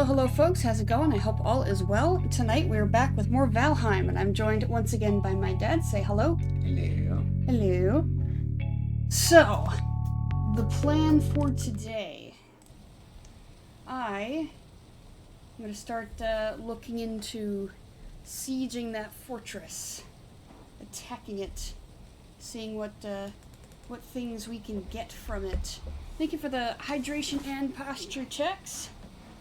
Hello folks, how's it going? I hope all is well. Tonight we're back with more Valheim, and I'm joined once again by my dad. Say hello. Hello. Hello. So, the plan for today. I'm going to start looking into sieging that fortress, attacking it, seeing what things we can get from it. Thank you for the hydration and posture checks.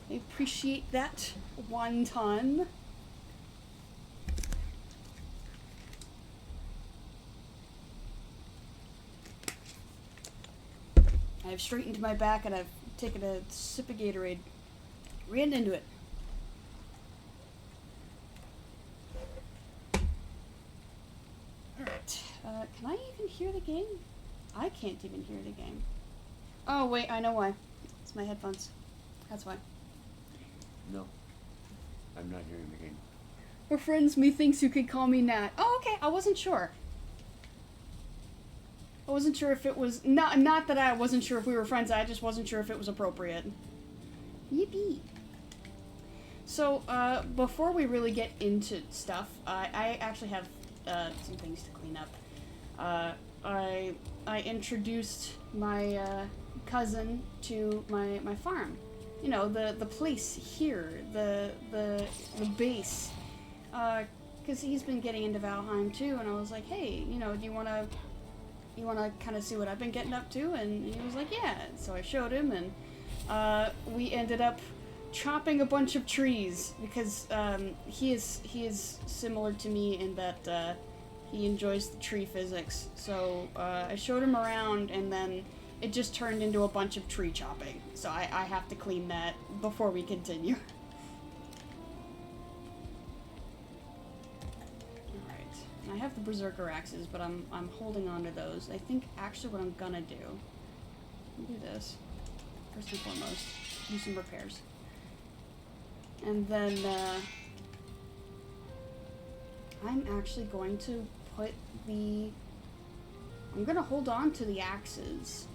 I appreciate that one ton. I've straightened my back and I've taken a sip of Gatorade. Ran into it. Alright. Can I even hear the game? I can't even hear the game. Oh, wait, I know why. It's my headphones. That's why. No. I'm not hearing the game. We're friends, methinks you could call me Nat. Oh, okay, I wasn't sure. I wasn't sure if it was... Not that I wasn't sure if we were friends, I just wasn't sure if it was appropriate. Yippee. So, before we really get into stuff, I actually have some things to clean up. I introduced my cousin to my farm. You know, the place here, the base. Because he's been getting into Valheim too, and I was like, hey, you know, do you want to kind of see what I've been getting up to? And he was like, yeah. So I showed him, and we ended up chopping a bunch of trees because he is similar to me in that he enjoys the tree physics. So I showed him around, and then it just turned into a bunch of tree chopping. So I have to clean that before we continue. Alright. I have the Berserker axes, but I'm holding on to those. I think actually what I'm gonna do... I'll do this. First and foremost. Do some repairs. And then, I'm actually going to put the... I'm gonna hold on to the axes.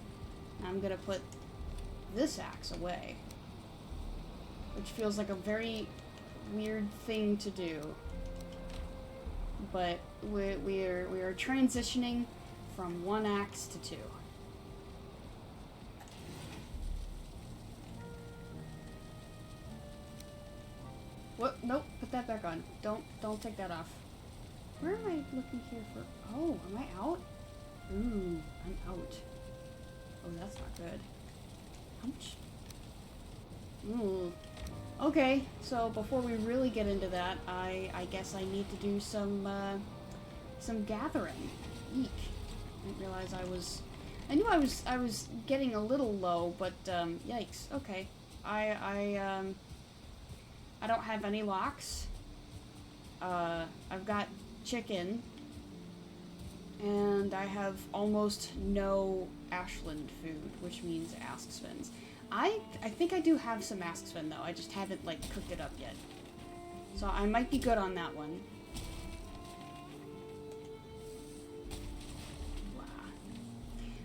I'm gonna put this axe away. Which feels like a very weird thing to do. But we are transitioning from one axe to two. What? Nope, put that back on. Don't take that off. Where am I looking here for? Oh, am I out? Ooh, I'm out. Oh, that's not good. Ouch. Ooh. Okay, so before we really get into that, I guess I need to do some gathering. Eek. I didn't realize I knew I was getting a little low, but yikes. Okay. I don't have any locks. I've got chicken. And I have almost no Ashland food, which means ask spins. I think I do have some ask spin though, I just haven't like cooked it up yet. So I might be good on that one.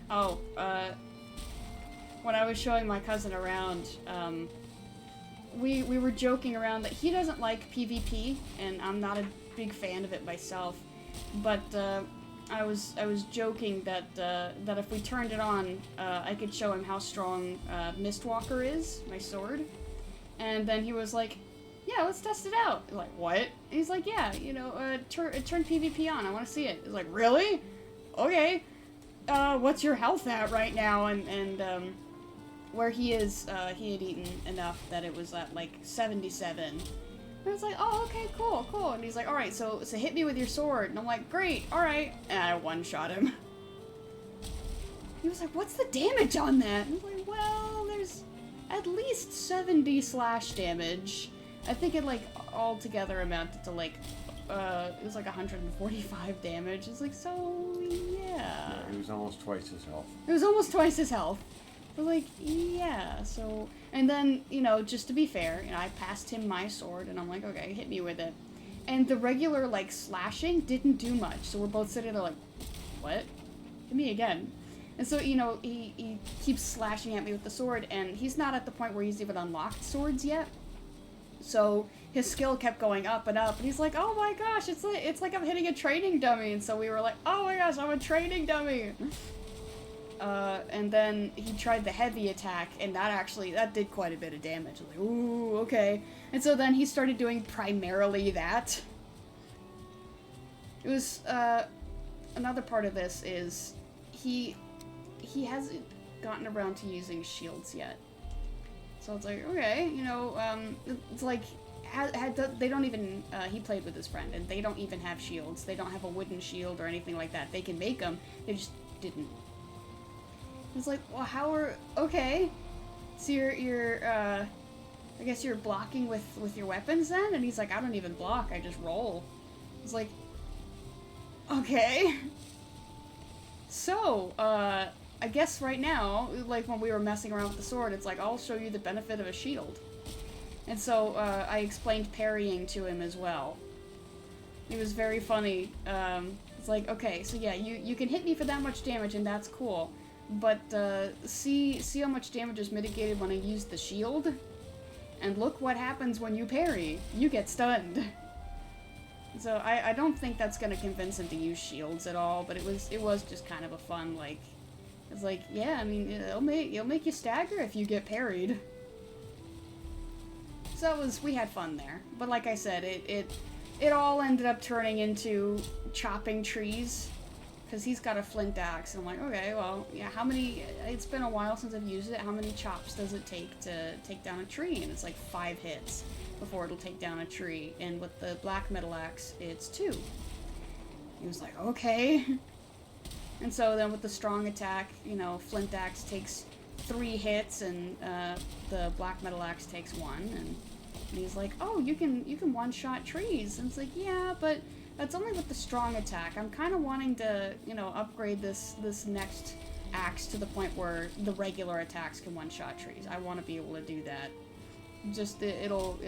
Wow. Oh, when I was showing my cousin around, we were joking around that he doesn't like PvP, and I'm not a big fan of it myself, but I was joking that if we turned it on, I could show him how strong Mistwalker is, my sword. And then he was like, yeah, let's test it out. I'm like, what? And he's like, yeah, you know, turn PvP on, I want to see it. He's like, really? Okay. What's your health at right now? And where he is, he had eaten enough that it was at like 77. And I was like, oh, okay, cool. And he's like, alright, so hit me with your sword. And I'm like, great, alright. And I one-shot him. He was like, what's the damage on that? And I was like, well, there's at least 70 slash damage. I think it, like, all together amounted to, like, it was like 145 damage. It's like, so, yeah. It was almost twice his health. It was almost twice his health. But, like, yeah, so... And then, you know, just to be fair, you know, I passed him my sword, and I'm like, okay, hit me with it. And the regular, like, slashing didn't do much, so we're both sitting there like, what? Hit me again. And so, you know, he keeps slashing at me with the sword, and he's not at the point where he's even unlocked swords yet. So his skill kept going up and up, and he's like, "Oh my gosh, it's like I'm hitting a training dummy." And so we were like, "Oh my gosh, I'm a training dummy." And then he tried the heavy attack, and that did quite a bit of damage. I was like, "Ooh, okay." And so then he started doing primarily that. It was another part of this is he hasn't gotten around to using shields yet. So it's like, okay, you know, it's like, they don't even, he played with his friend, and they don't even have shields. They don't have a wooden shield or anything like that. They can make them, they just didn't. It's like, well, okay. So I guess you're blocking with your weapons then? And he's like, I don't even block, I just roll. It's like, okay. So, I guess right now, like when we were messing around with the sword, it's like, I'll show you the benefit of a shield. And so, I explained parrying to him as well. It was very funny. It's like, okay, so yeah, you can hit me for that much damage, and that's cool. But, see how much damage is mitigated when I use the shield? And look what happens when you parry. You get stunned. So, I don't think that's gonna convince him to use shields at all, but it was just kind of a fun, like, it's like, yeah, I mean, it'll make you stagger if you get parried. So we had fun there. But like I said, it all ended up turning into chopping trees, because he's got a flint axe, and I'm like, okay, well, yeah, it's been a while since I've used it, how many chops does it take to take down a tree? And it's like 5 hits before it'll take down a tree, and with the black metal axe, it's 2. He was like, okay. And so then with the strong attack, you know, flint axe takes 3 hits, and the black metal axe takes 1, and he's like, oh, you can one-shot trees. And it's like, yeah, but that's only with the strong attack. I'm kind of wanting to, you know, upgrade this next axe to the point where the regular attacks can one-shot trees. I want to be able to do that. Just, it'll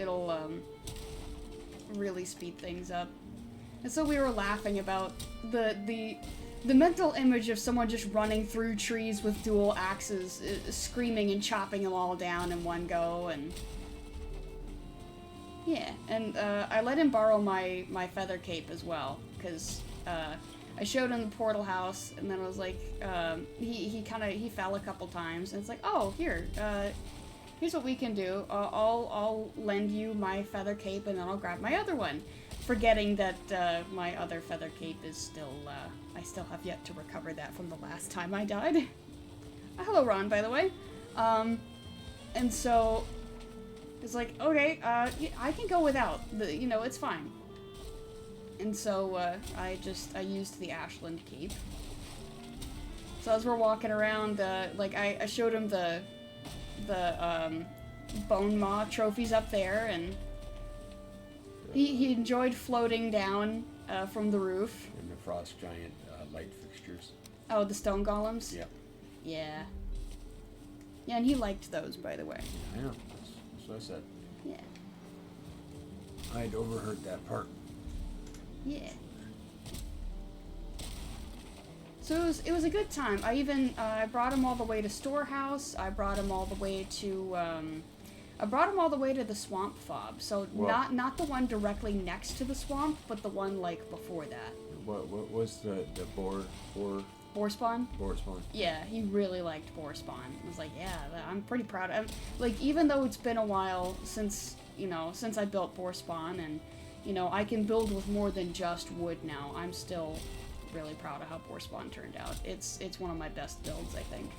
really speed things up. And so we were laughing about the mental image of someone just running through trees with dual axes, screaming and chopping them all down in one go, and yeah, and I let him borrow my feather cape as well, because I showed him the portal house, and then I was like, he fell a couple times, and it's like, oh, here's what we can do. I'll lend you my feather cape, and then I'll grab my other one, forgetting that my other feather cape is still, I still have yet to recover that from the last time I died. Hello, Ron, by the way. And so it's like, okay, I can go without. You know, it's fine. And so I used the Ashland cape. So as we're walking around, like I showed him the bone maw trophies up there, and he enjoyed floating down from the roof. And the frost giant light fixtures. Oh, the stone golems? Yeah. Yeah. Yeah, and he liked those, by the way. I know. That's what I said. Yeah. I'd overheard that part. Yeah. So it was a good time. I even I brought him all the way to Storehouse. I brought him all the way to the swamp fob. So well, not the one directly next to the swamp, but the one like before that. What was the boar spawn? Boar spawn. Yeah, he really liked boar spawn. I was like, yeah, I'm pretty proud of him. Like, even though it's been a while since I built boar spawn, and I can build with more than just wood now, I'm still really proud of how boar spawn turned out. It's one of my best builds, I think.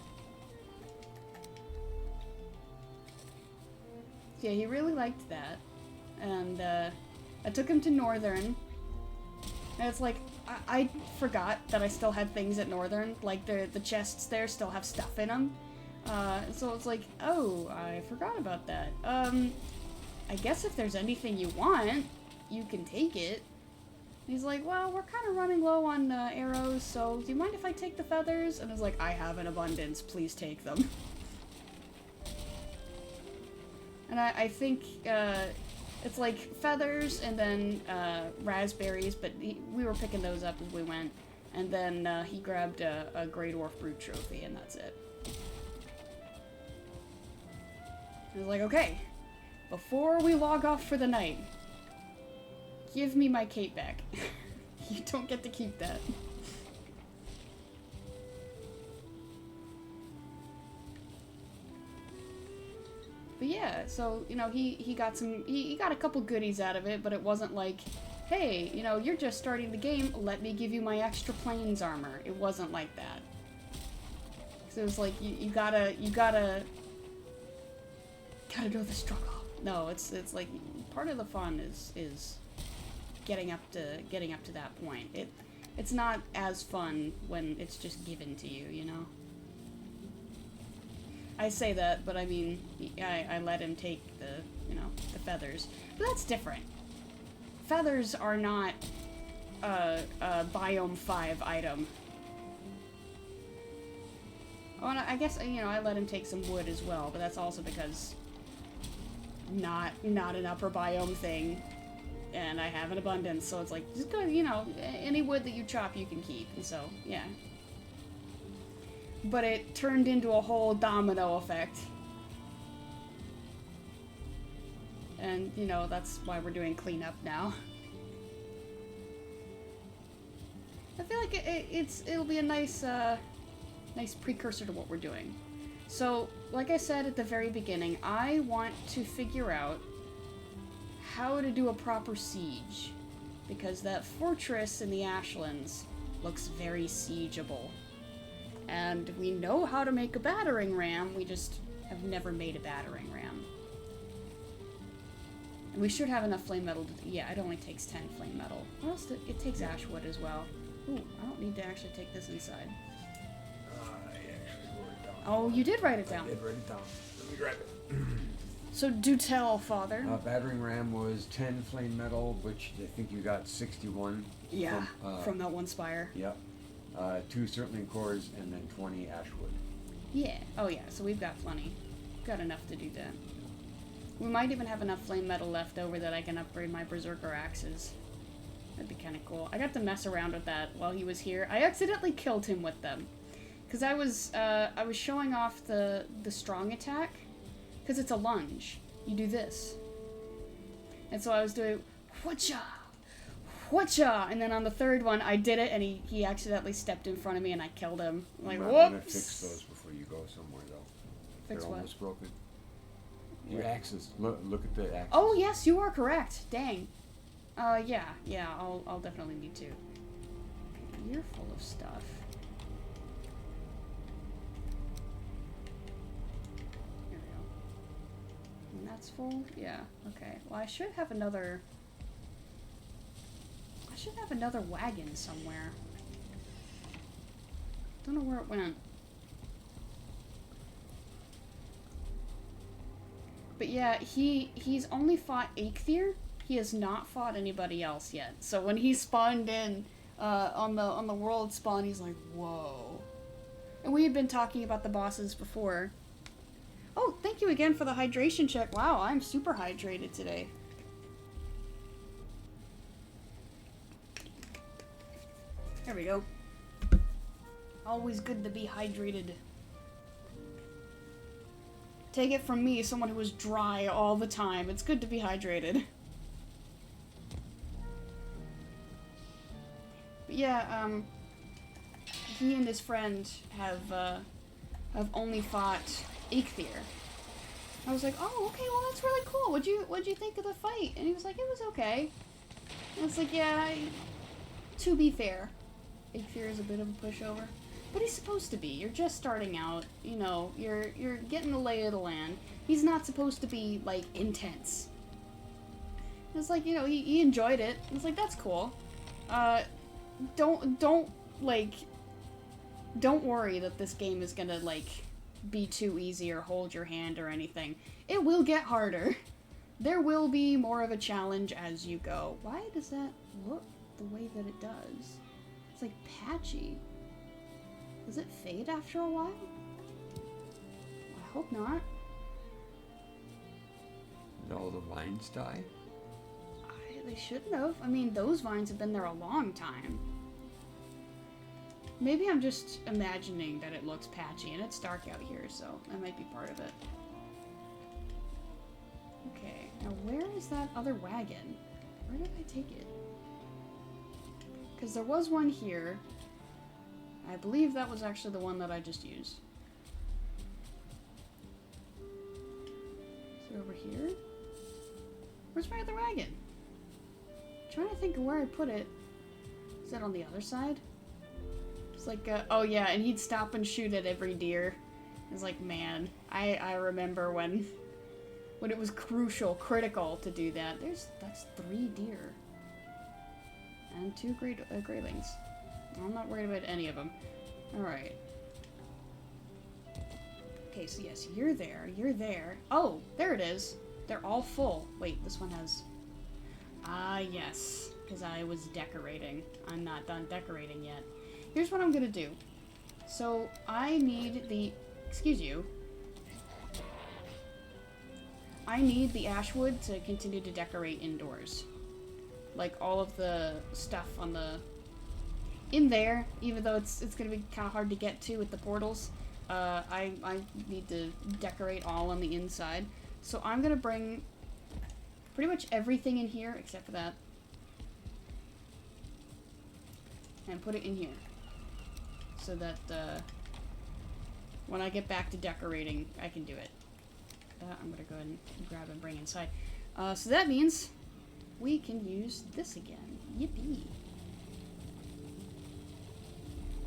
Yeah, he really liked that. And I took him to Northern. And it's like, I forgot that I still had things at Northern. Like, the chests there still have stuff in them. So it's like, oh, I forgot about that. I guess if there's anything you want, you can take it. And he's like, well, we're kind of running low on arrows, so do you mind if I take the feathers? And I was like, I have an abundance, please take them. And I think it's like feathers and then raspberries, but we were picking those up as we went. And then he grabbed a Grey Dwarf Brute trophy, and that's it. I was like, okay, before we log off for the night, give me my cape back. You don't get to keep that. But yeah, so, you know, he got he got a couple goodies out of it, but it wasn't like, hey, you know, you're just starting the game, let me give you my extra planes armor. It wasn't like that. So it was like, you gotta know the struggle. No, it's like, part of the fun is getting up to that point. It's not as fun when it's just given to you, you know? I say that, but I mean, I let him take the, you know, the feathers. But that's different. Feathers are not a Biome 5 item. Oh, and I guess, you know, I let him take some wood as well, but that's also because not an upper biome thing, and I have an abundance, so it's like, just go, you know, any wood that you chop you can keep, and so, yeah. But it turned into a whole domino effect. And, you know, that's why we're doing cleanup now. I feel like it'll be a nice, nice precursor to what we're doing. So, like I said at the very beginning, I want to figure out how to do a proper siege. Because that fortress in the Ashlands looks very siegeable. And we know how to make a battering ram, we just have never made a battering ram. And we should have enough flame metal to... Yeah, it only takes 10 flame metal. What else? It takes ash wood as well. Ooh, I don't need to actually take this inside. I actually wrote it down. Oh, you did write it down. I did write it down. Let me grab it. So do tell, Father. Battering ram was 10 flame metal, which I think you got 61. Yeah, from that one spire. Yep. 2 Surtling cores, and then 20 ash wood. Yeah. Oh yeah, so we've got plenty. We've got enough to do that. We might even have enough flame metal left over that I can upgrade my berserker axes. That'd be kind of cool. I got to mess around with that while he was here. I accidentally killed him with them. Because I was showing off the strong attack. Because it's a lunge. You do this. And so I was doing, whatcha! Whatcha! And then on the third one, I did it, and he accidentally stepped in front of me, and I killed him. I'm like, you might whoops! want to fix those before you go somewhere, though. Fix They're what? almost broken. Your axes. Look at the axes. Oh, yes, you are correct. Dang. Yeah, I'll definitely need to. You're full of stuff. Here we go. And that's full? Yeah, okay. Well, I should have another wagon somewhere. Don't know where it went. But yeah, he's only fought Eikthyr. He has not fought anybody else yet. So when he spawned in on the world spawn, he's like, whoa. And we had been talking about the bosses before. Oh, thank you again for the hydration check. Wow, I'm super hydrated today. There we go. Always good to be hydrated. Take it from me, someone who is dry all the time. It's good to be hydrated. But yeah, he and his friend have only fought Eikthyr. I was like, oh, okay, well that's really cool. What'd you think of the fight? And he was like, it was okay. And it's like, yeah, to be fair, Eikthyr is a bit of a pushover. But he's supposed to be. You're just starting out, you know, you're getting the lay of the land. He's not supposed to be, like, intense. It's like, you know, he enjoyed it. It's like, that's cool. Don't worry that this game is gonna, like, be too easy or hold your hand or anything. It will get harder. There will be more of a challenge as you go. Why does that look the way that it does? It's, like, patchy. Does it fade after a while? I hope not. Did all the vines die? They shouldn't have. I mean, those vines have been there a long time. Maybe I'm just imagining that it looks patchy, and it's dark out here, so that might be part of it. Okay, now where is that other wagon? Where did I take it? Because there was one here. I believe that was actually the one that I just used. Is it over here? Where's my other wagon? I'm trying to think of where I put it. Is that on the other side? It's like, oh yeah, and he'd stop and shoot at every deer. It's like, man, I remember when it was critical to do that. That's 3 deer. And 2 greylings. I'm not worried about any of them. Alright. Okay, so yes, you're there. Oh, there it is. They're all full. Wait, this one has... Ah, yes. Because I was decorating. I'm not done decorating yet. Here's what I'm gonna do. So, I need the... Excuse you. I need the ash wood to continue to decorate indoors. Like, all of the stuff on the... in there, even though it's gonna be kind of hard to get to with the portals. I need to decorate all on the inside. So I'm gonna bring pretty much everything in here except for that. And put it in here. So that, when I get back to decorating, I can do it. I'm gonna go ahead and grab and bring inside. So that means we can use this again. Yippee.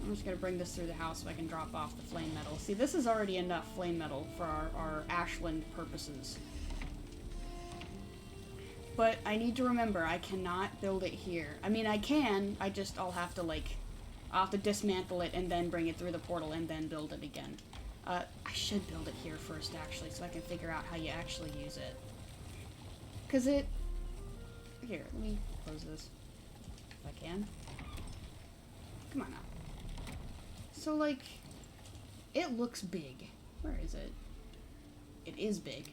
I'm just gonna bring this through the house so I can drop off the flame metal. See, this is already enough flame metal for our ashland purposes. But I need to remember, I cannot build it here. I mean, I can, I'll have to dismantle it and then bring it through the portal and then build it again. I should build it here first, actually, so I can figure out how you actually use it. Because it... Here, let me close this. If I can. Come on now. So, like, it looks big. Where is it? It is big.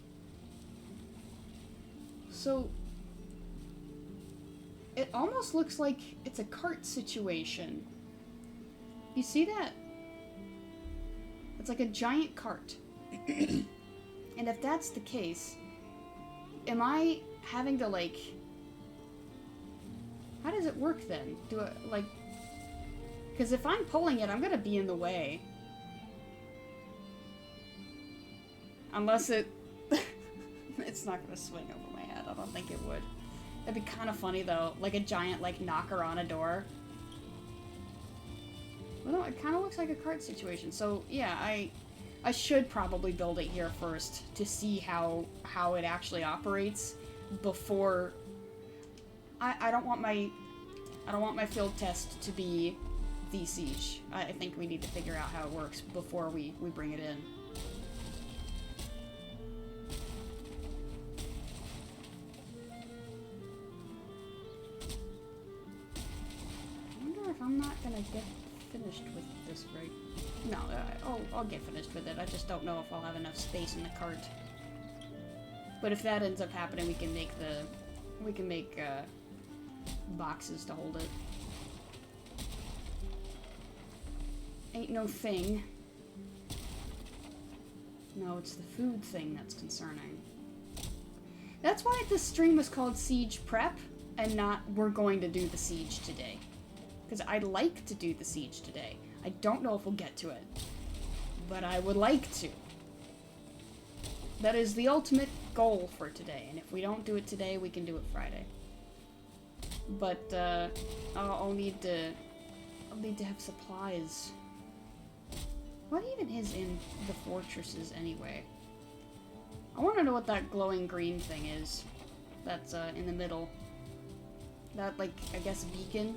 So, it almost looks like it's a cart situation. You see that? It's like a giant cart. And if that's the case, am I having to, like... How does it work then? Do I, like... Because if I'm pulling it, I'm gonna be in the way. Unless it... It's not gonna swing over my head. I don't think it would. That'd be kind of funny, though. Like a giant, like, knocker on a door. Well, no, it kind of looks like a cart situation. So, yeah, I should probably build it here first to see how it actually operates before... I don't want my field test to be the siege. I think we need to figure out how it works before we bring it in. I wonder if I'm not gonna get finished with this right... No, I'll get finished with it. I just don't know if I'll have enough space in the cart. But if that ends up happening, we can make boxes to hold it. Ain't no thing. No, it's the food thing that's concerning. That's why this stream is called Siege Prep, and not we're going to do the siege today. Because I'd like to do the siege today. I don't know if we'll get to it. But I would like to. That is the ultimate goal for today, and if we don't do it today, we can do it Friday. But, I'll need to have supplies. What even is in the fortresses, anyway? I want to know what that glowing green thing is. That's, in the middle. That, like, I guess beacon?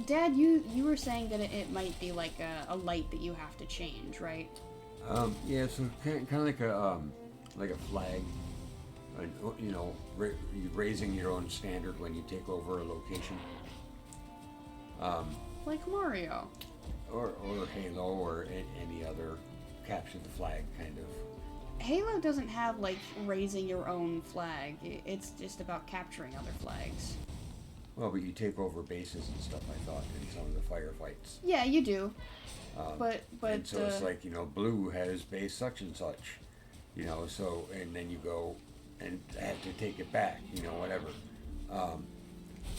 Dad, you were saying that it might be like a light that you have to change, right? Yeah, so kind of like a flag. You know, raising your own standard when you take over a location. Like Mario. Or Halo, or any other capture the flag kind of. Halo doesn't have, like, raising your own flag. It's just about capturing other flags. Well, but you take over bases and stuff, I thought, in some of the firefights. Yeah, you do. But and so it's like, you know, blue has base such and such. you know. So and then you go and have to take it back, you know, whatever.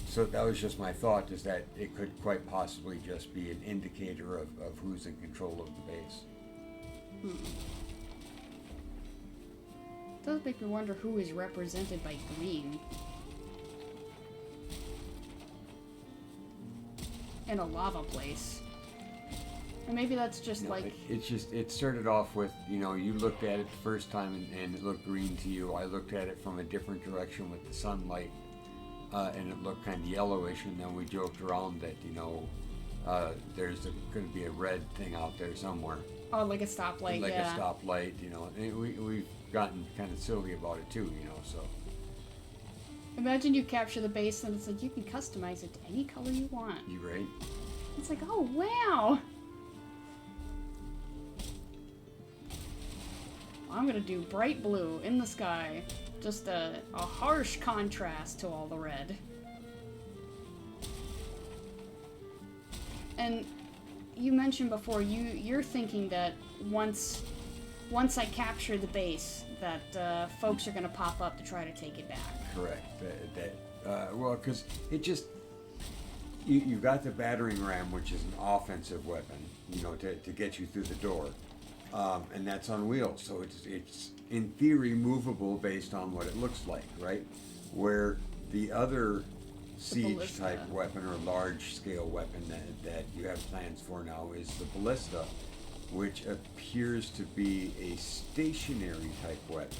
So that was just my thought, is that it could quite possibly just be an indicator of who's in control of the base. Does make me wonder who is represented by green. In a lava place. Or maybe that's just You know, like... it started off with, you know, you looked at it the first time and it looked green to you. I looked at it from a different direction with the sunlight, and it looked kind of yellowish, and then we joked around that, you know, there's going to be a red thing out there somewhere. Oh, like a stoplight, like yeah. a stoplight, you know. And we've gotten kind of silly about it too, you know, so. Imagine you capture the base and it's like you can customize it to any color you want. You right? It's like, oh wow! I'm gonna do bright blue in the sky. Just a harsh contrast to all the red. And you mentioned before, you're thinking that once I capture the base, that folks are gonna pop up to try to take it back. Correct. Well, because it just, you've got the battering ram, which is an offensive weapon, you know, to get you through the door, and that's on wheels, so it's in theory movable based on what it looks like, right? Where the other siege type weapon or large scale weapon that you have plans for now is the ballista, which appears to be a stationary type weapon.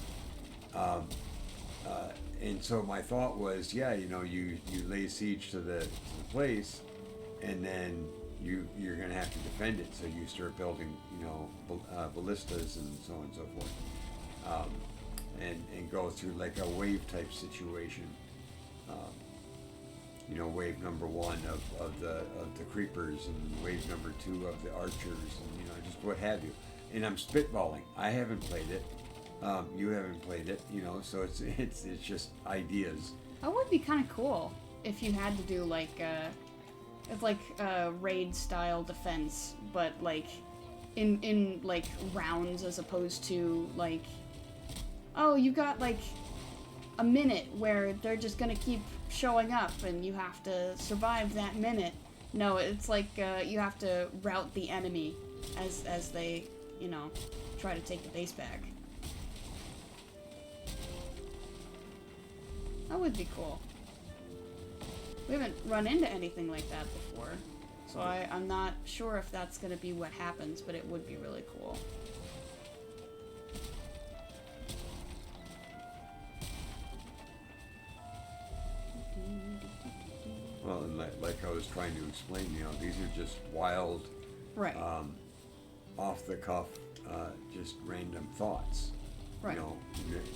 And so my thought was, yeah, you know, you lay siege to the place, and then you're going to have to defend it. So you start building, you know, ballistas and so on and so forth, and go through like a wave type situation. You know, wave number 1 of the creepers, and wave number 2 of the archers, and, you know, just what have you. And I'm spitballing. I haven't played it. You haven't played it, you know, so it's just ideas. That would be kind of cool if you had to do like it's like a raid style defense, but like in like rounds, as opposed to like, oh, you got like a minute where they're just gonna keep showing up and you have to survive that minute. No, it's like you have to rout the enemy as they, you know, try to take the base back. That would be cool. We haven't run into anything like that before, so I'm not sure if that's going to be what happens, but it would be really cool. Well, and like I was trying to explain, you know, these are just wild, Right. off the cuff, just random thoughts. Right. You know,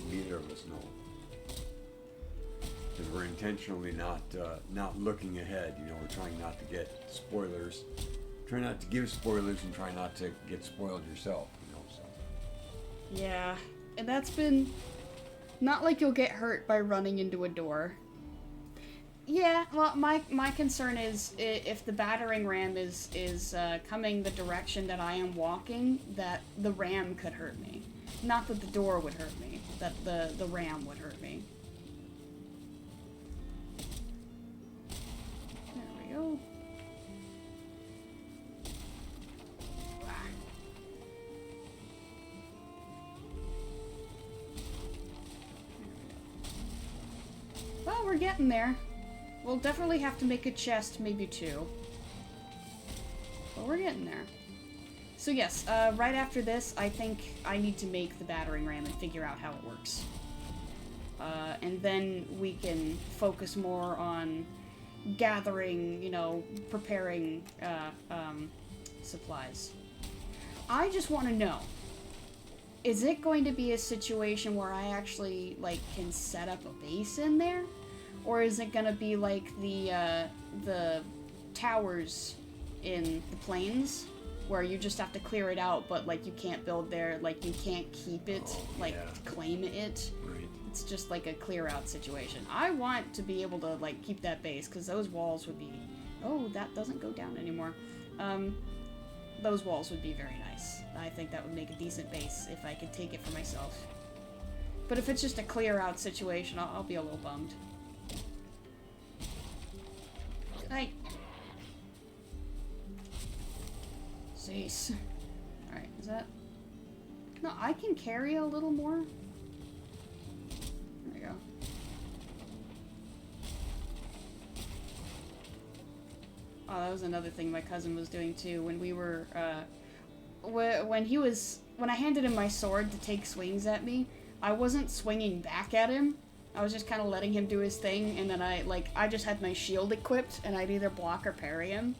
neither of us know. Because we're intentionally not looking ahead. You know, we're trying not to get spoilers. Try not to give spoilers, and try not to get spoiled yourself. You know, so. Yeah, and that's been not like you'll get hurt by running into a door. Yeah, well, my concern is if the battering ram is coming the direction that I am walking, that the ram could hurt me. Not that the door would hurt me, that the ram would hurt me. There we go. Well, we're getting there. We'll definitely have to make a chest, maybe 2. But we're getting there. So yes, right after this, I think I need to make the battering ram and figure out how it works. And then we can focus more on gathering, you know, preparing supplies. I just want to know, is it going to be a situation where I actually, like, can set up a base in there? Or is it gonna be like the towers in the plains, where you just have to clear it out, but like you can't build there, like you can't keep it, claim it. Right. It's just like a clear out situation. I want to be able to like keep that base, because those walls would be, oh, that doesn't go down anymore. those walls would be very nice. I think that would make a decent base if I could take it for myself. But if it's just a clear out situation, I'll be a little bummed. Hey. Cease. Alright, is that... No, I can carry a little more. There we go. Oh, that was another thing my cousin was doing too. When we were, when I handed him my sword to take swings at me, I wasn't swinging back at him. I was just kind of letting him do his thing, and then I just had my shield equipped, and I'd either block or parry him.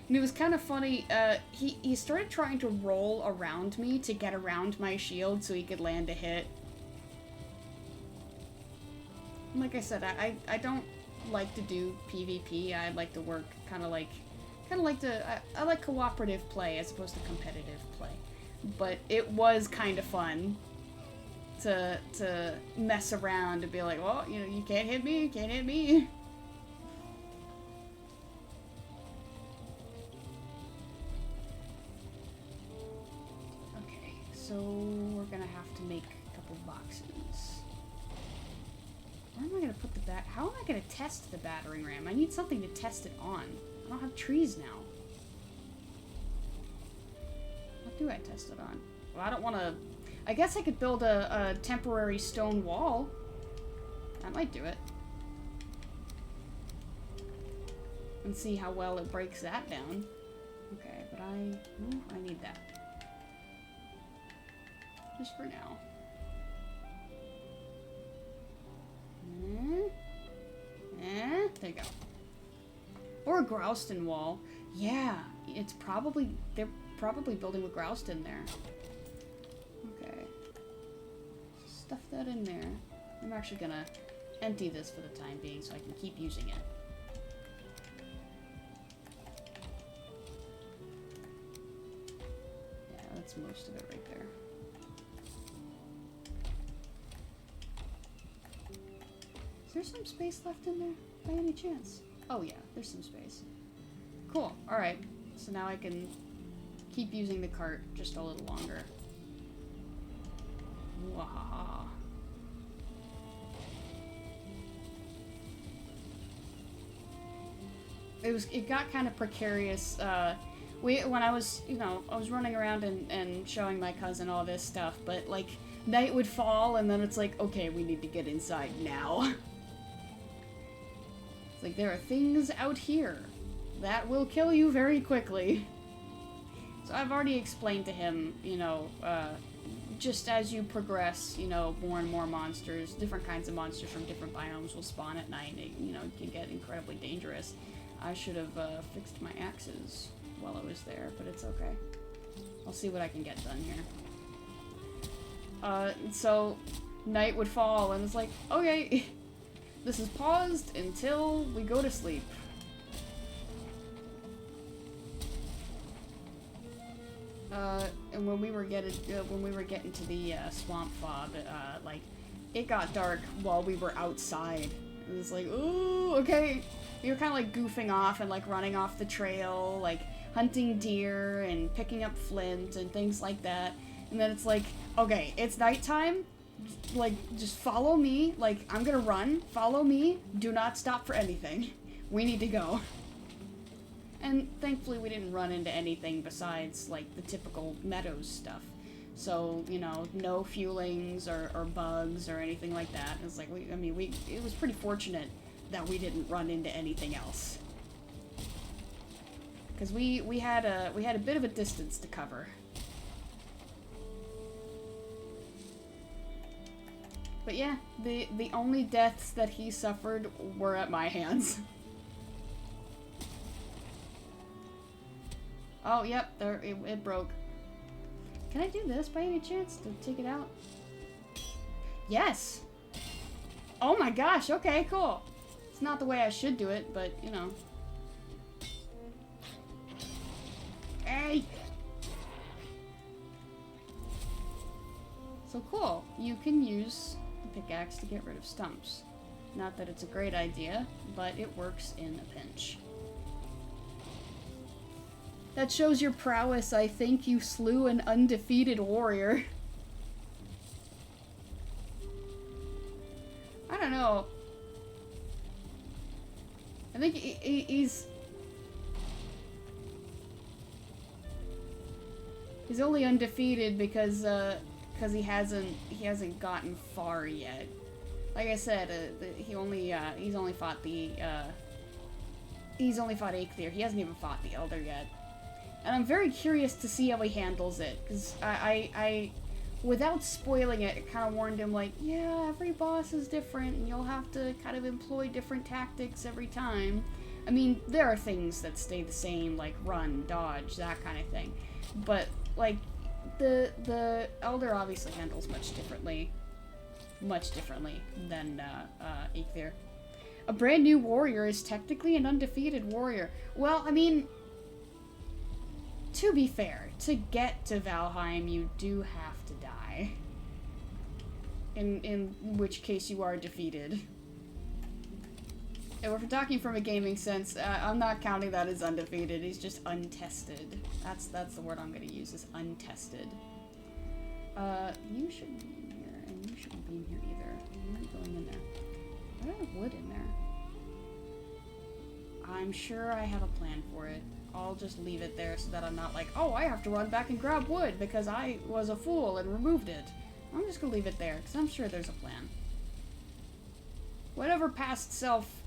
And it was kind of funny, he started trying to roll around me to get around my shield so he could land a hit. And like I said, I don't like to do PvP. I like to work I like cooperative play as opposed to competitive play. But it was kind of fun to mess around and be like, well, you know, you can't hit me, you can't hit me. Okay, so we're gonna have to make a couple boxes. Where am I gonna put the how am I gonna test the battering ram? I need something to test it on. I don't have trees now. What do I test it on? Well, I don't want to... I guess I could build a temporary stone wall. That might do it. And see how well it breaks that down. Okay, but I need that. Just for now. There you go. Or a Grouston wall. Yeah, it's probably... They're probably building with Grouston there. Okay. Stuff that in there. I'm actually gonna empty this for the time being so I can keep using it. Yeah, that's most of it right there. Is there some space left in there, by any chance? Oh yeah, there's some space. Cool, alright. So now I can keep using the cart just a little longer. Wahaha. It got kind of precarious, when I was, you know, I was running around and showing my cousin all this stuff, but, like, night would fall, and then it's like, okay, we need to get inside now. It's like, there are things out here that will kill you very quickly. So I've already explained to him, you know, just as you progress, you know, more and more monsters, different kinds of monsters from different biomes will spawn at night, and it, you know, can get incredibly dangerous. I should have fixed my axes while I was there, but it's okay. I'll see what I can get done here. So night would fall, and it's like, okay, this is paused until we go to sleep. And when we were getting to the swamp fob, like, it got dark while we were outside. It was like, ooh, okay. We were kind of like goofing off and like running off the trail, like hunting deer and picking up flint and things like that. And then it's like, okay, it's nighttime. Like, just follow me. Like, I'm gonna run. Follow me. Do not stop for anything. We need to go. And thankfully we didn't run into anything besides, like, the typical meadows stuff. So, you know, no fuelings or bugs or anything like that. It's like, it was pretty fortunate that we didn't run into anything else. Because we had a bit of a distance to cover. But yeah, the only deaths that he suffered were at my hands. Oh, yep, there it broke. Can I do this by any chance to take it out? Yes! Oh my gosh, okay, cool. It's not the way I should do it, but, you know. Hey! So cool, you can use the pickaxe to get rid of stumps. Not that it's a great idea, but it works in a pinch. That shows your prowess. I think you slew an undefeated warrior. I don't know. I think he's only undefeated because he hasn't gotten far yet. Like I said, he's only fought Eikthyr. He hasn't even fought the Elder yet. And I'm very curious to see how he handles it, because I without spoiling it, it kind of warned him, like, yeah, every boss is different, and you'll have to kind of employ different tactics every time. I mean, there are things that stay the same, like run, dodge, that kind of thing. But, like, the Elder obviously handles much differently than Eikthyr. A brand new warrior is technically an undefeated warrior. Well, I mean, to be fair, to get to Valheim, you do have to die. In which case you are defeated. And if we're talking from a gaming sense, I'm not counting that as undefeated. He's just untested. That's the word I'm going to use, is untested. You shouldn't be in here, and you shouldn't be in here either. You're not going in there. I have wood in there. I'm sure I have a plan for it. I'll just leave it there so that I'm not like, oh, I have to run back and grab wood because I was a fool and removed it. I'm just gonna leave it there because I'm sure there's a plan. Whatever past self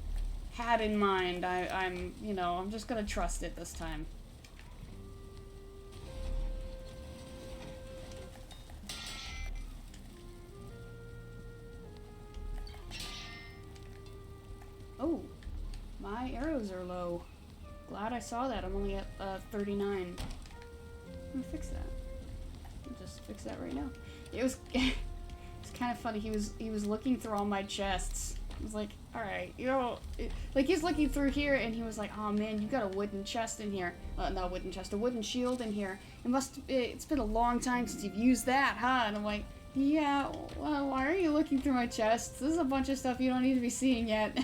had in mind, I'm just gonna trust it this time. Oh, my arrows are low. Glad I saw that. I'm only at 39. I'm gonna fix that. I'll just fix that right now. It was it's kind of funny. He was looking through all my chests. I was like, all right, like he's looking through here, and he was like, oh man, you got a wooden chest in here. Not a wooden chest, a wooden shield in here. It's been a long time since you've used that, huh? And I'm like, yeah. Well, why are you looking through my chests? This is a bunch of stuff you don't need to be seeing yet.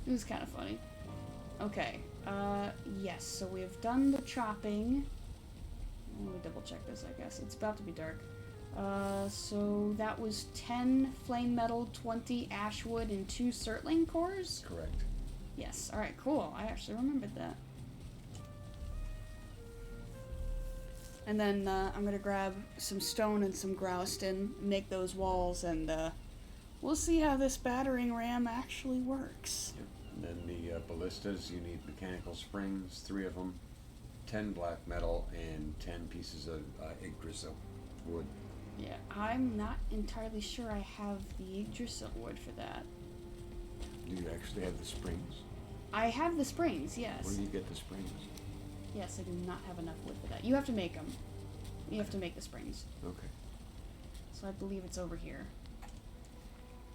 It was kind of funny. Okay, yes, so we've done the chopping. Let me double check this, I guess. It's about to be dark. So that was 10 flame metal, 20 ash wood, and 2 surtling cores? Correct. Yes, alright, cool. I actually remembered that. And then, I'm gonna grab some stone and some groust and make those walls, and, we'll see how this battering ram actually works. Yep. And then the ballistas, you need mechanical springs, 3 of them, 10 black metal, and 10 pieces of Yggdrasil wood. Yeah, I'm not entirely sure I have the Yggdrasil wood for that. Do you actually have the springs? I have the springs, yes. Where do you get the springs? Yes, I do not have enough wood for that. You have to make them. You have to make the springs. Okay. So I believe it's over here.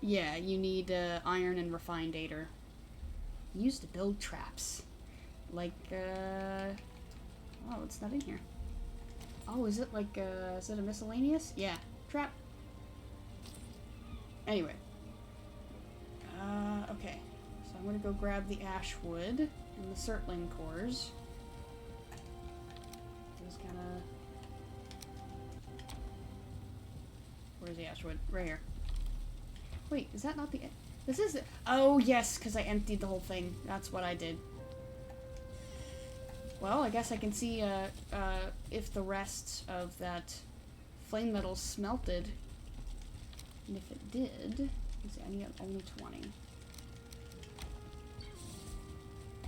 Yeah, you need iron and refined ader. Used to build traps. Like, oh, it's not in here. Oh, is it like, is it a miscellaneous? Yeah, trap. Anyway. Okay. So I'm gonna go grab the ash wood and the surtling cores. Just kinda... Where's the ash wood? Right here. Wait, is that not the... This is... Oh, yes, because I emptied the whole thing. That's what I did. Well, I guess I can see if the rest of that flame metal smelted. And if it did... Let's see, I need only 20.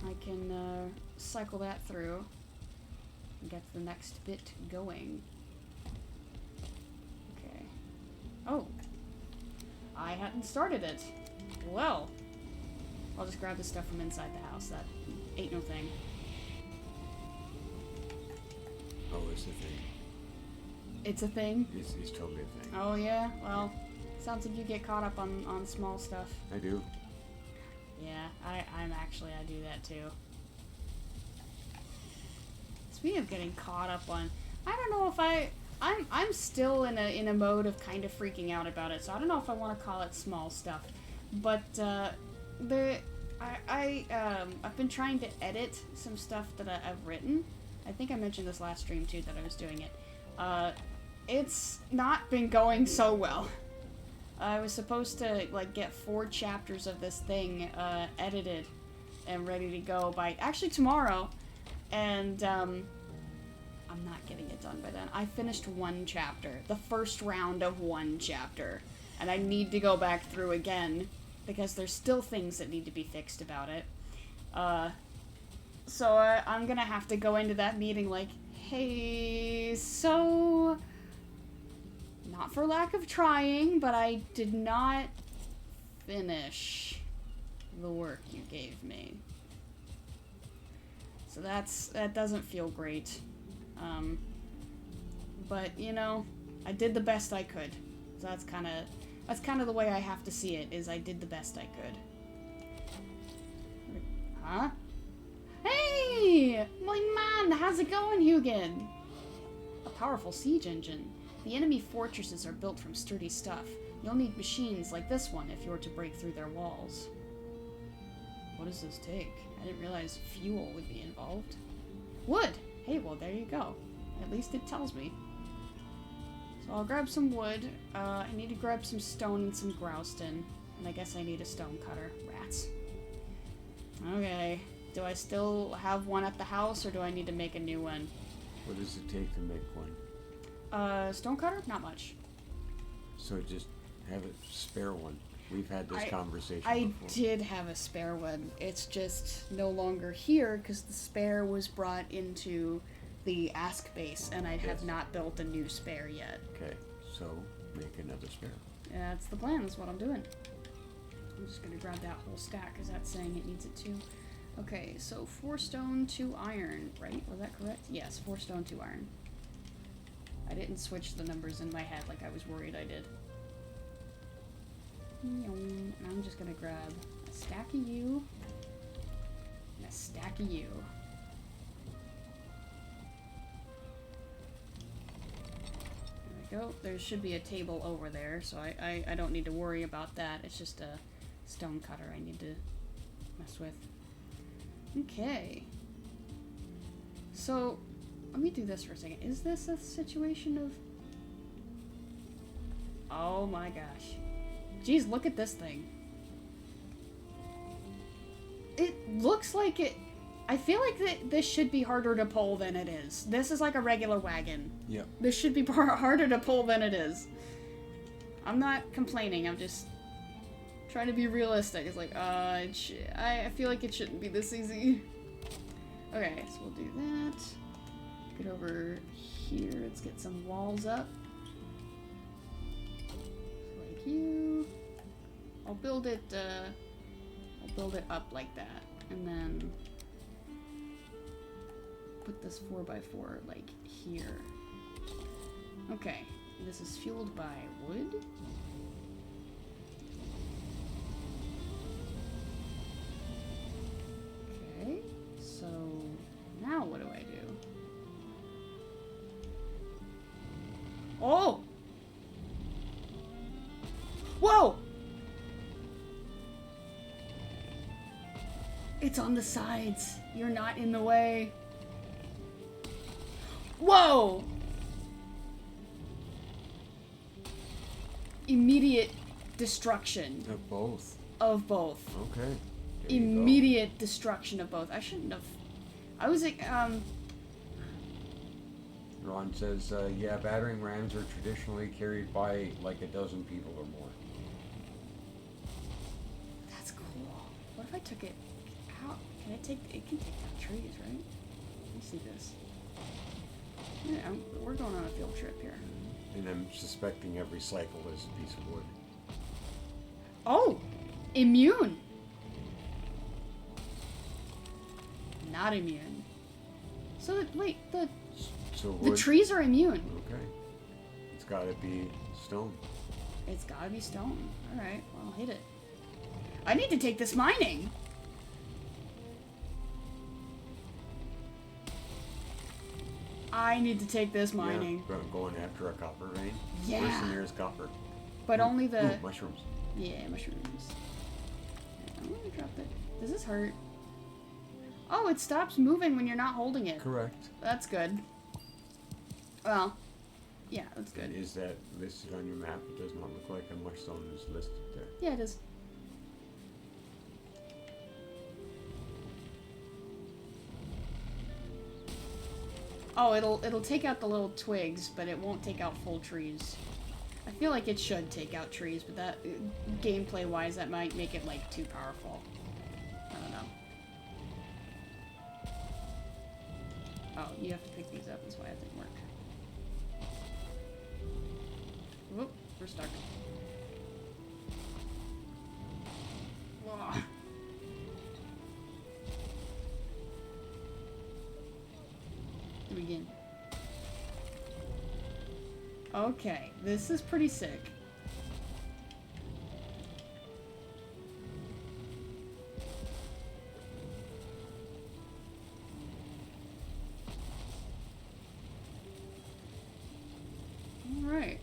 I can cycle that through and get the next bit going. Okay. Oh! I hadn't started it. Well, I'll just grab the stuff from inside the house. That ain't no thing. Oh, it's a thing. It's a thing? It's totally a thing. Oh, yeah? Well, sounds like you get caught up on small stuff. I do. Yeah, I do that too. Speaking of getting caught up on, I don't know if I'm still in a mode of kind of freaking out about it, so I don't know if I want to call it small stuff. But I've been trying to edit some stuff that I've written. I think I mentioned this last stream too that I was doing it. It's not been going so well. I was supposed to like get 4 chapters of this thing edited and ready to go by actually tomorrow, and I'm not getting it done by then. I finished 1 chapter, the first round of 1 chapter, and I need to go back through again because there's still things that need to be fixed about it. So I'm gonna have to go into that meeting like, hey, so, not for lack of trying, but I did not finish the work you gave me. So that doesn't feel great. But you know, I did the best I could. So that's kind of the way I have to see it, is I did the best I could. Huh? Hey! My man, how's it going, Hugin? A powerful siege engine. The enemy fortresses are built from sturdy stuff. You'll need machines like this one if you're to break through their walls. What does this take? I didn't realize fuel would be involved. Wood! Hey, well, there you go. At least it tells me. So I'll grab some wood. I need to grab some stone and some grouston. And I guess I need a stone cutter. Rats. Okay. Do I still have one at the house, or do I need to make a new one? What does it take to make one? Stone cutter? Not much. So just have a spare one. We've had this conversation I before. did have a spare one. It's just no longer here because the spare was brought into the Ask base, and I have not built a new spare yet. Okay, so make another spare. That's the plan. That's what I'm doing. I'm just gonna grab that whole stack because that's saying it needs it too. Okay, so 4 stone, 2 iron, right? Was that correct? Yes, 4 stone, 2 iron. I didn't switch the numbers in my head like I was worried I did. And I'm just gonna grab a stack of you and a stack of you. There we go. There should be a table over there, so I don't need to worry about that. It's just a stone cutter I need to mess with. Okay. So, let me do this for a second. Is this a situation of... Oh my gosh. Jeez, look at this thing. It looks like it... I feel like this should be harder to pull than it is. This is like a regular wagon. Yep. This should be harder to pull than it is. I'm not complaining, I'm just trying to be realistic. It's like, I feel like it shouldn't be this easy. Okay, so we'll do that. Get over here, let's get some walls up. Like you. I'll build it up like that, and then put this 4x4 like here. Okay, this is fueled by wood. Okay, so now what do I do? Oh! Whoa! It's on the sides. You're not in the way. Whoa! Immediate destruction. Of both. Of both. Okay. Immediate destruction of both. I shouldn't have. I was like, Ron says, yeah, battering rams are traditionally carried by like a dozen people or more. That's cool. What if I took it out? Can it can take down trees, right? Let me see this. Yeah, we're going on a field trip here. And I'm suspecting every cycle is a piece of wood. Oh! Immune! Not immune. So, wait, the wood, trees are immune. Okay. It's gotta be stone. It's gotta be stone. Alright, well, I'll hit it. I need to take this mining! I need to take this mining. Yeah, going after a copper vein. Yeah. Where's the nearest copper? But only the... Ooh, mushrooms. Yeah, mushrooms. I'm gonna drop it. Does this hurt? Oh, it stops moving when you're not holding it. Correct. That's good. Well, yeah, that's good. Is that listed on your map? It does not look like a mushstone is listed there. Yeah, it is. Oh, it'll take out the little twigs, but it won't take out full trees. I feel like it should take out trees, but that gameplay-wise, that might make it like too powerful. I don't know. Oh, you have to pick these up. That's why it didn't work. Whoop, we're stuck. Ugh. Do it again. Okay, this is pretty sick. Alright.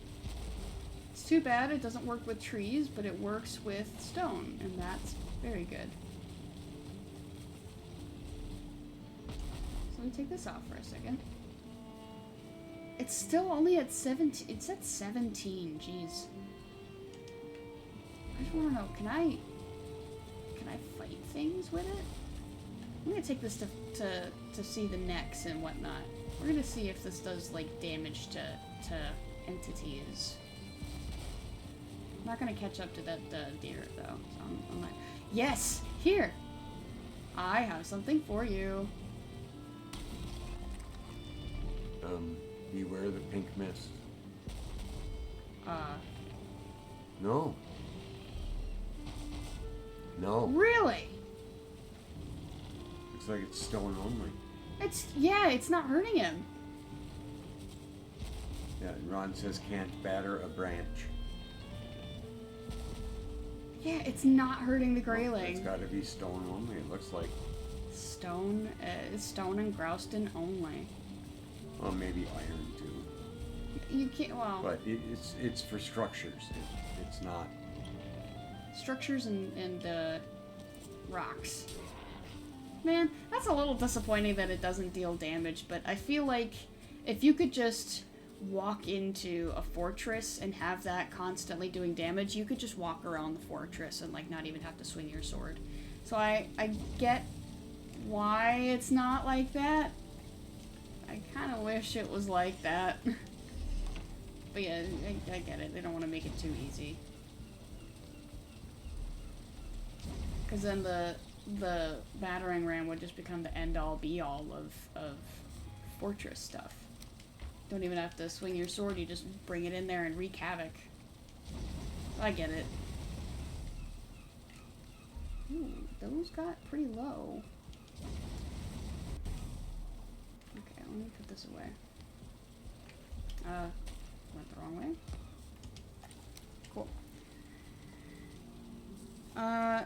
It's too bad it doesn't work with trees, but it works with stone, and that's very good. So let me take this off for a second. It's still only at 17. It's at 17. Jeez. I just want to know, can I fight things with it? I'm gonna take this to see the necks and whatnot. We're gonna see if this does like damage to entities. I'm not gonna catch up to that deer though. So I'm not. Yes, here. I have something for you. Beware the pink mist. No. No. Really? Looks like it's stone only. It's not hurting him. Yeah, Ron says can't batter a branch. Yeah, it's not hurting the grayling. It's got to be stone only. It looks like. Stone and grouston only. Well, maybe iron too. You can't. Well. But it's for structures. It's not. Structures and rocks. Man, that's a little disappointing that it doesn't deal damage. But I feel like if you could just walk into a fortress and have that constantly doing damage, you could just walk around the fortress and like not even have to swing your sword. So I get why it's not like that. I kind of wish it was like that. But yeah, I get it. They don't want to make it too easy. Because then the battering ram would just become the end-all be-all of fortress stuff. Don't even have to swing your sword, you just bring it in there and wreak havoc. I get it. Ooh, those got pretty low. Okay, let me put this away. Went the wrong way. Cool.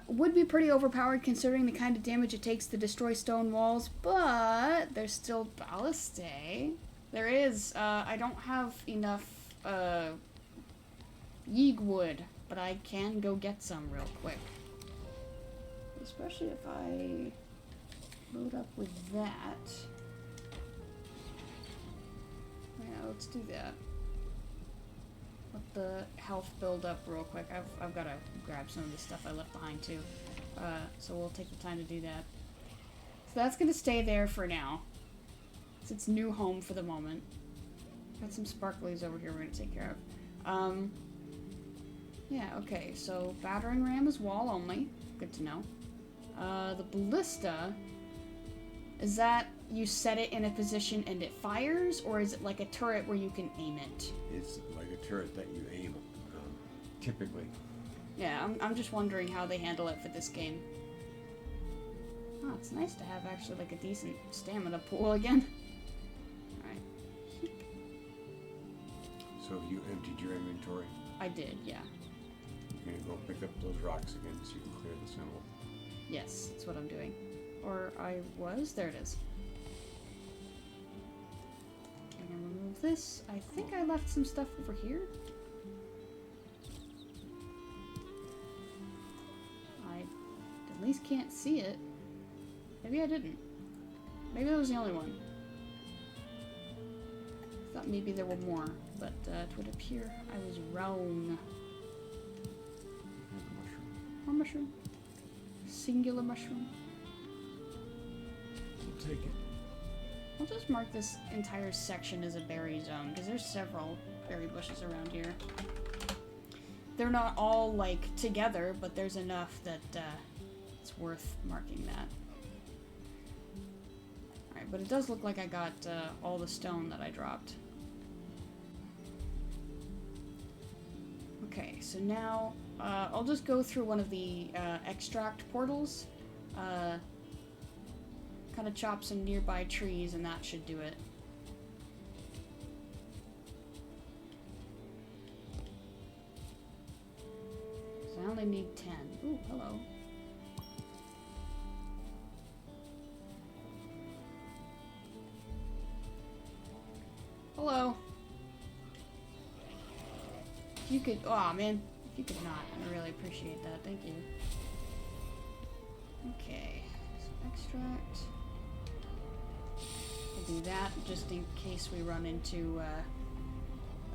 Would be pretty overpowered considering the kind of damage it takes to destroy stone walls, but there's still ballistae. There is. I don't have enough yeeg wood, but I can go get some real quick. Especially if I load up with that. Yeah, let's do that. Let the health build up real quick. I've got to grab some of the stuff I left behind too. So we'll take the time to do that. So that's going to stay there for now. It's its new home for the moment. Got some sparklies over here we're going to take care of. Yeah, okay. So battering ram is wall only. Good to know. The ballista, is that you set it in a position and it fires, or is it like a turret where you can aim it? It's like a turret that you aim, typically. Yeah, I'm just wondering how they handle it for this game. Oh, it's nice to have actually like a decent stamina pool again. Alright. So you emptied your inventory? I did, yeah. You're gonna go pick up those rocks again so you can clear the symbol. Yes, that's what I'm doing. Or I was? There it is. I'm gonna remove this. I think I left some stuff over here. I'd at least just can't see it. Maybe I didn't. Maybe that was the only one. I thought maybe there were more, but it would appear I was wrong. More mushroom. Singular mushroom. We'll take it. I'll just mark this entire section as a berry zone, because there's several berry bushes around here. They're not all, like, together, but there's enough that it's worth marking that. Alright, but it does look like I got all the stone that I dropped. Okay, so now I'll just go through one of the extract portals, kind of chop some nearby trees, and that should do it. So I only need 10. Ooh, hello. Hello. If you could, oh man, if you could not, I really appreciate that, thank you. Okay, so extract. We'll do that just in case we run into,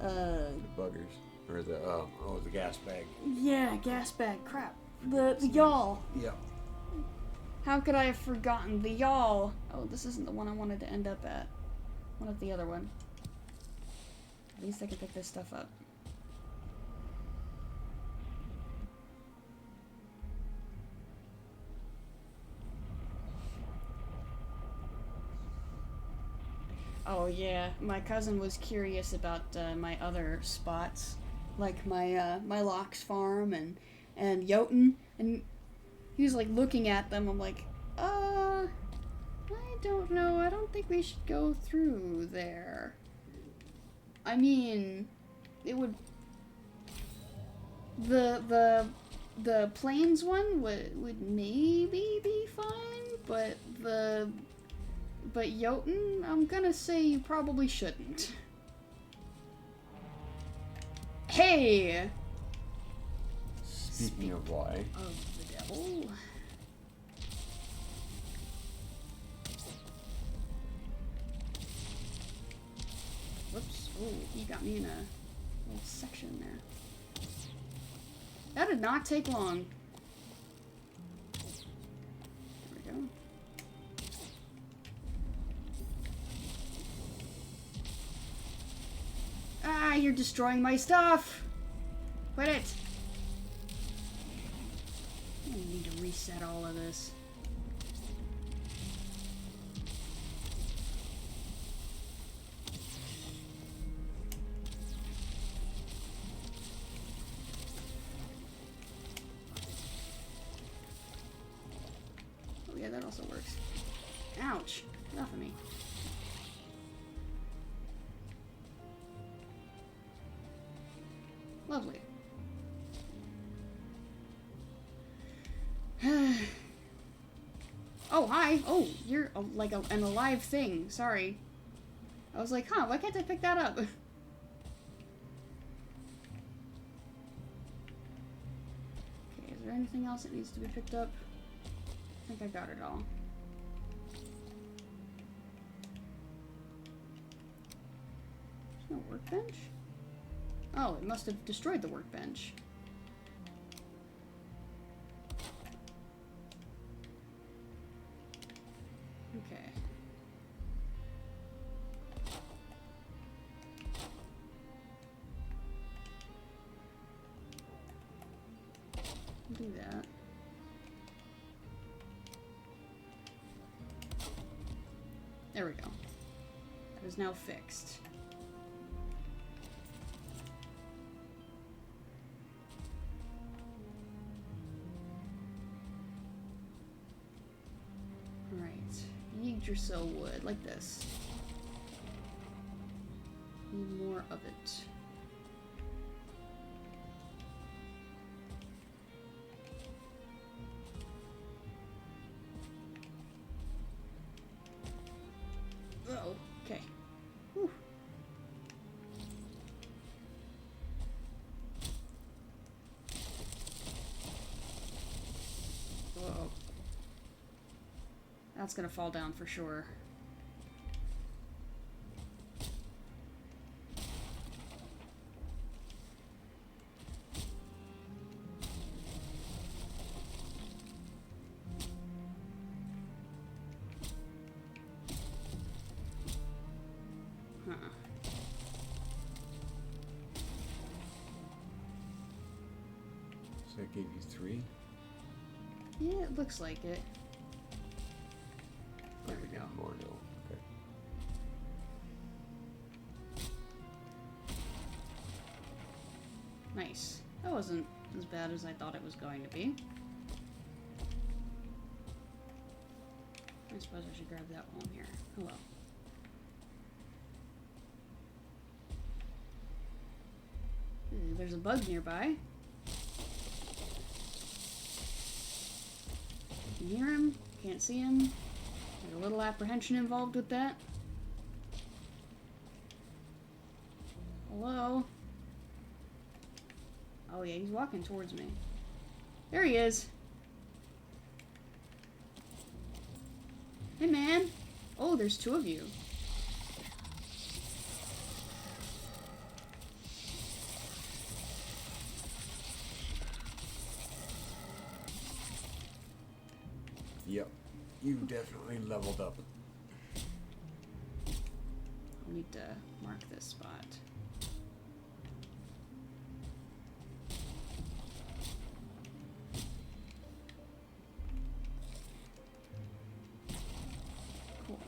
The buggers. Or the, the gas bag. yeah, gas bag, crap. The yawl. Yep. How could I have forgotten the yawl? Oh, this isn't the one I wanted to end up at. What of the other one? At least I can pick this stuff up. Oh yeah, my cousin was curious about my other spots, like my my Locks farm and Jotun, and he was like looking at them. I'm like, I don't know. I don't think we should go through there. I mean, it would. The plains one would maybe be fine, but Jotun, I'm gonna say you probably shouldn't. Hey! Speaking of why. Of the devil. Whoops. Oh, he got me in a little section there. That did not take long. There we go. Ah, you're destroying my stuff! Quit it! I need to reset all of this. Oh yeah, that also works. Ouch! Get off of me. Lovely. Oh, hi. Oh, you're like an alive thing. Sorry. I was like, huh, why can't I pick that up? Okay, is there anything else that needs to be picked up? I think I got it all. There's no workbench? Oh, it must have destroyed the workbench. Okay. Do that. There we go. That is now fixed. Yggdrasil wood, like this. Need more of it. Uh-oh, okay. Whew. Uh-oh. That's gonna fall down for sure. Huh. So that gave you 3? Yeah, it looks like it. There we go. More, no. Okay. Nice. That wasn't as bad as I thought it was going to be. I suppose I should grab that while I'm here. Hello. Ooh, there's a bug nearby. Can hear him, can't see him. There's a little apprehension involved with that. Hello? Oh yeah, he's walking towards me. There he is. Hey man. Oh, there's 2 of you. Yep. You definitely leveled up. I'll need to mark this spot. Cool.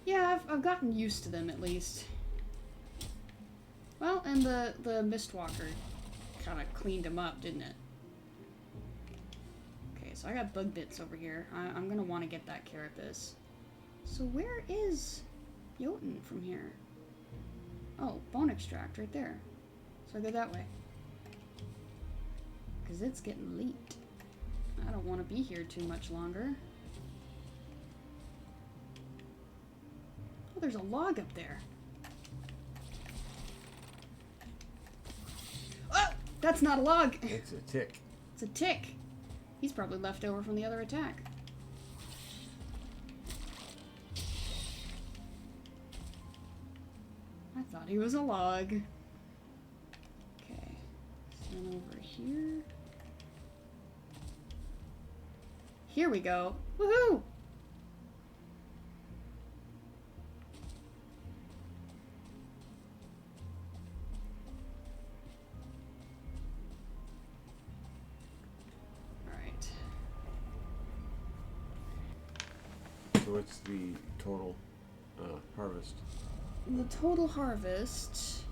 Yeah, I've gotten used to them at least. Well, and the Mistwalker kind of cleaned him up, didn't it? Okay, so I got bug bits over here. I'm gonna want to get that carapace. So where is Jotun from here? Oh, bone extract right there. So I go that way. Because it's getting late. I don't want to be here too much longer. Oh, there's a log up there. Oh! That's not a log! It's a tick. It's a tick. He's probably left over from the other attack. I thought he was a log. Okay. Then over here. Here we go. Woohoo! Alright. So what's the total harvest? The total harvest...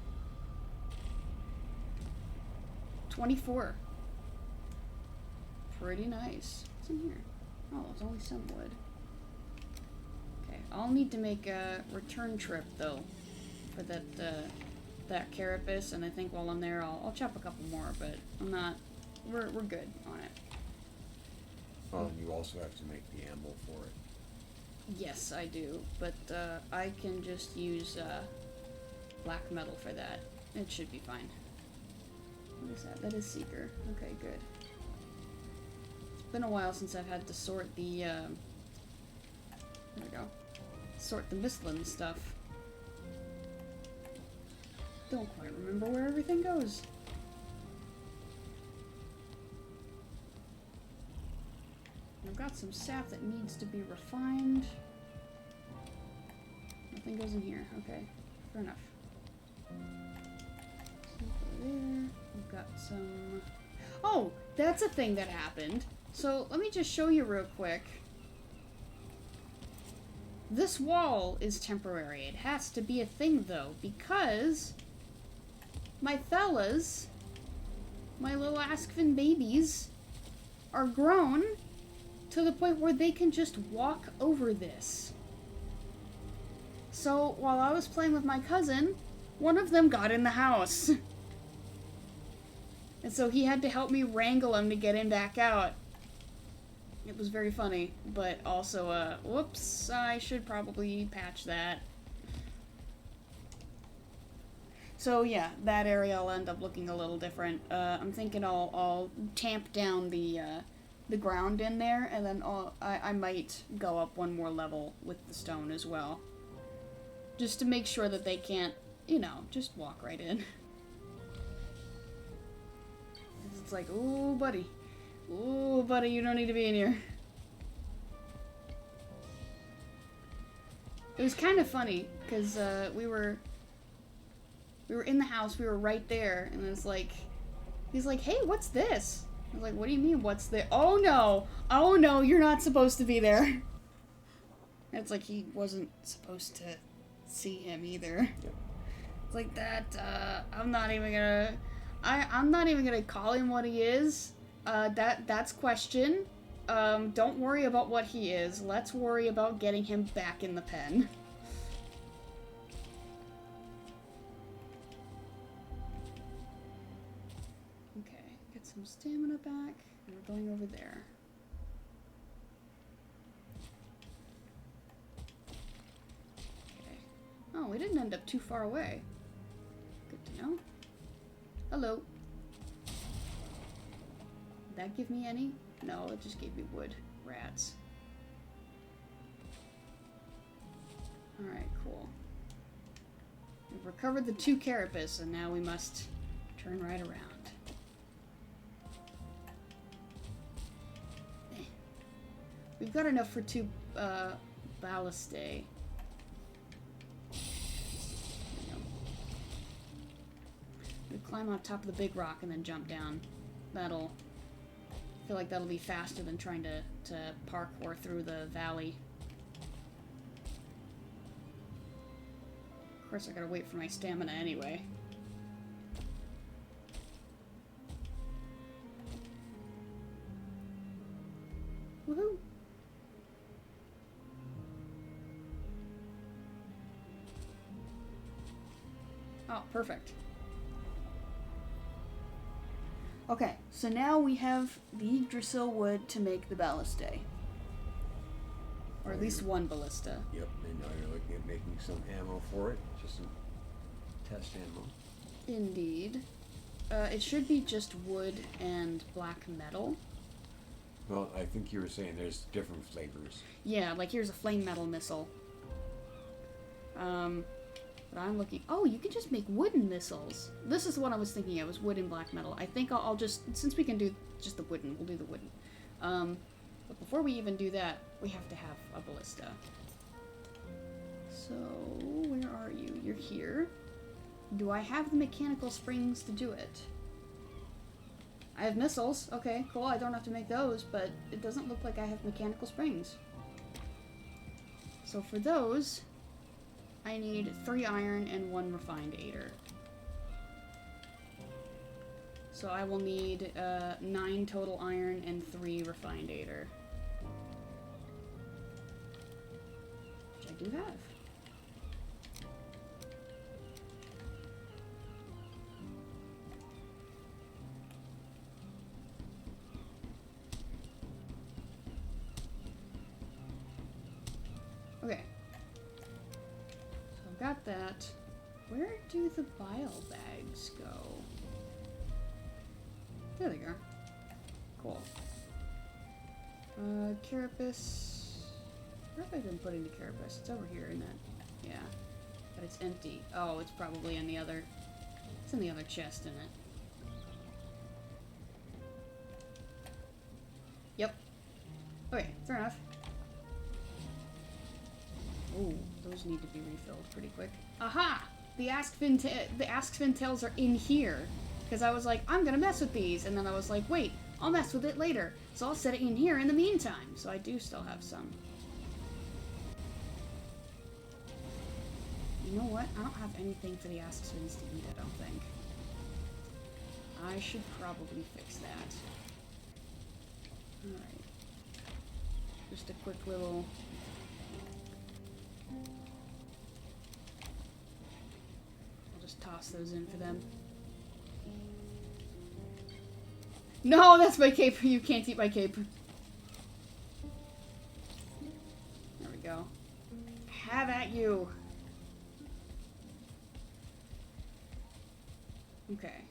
24. Pretty nice. What's in here? Oh, it's only some wood. Okay, I'll need to make a return trip though for that carapace, and I think while I'm there I'll chop a couple more, but I'm not. We're good on it. Oh, and you also have to make the ammo for it. Yes, I do, but I can just use black metal for that. It should be fine. What is that? That is Seeker. Okay, good. It's been a while since I've had to sort the, there we go. Sort the Mistland stuff. Don't quite remember where everything goes. I've got some sap that needs to be refined. Nothing goes in here. Okay, fair enough. There. We've got some... Oh, that's a thing that happened. So, let me just show you real quick. This wall is temporary. It has to be a thing, though, because my fellas, my little Askvin babies, are grown to the point where they can just walk over this. So, while I was playing with my cousin, one of them got in the house. And so he had to help me wrangle him to get him back out. It was very funny, but also, whoops, I should probably patch that. So yeah, that area will end up looking a little different. I'm thinking I'll tamp down the the ground in there, and then I might go up one more level with the stone as well. Just to make sure that they can't, you know, just walk right in. It's like, ooh, buddy. Ooh, buddy, you don't need to be in here. It was kind of funny, because we were in the house, we were right there, and it's like, he's like, hey, what's this? I was like, what do you mean, what's there? Oh no, you're not supposed to be there. And it's like, he wasn't supposed to see him either. Yep. It's like that, I'm not even gonna call him what he is. That's question. Don't worry about what he is. Let's worry about getting him back in the pen. Okay, get some stamina back. And we're going over there. Okay. Oh, we didn't end up too far away. Good to know. Hello. Did that give me any? No, it just gave me wood. Rats. Alright, cool. We've recovered the 2 carapace, and now we must turn right around. We've got enough for 2 ballastae. We climb on top of the big rock and then jump down. I feel like that'll be faster than trying to parkour through the valley. Of course, I gotta wait for my stamina anyway. Woohoo! Oh, perfect. Okay, so now we have the Yggdrasil wood to make the ballastae. Or at least one ballista. Yep, and now you're looking at making some ammo for it. Just some test ammo. Indeed. It should be just wood and black metal. Well, I think you were saying there's different flavors. Yeah, like here's a flame metal missile. But I'm looking... Oh, you can just make wooden missiles. This is what I was thinking of, was wood and black metal. I think I'll just... Since we can do just the wooden, we'll do the wooden. But before we even do that, we have to have a ballista. So, where are you? You're here. Do I have the mechanical springs to do it? I have missiles. Okay, cool. I don't have to make those, but it doesn't look like I have mechanical springs. So for those... I need 3 iron and 1 refined ader. So I will need 9 total iron and 3 refined ader. Which I do have. Okay. Got that. Where do the bile bags go? There they go. Cool. Carapace. Where have I been putting the carapace? It's over here, isn't it? Yeah. But it's empty. Oh, it's probably in the other... It's in the other chest, isn't it? Yep. Okay, fair enough. Ooh, those need to be refilled pretty quick. Aha! The Askfin tails are in here. Because I was like, I'm gonna mess with these. And then I was like, wait, I'll mess with it later. So I'll set it in here in the meantime. So I do still have some. You know what? I don't have anything for the Askfins to eat, I don't think. I should probably fix that. Alright. Just a quick little... Toss those in for them. No, that's my cape. You can't eat my cape. There we go. Have at you. Okay.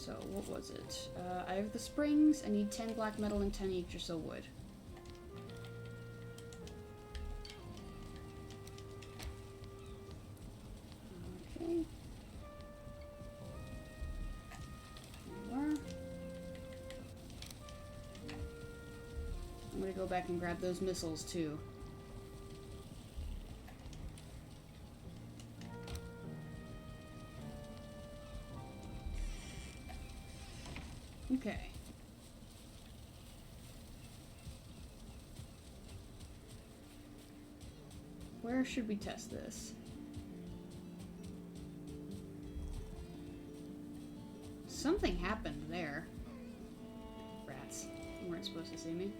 So, what was it? I have the springs. I need 10 black metal and 10 each or so wood. Okay. More. I'm gonna go back and grab those missiles too. Okay. Where should we test this? Something happened there. Rats. You weren't supposed to see me.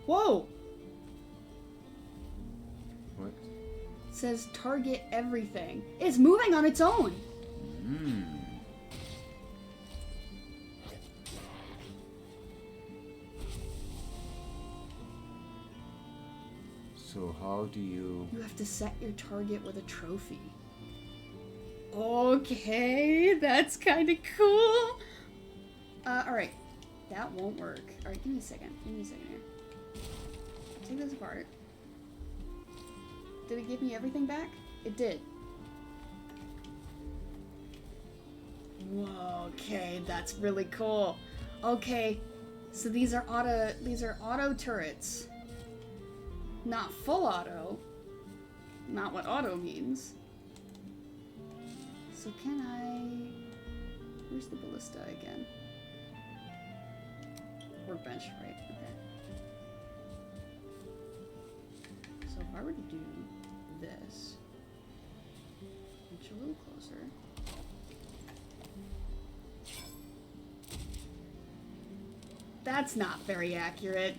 Whoa! What? It says target everything. It's moving on its own! Hmm. So how do you... You have to set your target with a trophy. Okay, that's kind of cool. Alright. That won't work. Alright, give me a second. Give me a second here. Take this apart. Did it give me everything back? It did. Whoa, okay, that's really cool. Okay, so these are auto turrets. Not full auto. Not what auto means. So can I... Where's the ballista again? Workbench, right, okay. So if I were to do this, inch a little closer. That's not very accurate.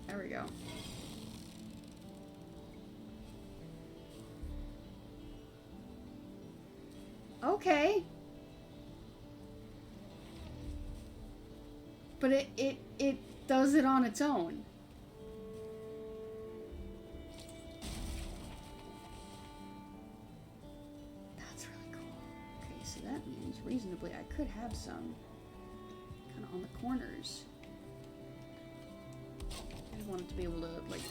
There we go. Okay. But it does it on its own. That's really cool. Okay, so that means reasonably I could have some kind of on the corners. I just wanted to be able to, like...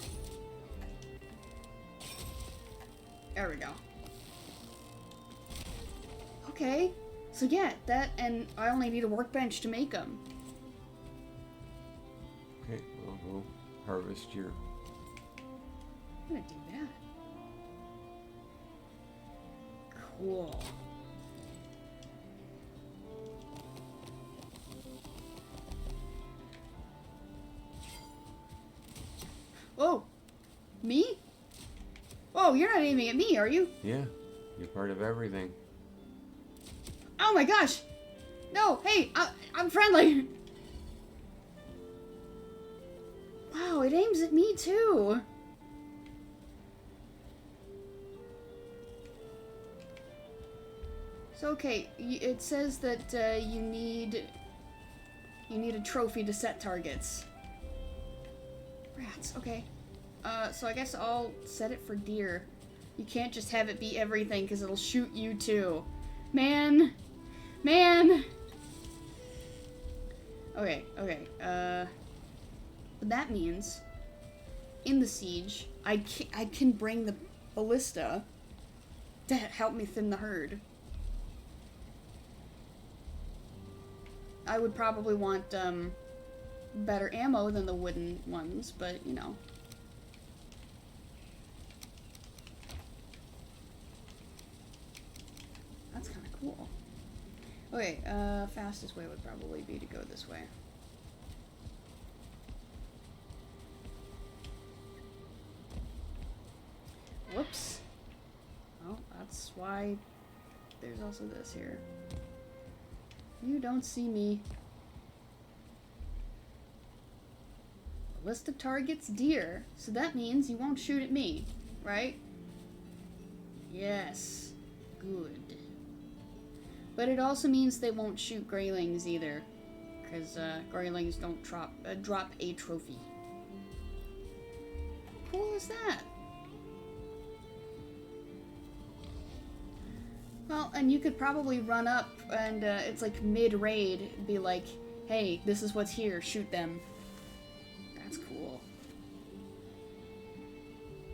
There we go. Okay. So yeah, that, and I only need a workbench to make them. Okay, we'll go harvest your... I'm gonna do that. Cool. Oh! Me? Oh, you're not aiming at me, are you? Yeah, you're part of everything. Oh my gosh! No, hey, I'm friendly! Wow, it aims at me too! So, okay, it says that you need a trophy to set targets. Rats, okay. So I guess I'll set it for deer. You can't just have it be everything, because it'll shoot you too. Man! Man! Okay, okay, but that means, in the siege, I can bring the ballista to help me thin the herd. I would probably want, better ammo than the wooden ones, but, you know. That's kind of cool. Okay, fastest way would probably be to go this way. Whoops. Oh, that's why there's also this here. You don't see me. List of targets, deer. So that means you won't shoot at me, right? Yes. Good. But it also means they won't shoot greylings either. Because greylings don't drop a trophy. How cool is that? Well, and you could probably run up and it's like mid-raid, be like, hey, this is what's here, shoot them. That's cool.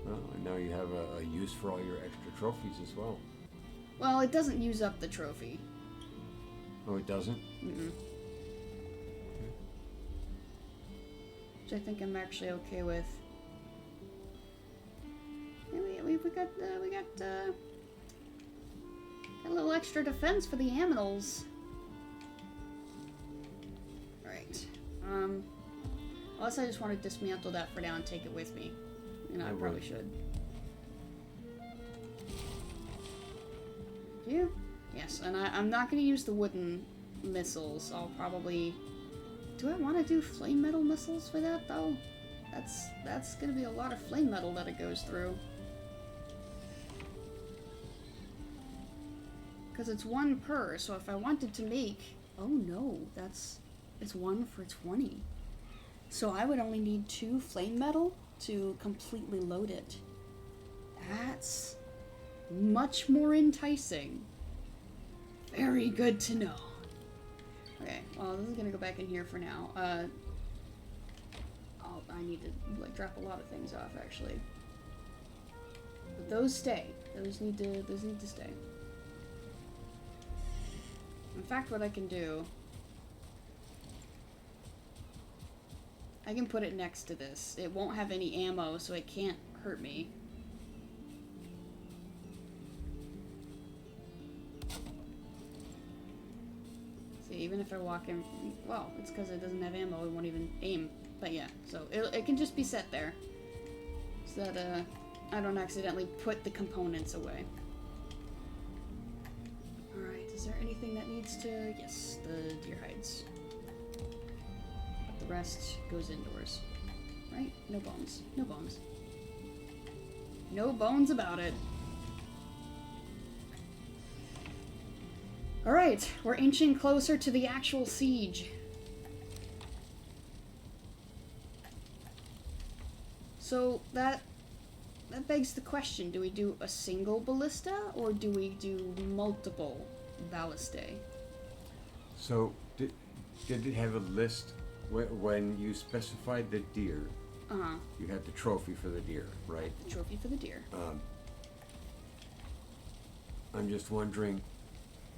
Well, and now you have a use for all your extra trophies as well. Well, it doesn't use up the trophy. Oh, it doesn't? Mm-mm. Which I think I'm actually okay with. Yeah, we got a little extra defense for the aminals. Alright. Unless I just want to dismantle that for now and take it with me. You know, I probably should. Thank you. Yes, and I'm not going to use the wooden missiles. I'll probably... Do I want to do flame metal missiles for that, though? That's going to be a lot of flame metal that it goes through. Because it's 1 per, so if I wanted to make... Oh no, it's 1 for 20. So I would only need 2 flame metal to completely load it. That's much more enticing. Very good to know. Okay, well, this is gonna go back in here for now. I need to like drop a lot of things off actually. But those stay. Those need to stay. In fact, what I can do, I can put it next to this. It won't have any ammo, so it can't hurt me. See, even if I walk in, well, it's because it doesn't have ammo, it won't even aim. But yeah, so it can just be set there, so that I don't accidentally put the components away. Alright, is there anything that needs to... Yes, the deer hides. But the rest goes indoors. Right? No bones. No bones. No bones about it. Alright, we're inching closer to the actual siege. So that begs the question, do we do a single ballista or do we do multiple ballistae? So, did it have a list when you specified the deer? Uh-huh. You had the trophy for the deer, right? The trophy for the deer. I'm just wondering,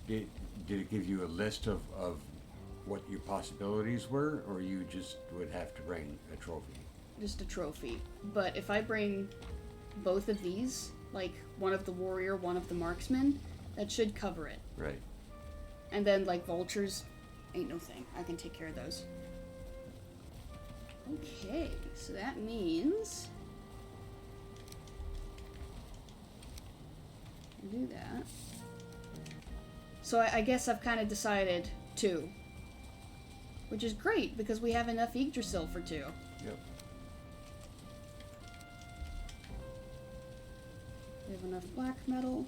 did it give you a list of what your possibilities were, or you just would have to bring a trophy? Just a trophy. But if I bring both of these, like one of the warrior, one of the marksman, that should cover it. Right. And then like vultures, ain't no thing. I can take care of those. Okay, so that means do that. So I guess I've kind of decided 2. Which is great, because we have enough Yggdrasil for 2. Yep. We have enough black metal.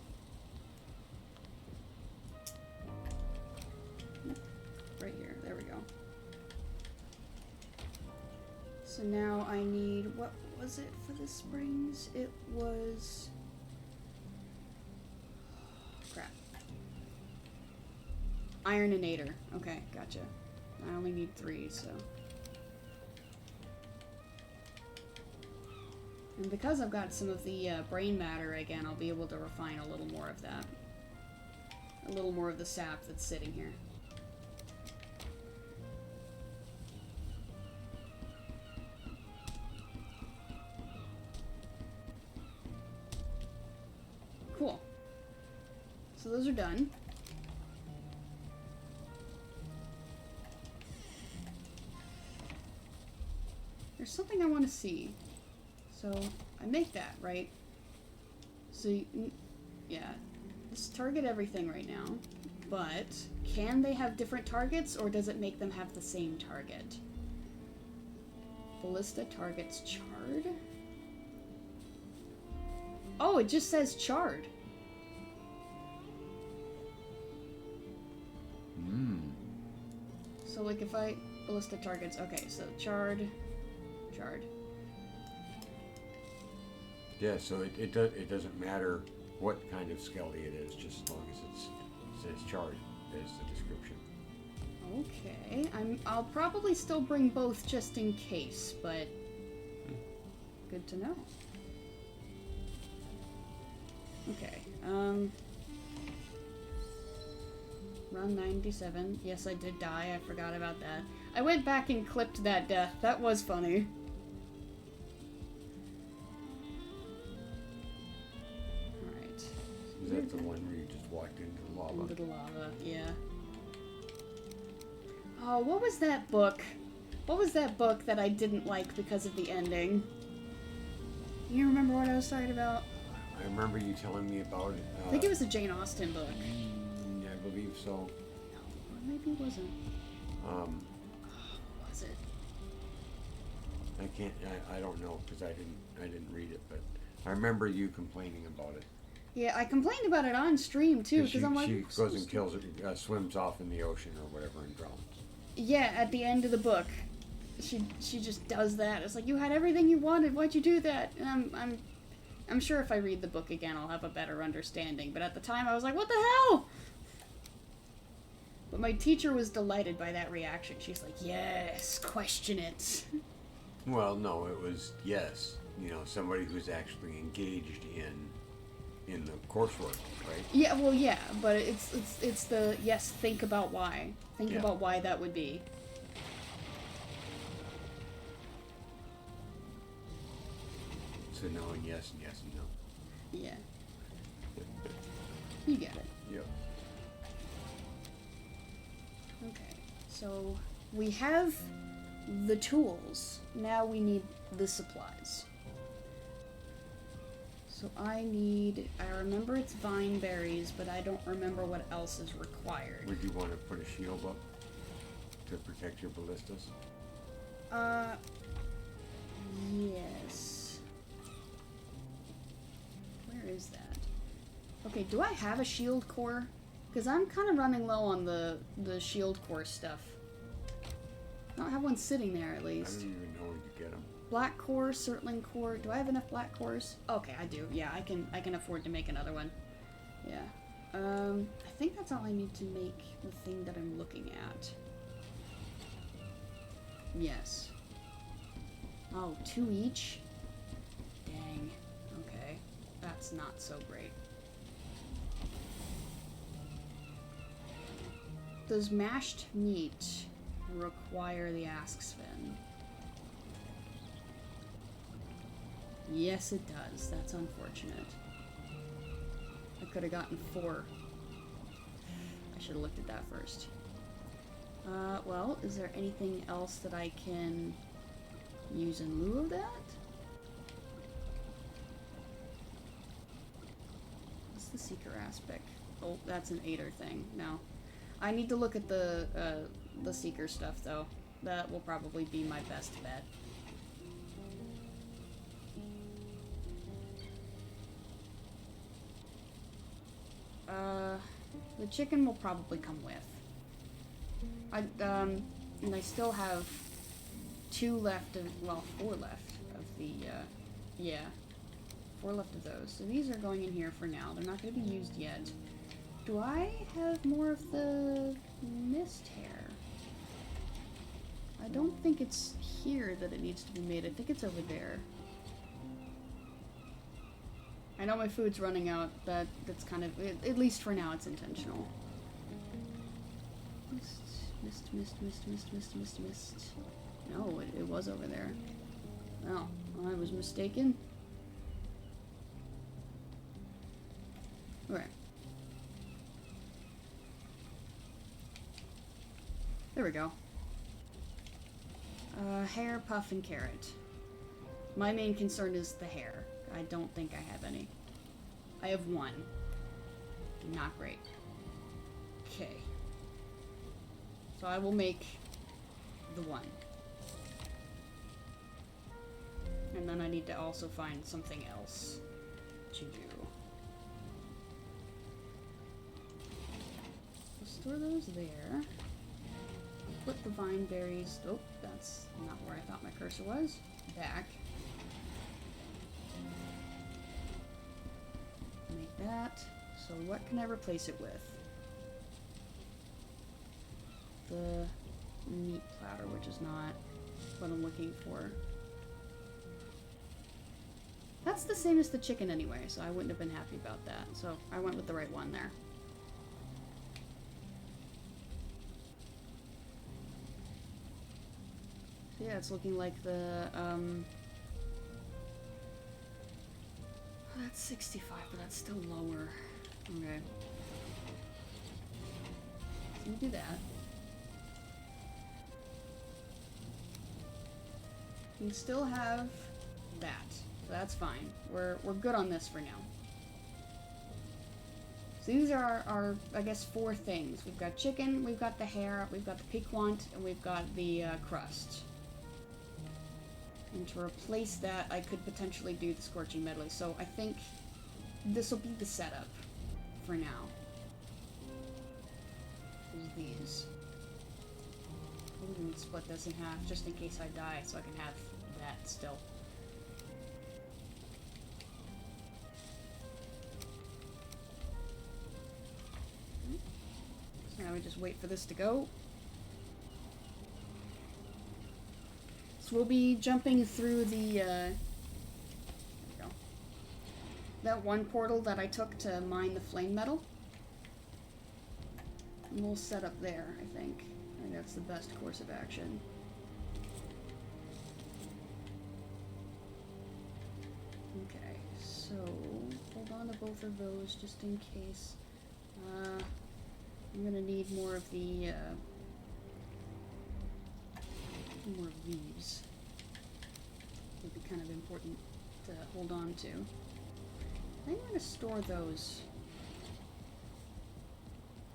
Right here, there we go. So now I need, what was it for the springs? It was... crap. Ironinator. Okay, gotcha. I only need 3, so... And because I've got some of the brain matter again, I'll be able to refine a little more of that. A little more of the sap that's sitting here. Cool. So those are done. There's something I want to see. So I make that, right? So, yeah, just target everything right now. But can they have different targets, or does it make them have the same target? Ballista targets charred? Oh, it just says charred. So like if I ballista targets, okay, so charred. Yeah, so it doesn't matter what kind of skelly it is, just as long as it's chart as the description. Okay, I'll probably still bring both just in case, but good to know. Okay, run 97. Yes, I did die. I forgot about that. I went back and clipped that death. That was funny. Alright. Is that the one where you just walked into the lava? Into the lava, yeah. Oh, what was that book? What was that book that I didn't like because of the ending? You remember what I was talking about? I remember you telling me about it. I think it was a Jane Austen book. I believe so. No, maybe it wasn't. Um, What was it? I can't. I don't know because I didn't read it, but I remember you complaining about it. Yeah, I complained about it on stream too because I'm like, she goes and kills it, swims off in the ocean or whatever and drowns. yeah, at the end of the book, she just does that. It's like, you had everything you wanted. Why'd you do that? And I'm sure if I read the book again, I'll have a better understanding. But at the time, I was like, what the hell? But my teacher was delighted by that reaction. She's like, yes, question it. Well, no, it was yes. You know, somebody who's actually engaged in the coursework, right? Yeah, well, yeah, but it's the yes. Think about why. Think Yeah. about why that would be. So no and yes and yes and no. Yeah. You get it. Yep. Okay, so we have the tools. Now we need the supplies. So I remember it's vine berries, but I don't remember what else is required. Would you want to put a shield up to protect your ballistas? Yes. Where is that? Okay, do I have a shield core? Because I'm kind of running low on the shield core stuff. I don't have one sitting there, at I least. don't even know where you get them. Black core, Surtling core. Do I have enough black cores? Okay, I do. Yeah, I can afford to make another one. Yeah. I think that's all I need to make the thing that I'm looking at. Yes. Oh, 2 each? Dang. Okay. That's not so great. Does mashed meat require the ask fin? Yes, it does. That's unfortunate. I could have gotten 4. I should have looked at that first. Well, is there anything else that I can use in lieu of that? What's the seeker aspect? Oh, that's an 8er thing. No. I need to look at the seeker stuff, though. That will probably be my best bet. The chicken will probably come with. And I still have 2 left of, well, 4 left of the, yeah. 4 left of those. So these are going in here for now. They're not going to be used yet. Do I have more of the mist hair? I don't think it's here that it needs to be made. I think it's over there. I know my food's running out. That's kind of, at least for now, it's intentional. Mist. No, it was over there. No, I was mistaken. Okay. There we go. Hair, puff, and carrot. My main concern is the hair. I don't think I have any. I have 1. Not great. Okay. So I will make the 1. And then I need to also find something else to do. We'll store those there. Put the vine berries. Oh, that's not where I thought my cursor was. Back. Make that. So what can I replace it with? the meat platter, which is not what I'm looking for. That's the same as the chicken anyway, so I wouldn't have been happy about that. So I went with the right one there. So yeah, it's looking like the, that's 65, but that's still lower. Okay. So we do that. We still have that. So that's fine. We're good on this for now. So these are our, I guess, 4 things. We've got chicken, we've got the hare, we've got the piquant, and we've got the crust. And to replace that, I could potentially do the scorching medley. So I think this will be the setup for now. Is these. I'm going to split this in half just in case I die, so I can have that still. So now we just wait for this to go. So we'll be jumping through the, there we go. That one portal that I took to mine the flame metal. And we'll set up there, I think. I think that's the best course of action. Okay, so hold on to both of those just in case. I'm gonna need more of the, more of these. Would be kind of important to hold on to. I think I'm gonna store those.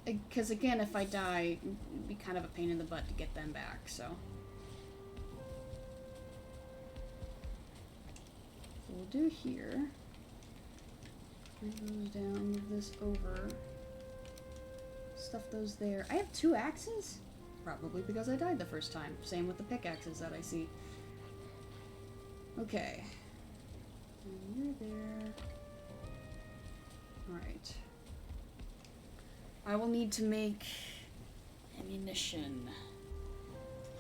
Because again, if I die, it'd be kind of a pain in the butt to get them back, so. So we'll do here. Move those down, move this over. Stuff those there. I have 2 axes? Probably because I died the first time. Same with the pickaxes that I see. Okay. And you're there. Alright. I will need to make ammunition.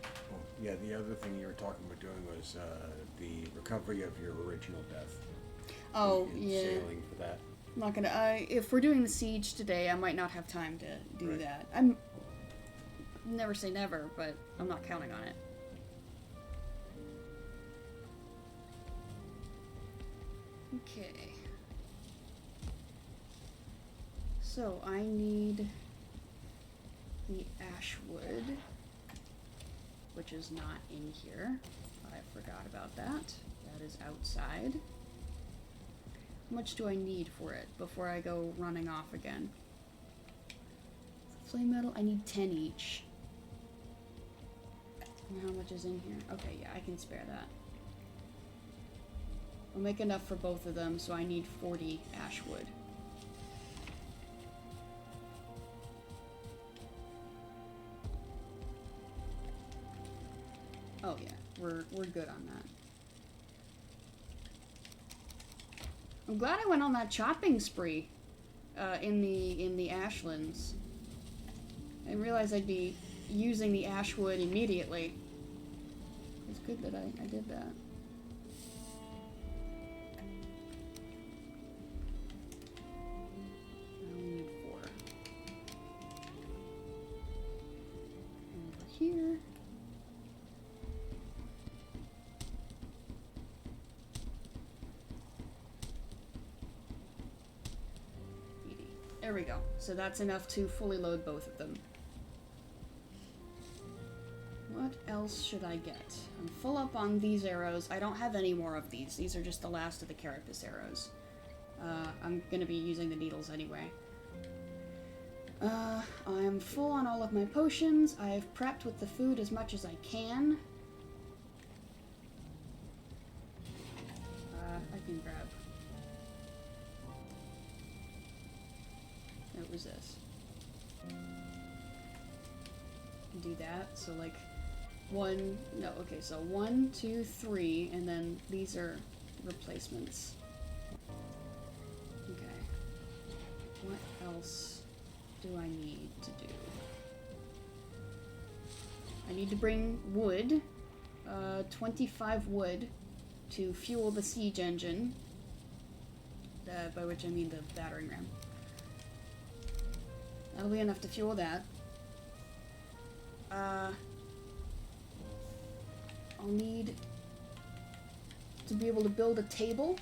Oh, yeah, the other thing you were talking about doing was the recovery of your original death. Oh, and yeah. Sailing for that. I'm not gonna. If we're doing the siege today, I might not have time to do Right. that. I'm. Never say never, but I'm not counting on it. Okay. So I need the ash wood, which is not in here. I forgot about that. That is outside. How much do I need for it before I go running off again? Flame metal, I need 10 each. And how much is in here? Okay, yeah, I can spare that. I'll make enough for both of them, so I need 40 ash wood. Oh yeah, we're good on that. I'm glad I went on that chopping spree in the ashlands. I didn't realize I'd be using the ash wood immediately. It's good that I did that. I only need 4. Over here. There we go. So that's enough to fully load both of them. What else should I get? I'm full up on these arrows. I don't have any more of these. These are just the last of the carapace arrows. I'm gonna be using the needles anyway. I'm full on all of my potions. I've prepped with the food as much as I can. I can grab... What was this? Do that, so like 1, no, okay, so 1, 2, 3, and then these are replacements. Okay. What else do I need to do? I need to bring wood, 25 wood, to fuel the siege engine, by which I mean the battering ram. That'll be enough to fuel that. I'll need to be able to build a table.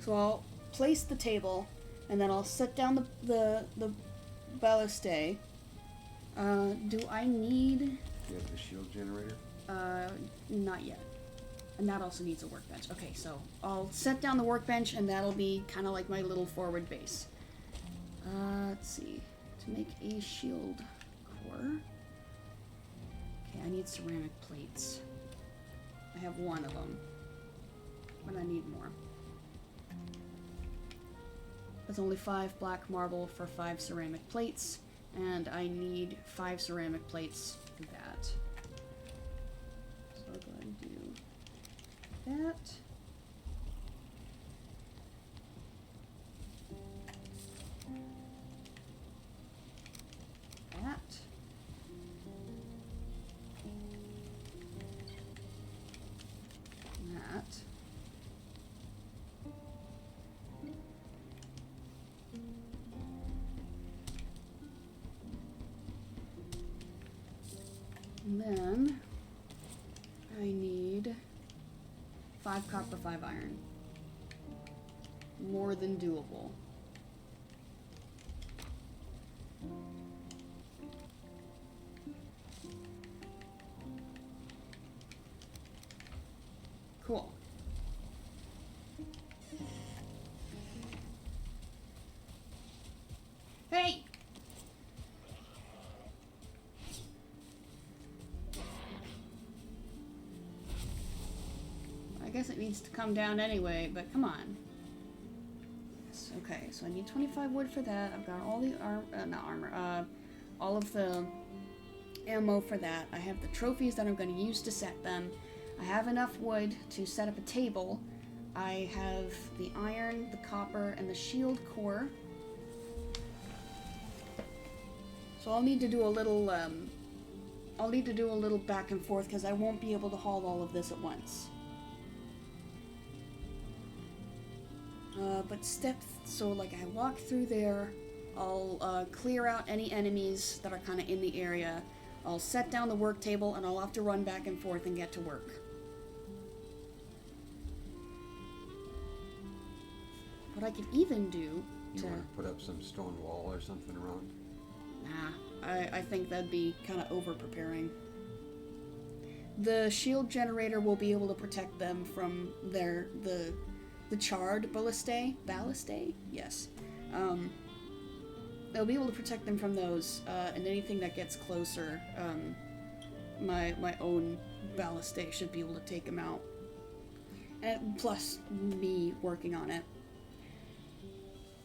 So I'll place the table, and then I'll set down the baluster. Do I need... Do you have the shield generator? Not yet. And that also needs a workbench. Okay, so I'll set down the workbench, and that'll be kind of like my little forward base. Let's see. To make a shield core... Okay, I need ceramic plates. I have one of them. But I need more. That's only 5 black marble for 5 ceramic plates, and I need 5 ceramic plates for that. So I'll go ahead and do that. That. That. And then I need 5 copper, 5 iron. More than doable. Cool. Hey! I guess it needs to come down anyway, but come on. Yes, okay, so I need 25 wood for that. I've got all the all of the ammo for that. I have the trophies that I'm going to use to set them. I have enough wood to set up a table. I have the iron, the copper, and the shield core. So I'll need to do a little, back and forth because I won't be able to haul all of this at once. But so like I walk through there, I'll clear out any enemies that are kind of in the area. I'll set down the work table, and I'll have to run back and forth and get to work. What I could even do You want to put up some stone wall or something around? Nah, I think that'd be kind of over-preparing. The shield generator will be able to protect them from the charred ballistae? Ballistae? Yes. They'll be able to protect them from those, and anything that gets closer, my own ballistae should be able to take them out. And plus, me working on it.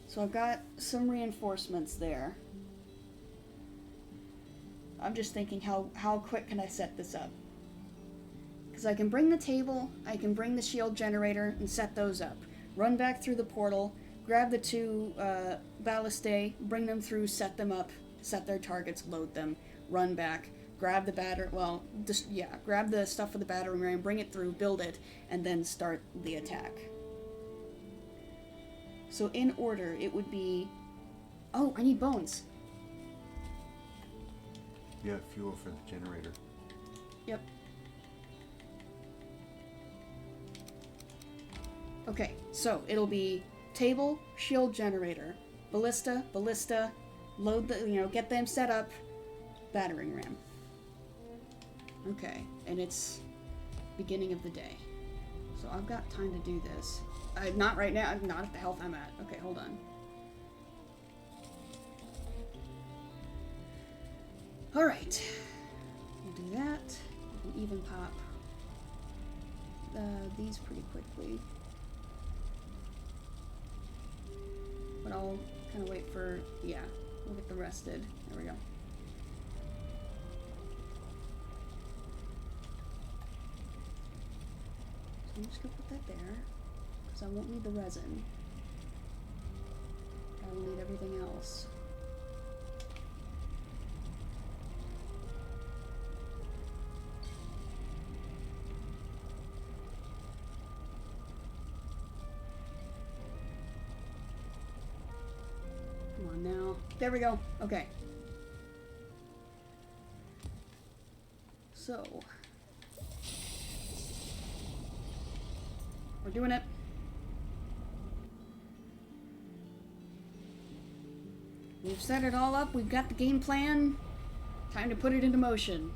So I've got some reinforcements there. I'm just thinking how quick can I set this up? Because I can bring the table, I can bring the shield generator and set those up. Run back through the portal, grab the 2 ballistae, bring them through, set them up, set their targets, load them, run back, grab the grab the stuff for the battering ram, bring it through, build it, and then start the attack. So in order, it would be... Oh, I need bones. Yeah, fuel for the generator. Yep. Okay, so it'll be table, shield generator, ballista, load the, get them set up, battering ram. Okay, and it's beginning of the day. So I've got time to do this. Not right now, not at the health I'm at. Okay, hold on. Alright. We'll do that. We can even pop these pretty quickly. But I'll kind of wait for, we'll get the rested. There we go. So I'm just gonna put that there, because I won't need the resin. I will need everything else. There we go. Okay. So. We're doing it. We've set it all up. We've got the game plan. Time to put it into motion.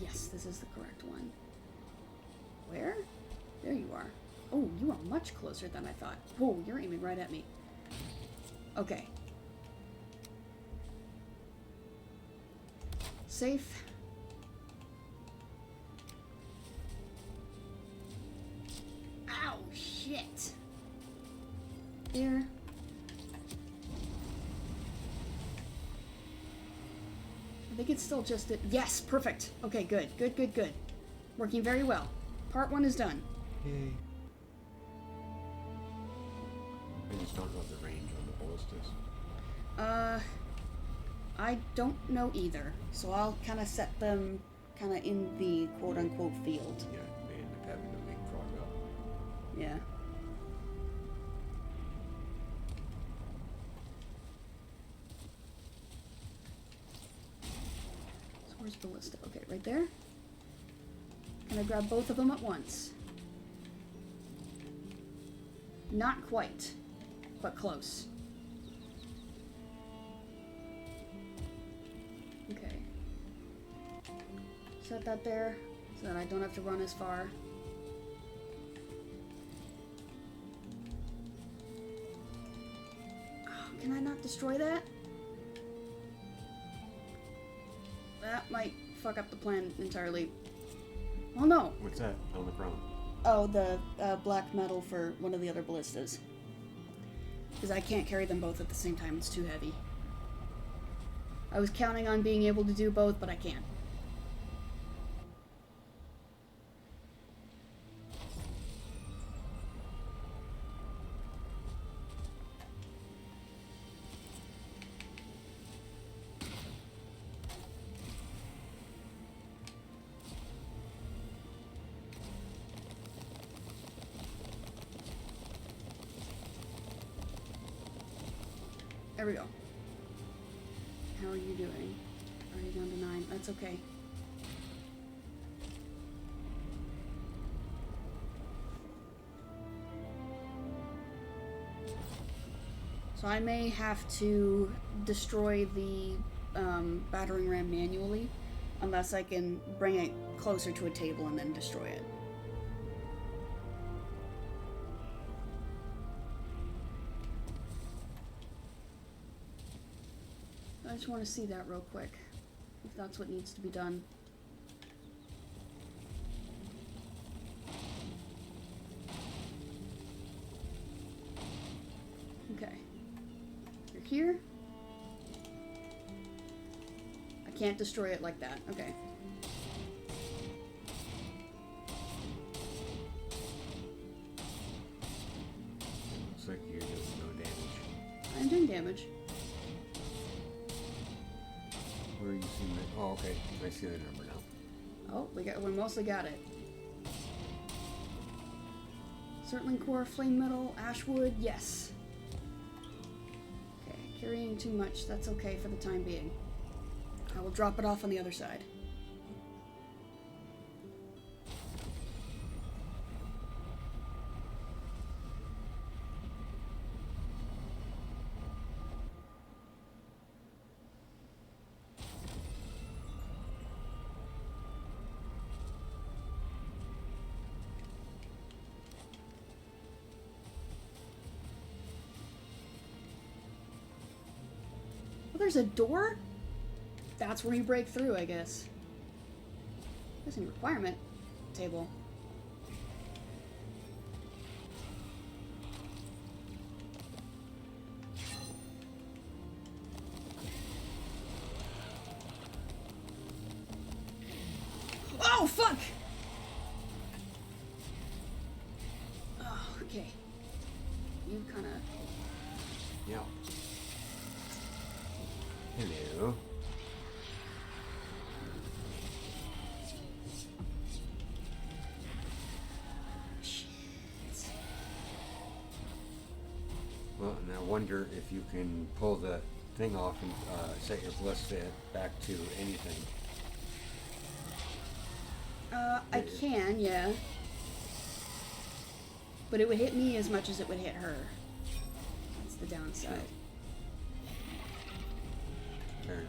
Yes, this is the correct one. Where? There you are. Oh, you are much closer than I thought. Oh, you're aiming right at me. Okay. Safe. Ow, shit. There. I think it's still just it. Yes, perfect. Okay, good, good, good, good. Working very well. Part 1 is done. Yay. I just don't know the range on the ballistas. I don't know either. So I'll kind of set them kind of in the quote-unquote field. Yeah, they end up having to leapfrog up. Yeah. So where's ballista? Okay, right there. Can I grab both of them at once? Not quite, but close. Okay. Set that there so that I don't have to run as far. Oh, can I not destroy that? That might fuck up the plan entirely. Oh no! What's that on the ground? Oh, the black metal for one of the other ballistas. Because I can't carry them both at the same time, it's too heavy. I was counting on being able to do both, but I can't. There we go. How are you doing? Are you down to 9? That's okay. So I may have to destroy the battering ram manually, unless I can bring it closer to a table and then destroy it. I just want to see that real quick, if that's what needs to be done. Okay. You're here. I can't destroy it like that. Okay. Looks like you're doing no damage. I'm doing damage. Where are you seeing that? Oh, okay. I see the number now. Oh, we mostly got it. Surtling core, flame metal, ashwood, yes. Okay, carrying too much. That's okay for the time being. I will drop it off on the other side. There's a door? That's where you break through, I guess. There's a requirement table. Oh, fuck! Oh, okay. You kind of... Yeah. Hello. wonder if you can pull the thing off and set your ballista back to anything. I can, yeah. But it would hit me as much as it would hit her. That's the downside. Fair enough.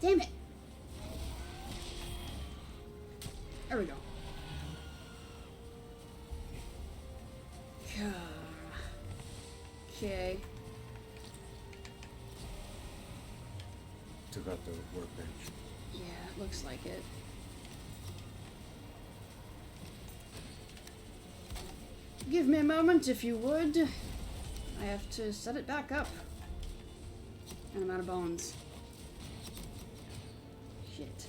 Damn it! There we go. Okay. Took out the workbench. Yeah, it looks like it. Give me a moment, if you would. I have to set it back up. And I'm out of bones. Shit.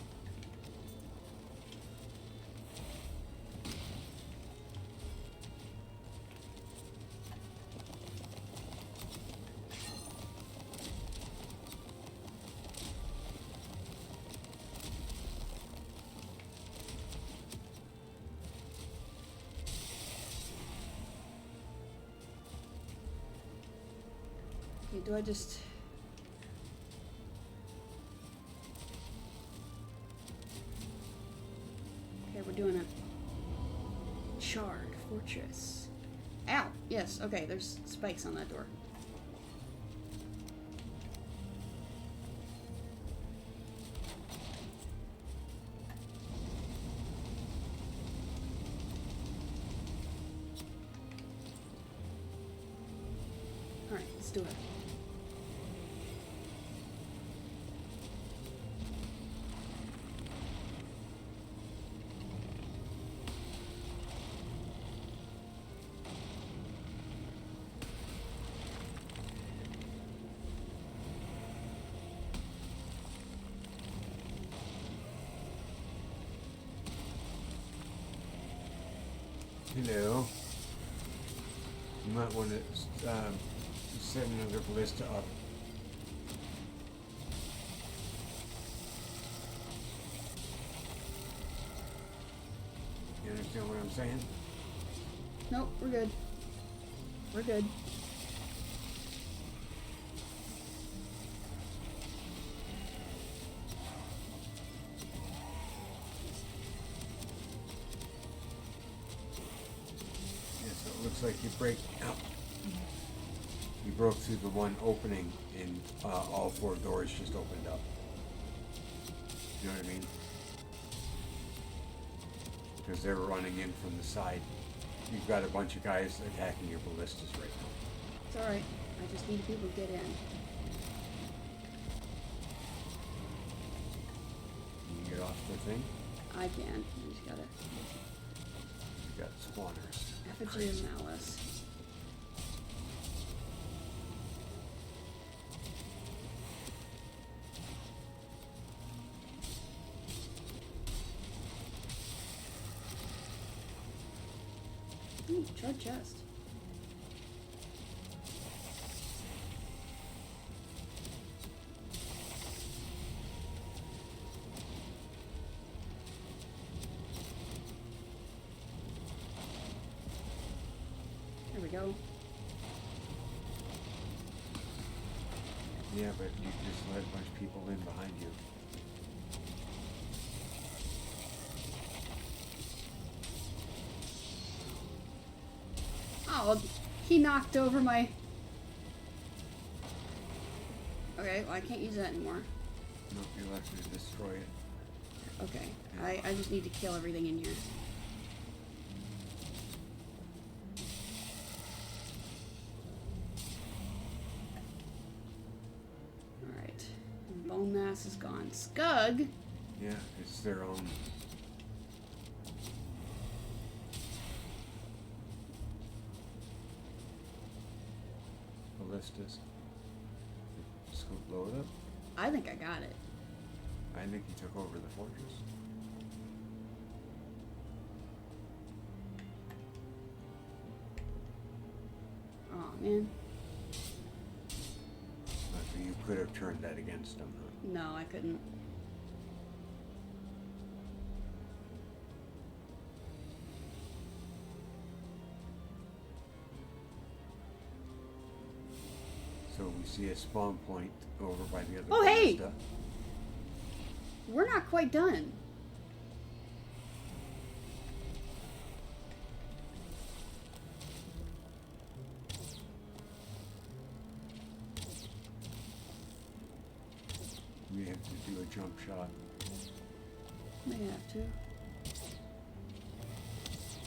Okay, do I just... Okay, we're doing a charred fortress. Ow! Yes, okay, there's spikes on that door. Alright, let's do it. Hello. You might want to set another ballista up. You understand what I'm saying? Nope, we're good. We're good. Looks like you break out. You broke through the one opening and all four doors just opened up. You know what I mean? Because they're running in from the side. You've got a bunch of guys attacking your ballistas right now. It's alright. I just need people to get in. Can you get off the thing? I can. I just gotta... You got spawners. Effigy of Malice. Ooh, charred chest. There we go. Yeah, but you just let a bunch of people in behind you. Oh, he knocked over my... Okay, well I can't use that anymore. Nope, you'll have to destroy it. Okay, I just need to kill everything in here. Alright. Bone mass is gone. Scug! Yeah, it's their own. ballistas. Just go blow it up. I think I got it. I think he took over the fortress. Oh man. So you could have turned that against him, huh? No, I couldn't. So we see a spawn point over by the other Oh, hey! ballista. We're not quite done. We have to do a jump shot. May have to.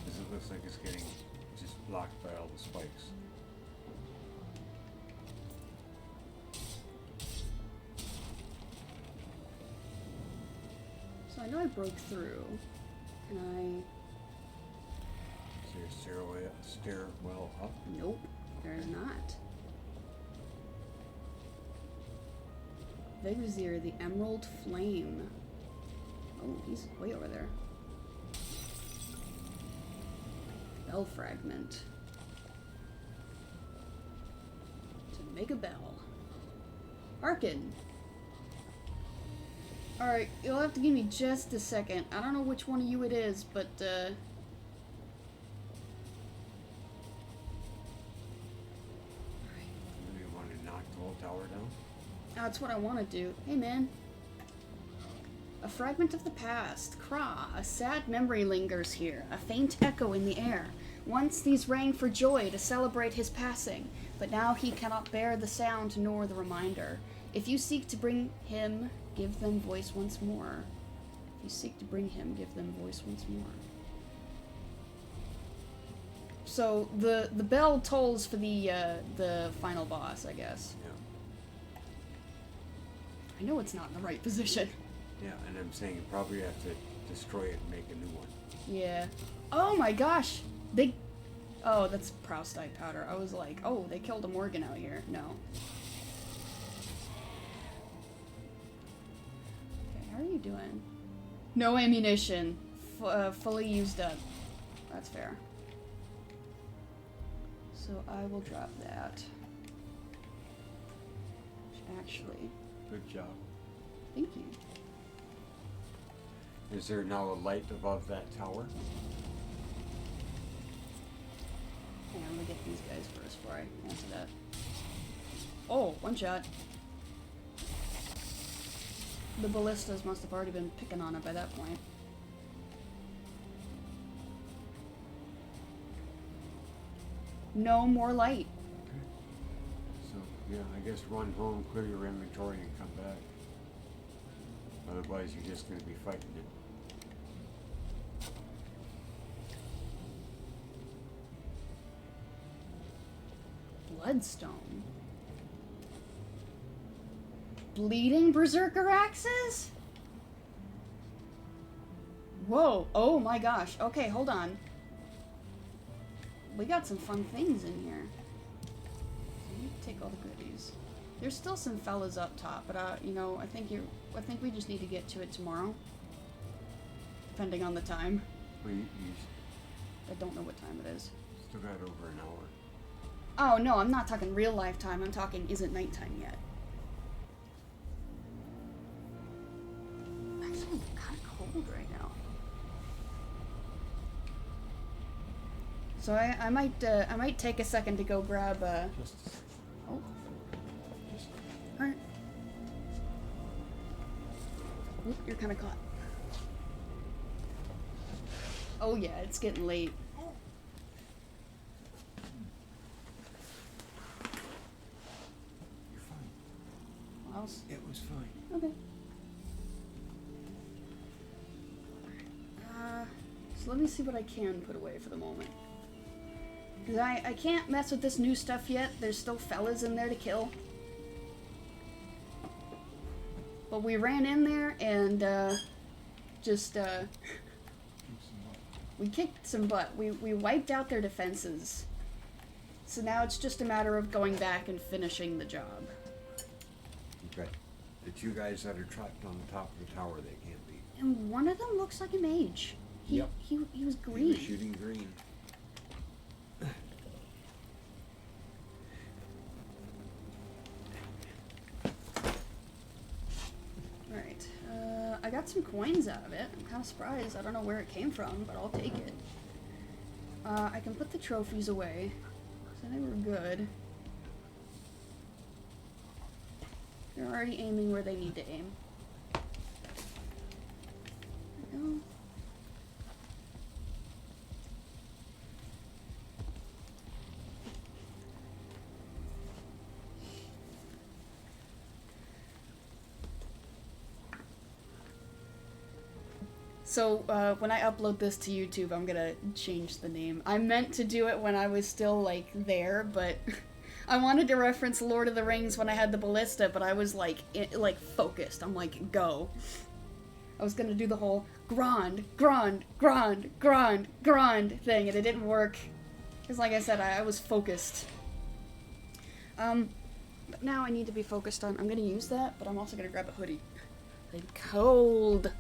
Because it looks like it's getting just blocked by all the spikes. So I know I broke through. And Is there a stairwell up? Nope, there is not. Vegazir, the Emerald Flame. Oh, he's way over there. Bell fragment. To make a bell. Hearken. Alright, you'll have to give me just a second. I don't know which one of you it is, but Do you want to knock the whole tower down? that's what I want to do. Hey, man. A fragment of the past. Kra, a sad memory lingers here, a faint echo in the air. Once these rang for joy to celebrate his passing, but now he cannot bear the sound nor the reminder. If you seek to bring him, give them voice once more. If you seek to bring him, give them voice once more. So the bell tolls for the final boss, I guess. Yeah. I know it's not in the right position. Yeah, and I'm saying you probably have to destroy it and make a new one. Yeah. Oh my gosh! They... Oh, that's Proustite powder. I was like, oh, they killed a Morgan out here. No. Okay, how are you doing? No ammunition. Fully used up. That's fair. So I will drop that. Which actually... Good job. Thank you. Is there now a light above that tower? Hang on, I'm gonna get these guys first before I answer that. Oh, one shot. The ballistas must have already been picking on it by that point. No more light. Okay. So, yeah, I guess run home, clear your inventory, and come back. Otherwise, you're just going to be fighting it. Bloodstone. Bleeding berserker axes? Whoa, oh my gosh. Okay, hold on. We got some fun things in here. So you take all the goodies. There's still some fellas up top, but you know, I think we just need to get to it tomorrow. Depending on the time. Well, you I don't know what time it is. still got over an hour. Oh no, I'm not talking real life time. I'm talking isn't nighttime yet. Actually, I'm kind of cold right now. So I might take a second to go grab Just a second. Oh, Just all right. Oop, you're kind of caught. Oh yeah, it's getting late. You're fine. Well, It was fine. okay. So let me see what I can put away for the moment. Because I can't mess with this new stuff yet. There's still fellas in there to kill. But we ran in there and we kicked some butt. We wiped out their defenses. So now it's just a matter of going back and finishing the job. Okay. The two guys that are trapped on the top of the tower, they can't leave. And one of them looks like a mage. Yep. He was green. He was shooting green. Alright. I got some coins out of it. I'm kind of surprised. I don't know where it came from, but I'll take it. I can put the trophies away. So they were good. They're already aiming where they need to aim. There we go. So, when I upload this to YouTube, I'm gonna change the name. I meant to do it when I was still, like, there, but I wanted to reference Lord of the Rings when I had the ballista, but I was, like, focused. I'm like, go. I was gonna do the whole GROND, GROND, GROND, GROND, GROND thing, and it didn't work. Because, like I said, I was focused. But now I need to be focused on... I'm gonna use that, but I'm also gonna grab a hoodie. I'm cold.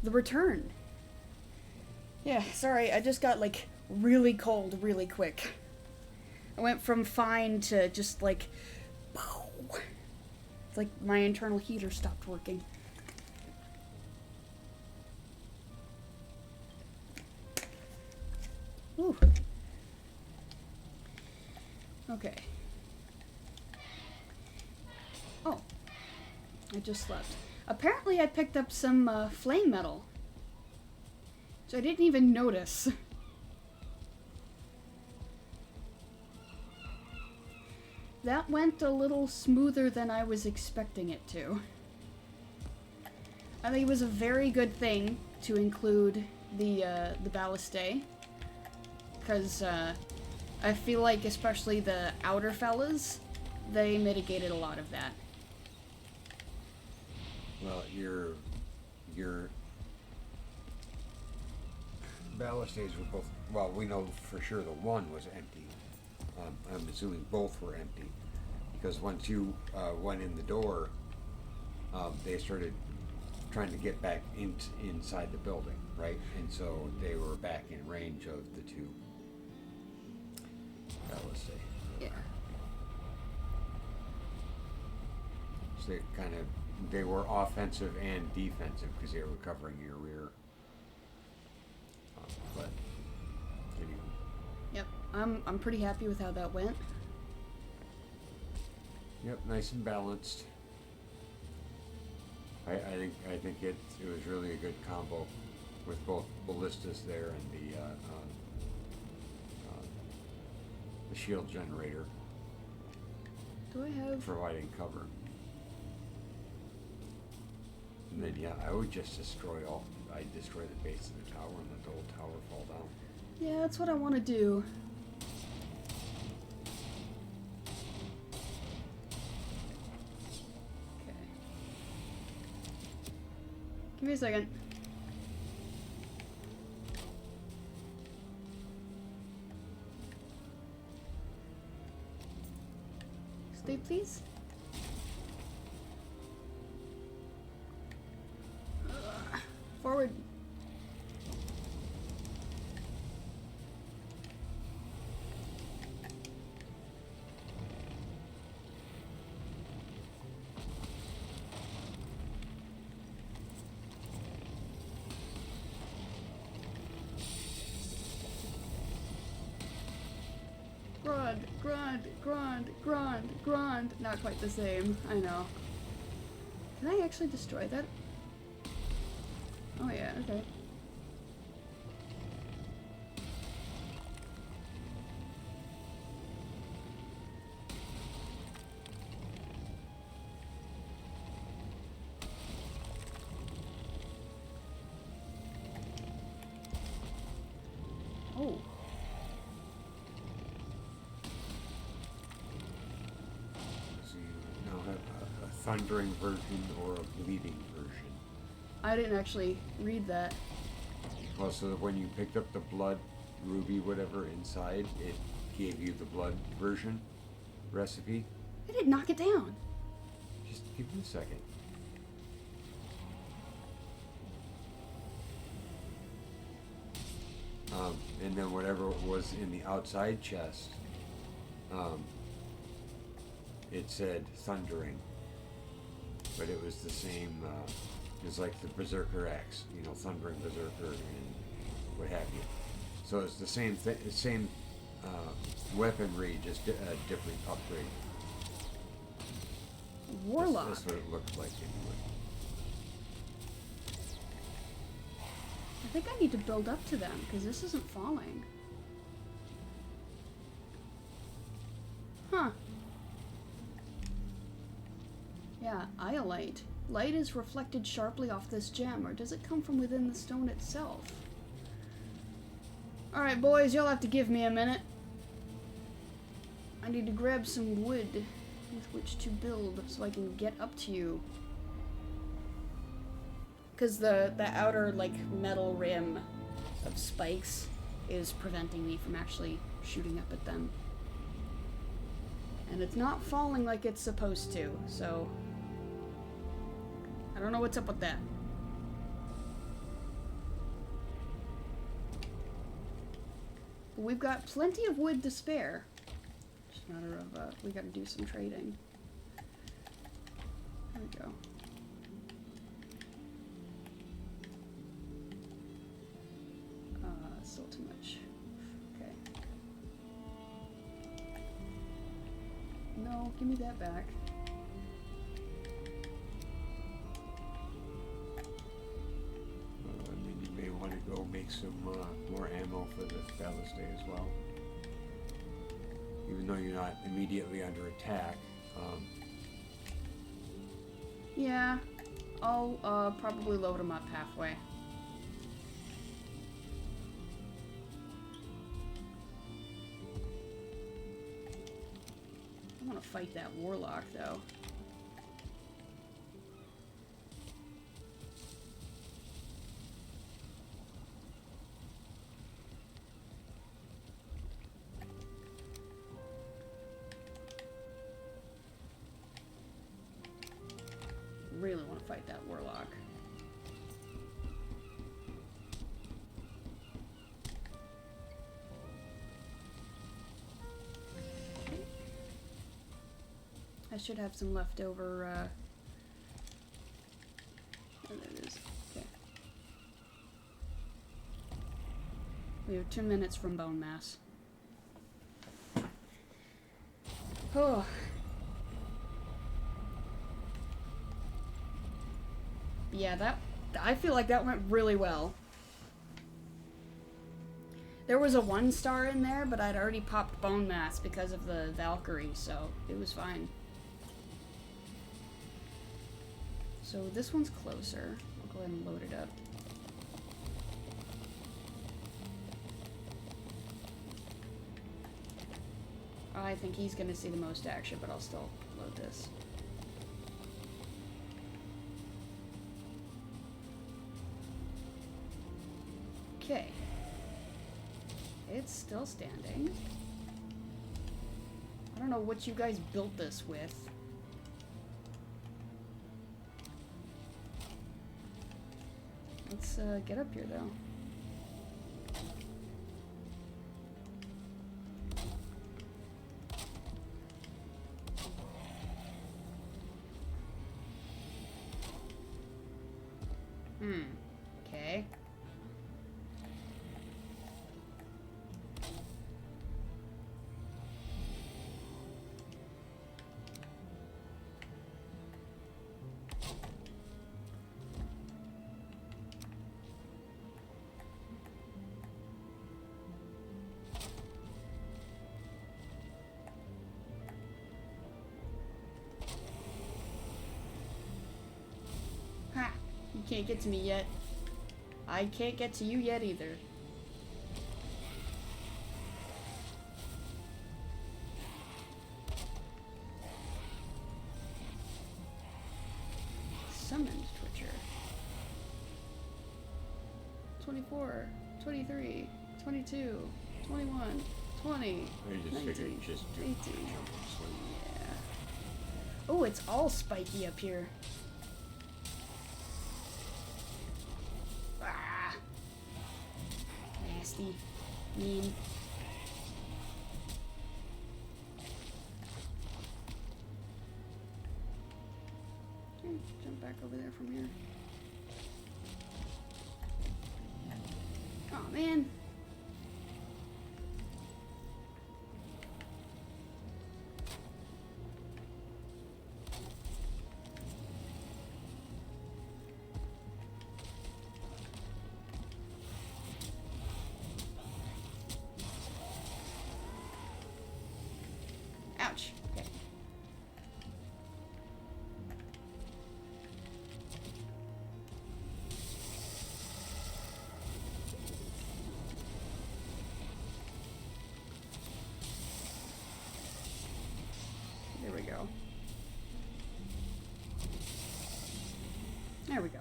The return. Yeah, sorry, I just got, like, really cold really quick. I went from fine to just, like, it's like my internal heater stopped working. Ooh. Okay. Oh. I just slept. Apparently I picked up some, flame metal. Which I didn't even notice. That went a little smoother than I was expecting it to. I think it was a very good thing to include the balliste. Because, I feel like especially the outer fellas, they mitigated a lot of that. Well, your ballistas were both. Well, we know for sure the one was empty. I'm assuming both were empty because once you went in the door, they started trying to get back inside the building, right? And so they were back in range of the two ballistas. Yeah. So they were offensive and defensive because they were covering your rear. But anyway. Yep. I'm pretty happy with how that went. Yep, nice and balanced. I think it was really a good combo with both ballistas there and the shield generator Do I have... providing cover. And then yeah, I would just destroy the base of the tower and let the whole tower fall down. Yeah, that's what I want to do. Okay. Give me a second. Stay, please. Forward. Grond. Not quite the same, I know. Can I actually destroy that? Oh yeah, okay. Oh. So you now have a thundering version or a bleeding version. I didn't actually read that. Well, so that when you picked up the blood ruby, whatever inside, it gave you the blood version recipe. I didn't knock it down. Just give me a second. And then whatever was in the outside chest, it said thundering, but it was the same. It was like the Berserker Axe, you know, thundering Berserker and what have you. So it's the same thing, same weaponry, just a different upgrade. Warlock. That's what it looked like anyway. I think I need to build up to them, because this isn't falling. Huh. Yeah, iolite. Light is reflected sharply off this gem, or does it come from within the stone itself? Alright, boys, you'll have to give me a minute. I need to grab some wood with which to build so I can get up to you. Because the outer, like, metal rim of spikes is preventing me from actually shooting up at them. And it's not falling like it's supposed to, so... I don't know what's up with that. But we've got plenty of wood to spare. Just a matter of, we gotta do some trading. There we go. Still too much. Okay. No, give me that back. And then you may want to go make some more ammo for the ballista as well. Even though you're not immediately under attack. Yeah, I'll probably load them up halfway. I want to fight that warlock, though. Really want to fight that warlock. I should have some leftover, oh, there it is. Okay. We have 2 minutes from bone mass. Oh. Yeah, I feel like that went really well. There was a 1-star in there, but I'd already popped bone mass because of the Valkyrie, so it was fine. So this one's closer. I'll go ahead and load it up. I think he's gonna see the most action, but I'll still load this. Okay. It's still standing. I don't know what you guys built this with. Let's get up here, though. Okay. Ha! You can't get to me yet. I can't get to you yet either. Summoned Twitcher. 24, 23, 22, 21, 20, I just 19, figured just do 18. jump and swing. Yeah. Oh, it's all spiky up here. Ah! Nasty. Mean. Okay, jump back over there from here. Oh man. Ouch. Okay. There we go. There we go.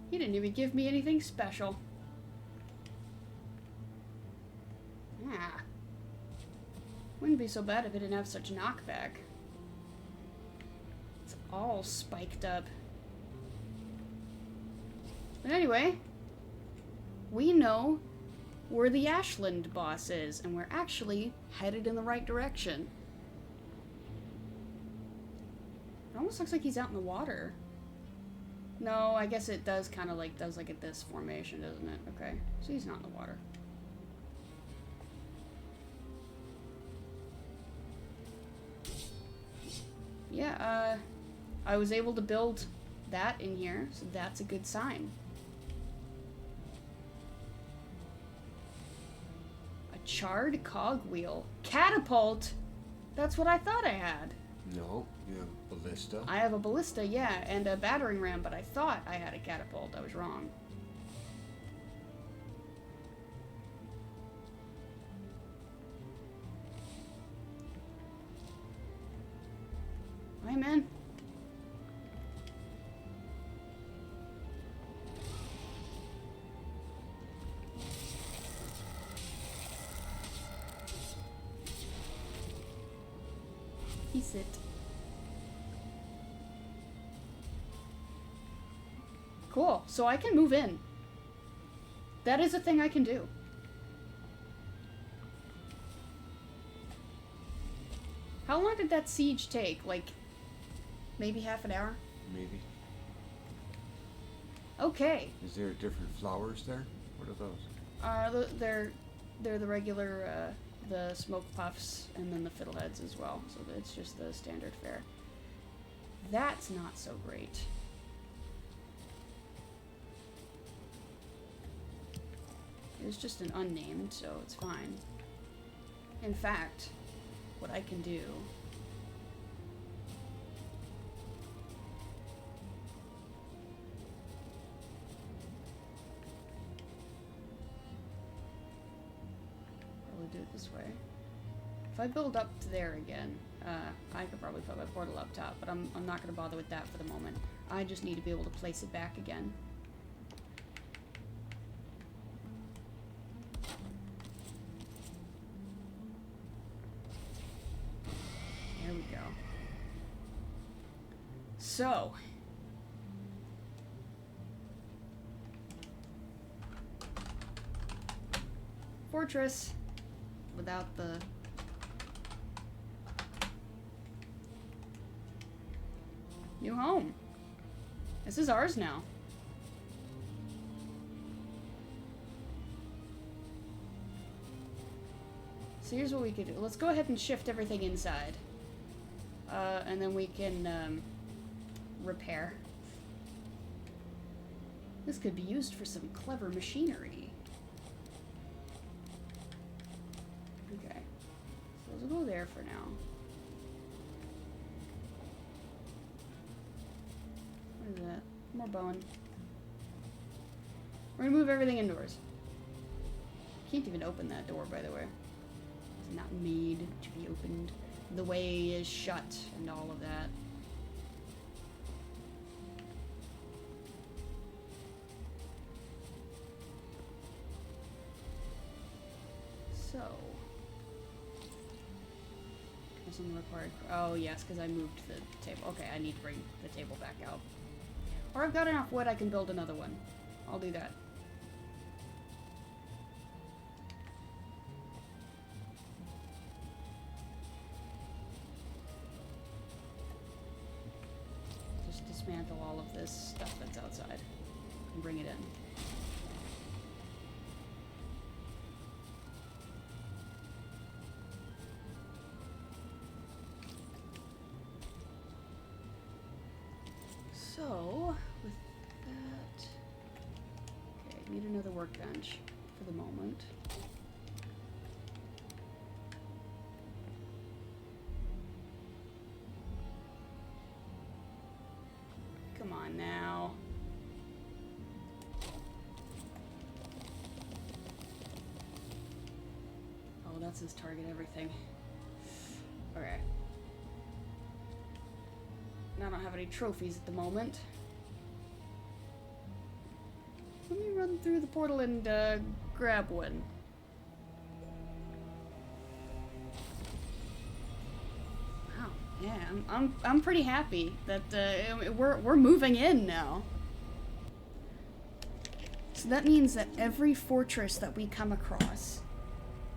He didn't even give me anything special. Ah. Wouldn't be so bad if it didn't have such knockback. all spiked up. But anyway, we know where the Ashland boss is, and we're actually headed in the right direction. It almost looks like he's out in the water. No, I guess it does kind of like, does like at this formation, doesn't it? Okay, so he's not in the water. Yeah, I was able to build that in here, so that's a good sign. A charred cogwheel. Catapult? That's what I thought I had. No, you have ballista. I have a ballista, yeah, and a battering ram, but I thought I had a catapult. I was wrong. Hi, man. Piece it. Cool. So I can move in. That is a thing I can do. How long did that siege take? Like, maybe half an hour? Maybe. Okay. Is there different flowers there? What are those? They're the regular, the smoke puffs, and then the fiddleheads as well. So it's just the standard fare. That's not so great. It was just an unnamed, so it's fine. In fact, what I can do... Probably do it this way. If I build up to there again, I could probably put my portal up top, but I'm not going to bother with that for the moment. I just need to be able to place it back again. There we go. So, fortress without the new home. This is ours now. So here's what we could do. Let's go ahead and shift everything inside. And then we can repair. This could be used for some clever machinery. Okay. So let's go there for now. What is that? More bone. We're gonna move everything indoors. Can't even open that door, by the way. It's not made to be opened. The way is shut and all of that. So, something required. Oh yes, because I moved the table. Okay, I need to bring the table back out. Or I've got enough wood, I can build another one. I'll do that. Just dismantle all of this stuff that's outside and bring it in. So, with that... Okay, need another workbench for the moment. Come on now. Oh, that's his target everything. Okay. I don't have any trophies at the moment. Let me run through the portal and grab one. Wow, Yeah, I'm pretty happy that we're moving in now. So that means that every fortress that we come across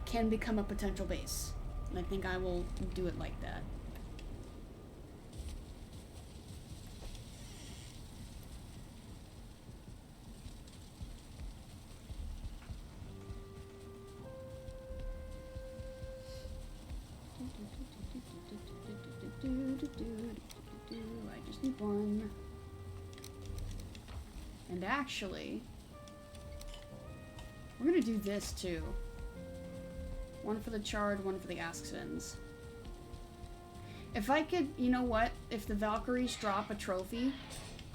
can become a potential base. And I think I will do it like that. I just need one. And actually, we're gonna do this too. One for the Charred, one for the Askvins. If I could, you know what? If the Valkyries drop a trophy,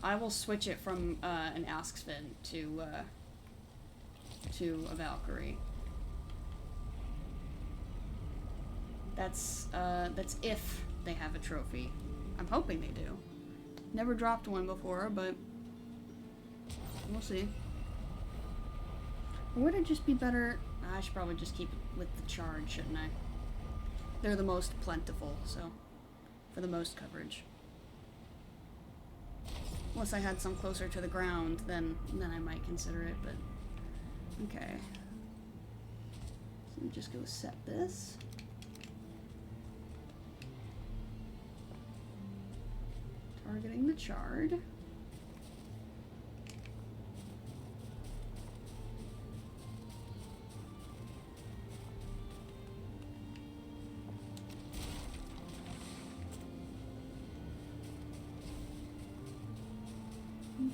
I will switch it from an Askvin to a Valkyrie. That's if they have a trophy. I'm hoping they do. Never dropped one before, but we'll see. Or would it just be better? I should probably just keep it with the Charred, shouldn't I? They're the most plentiful, so for the most coverage. Unless I had some closer to the ground, then I might consider it, but okay. So I'm just gonna set this. Targeting the Charred.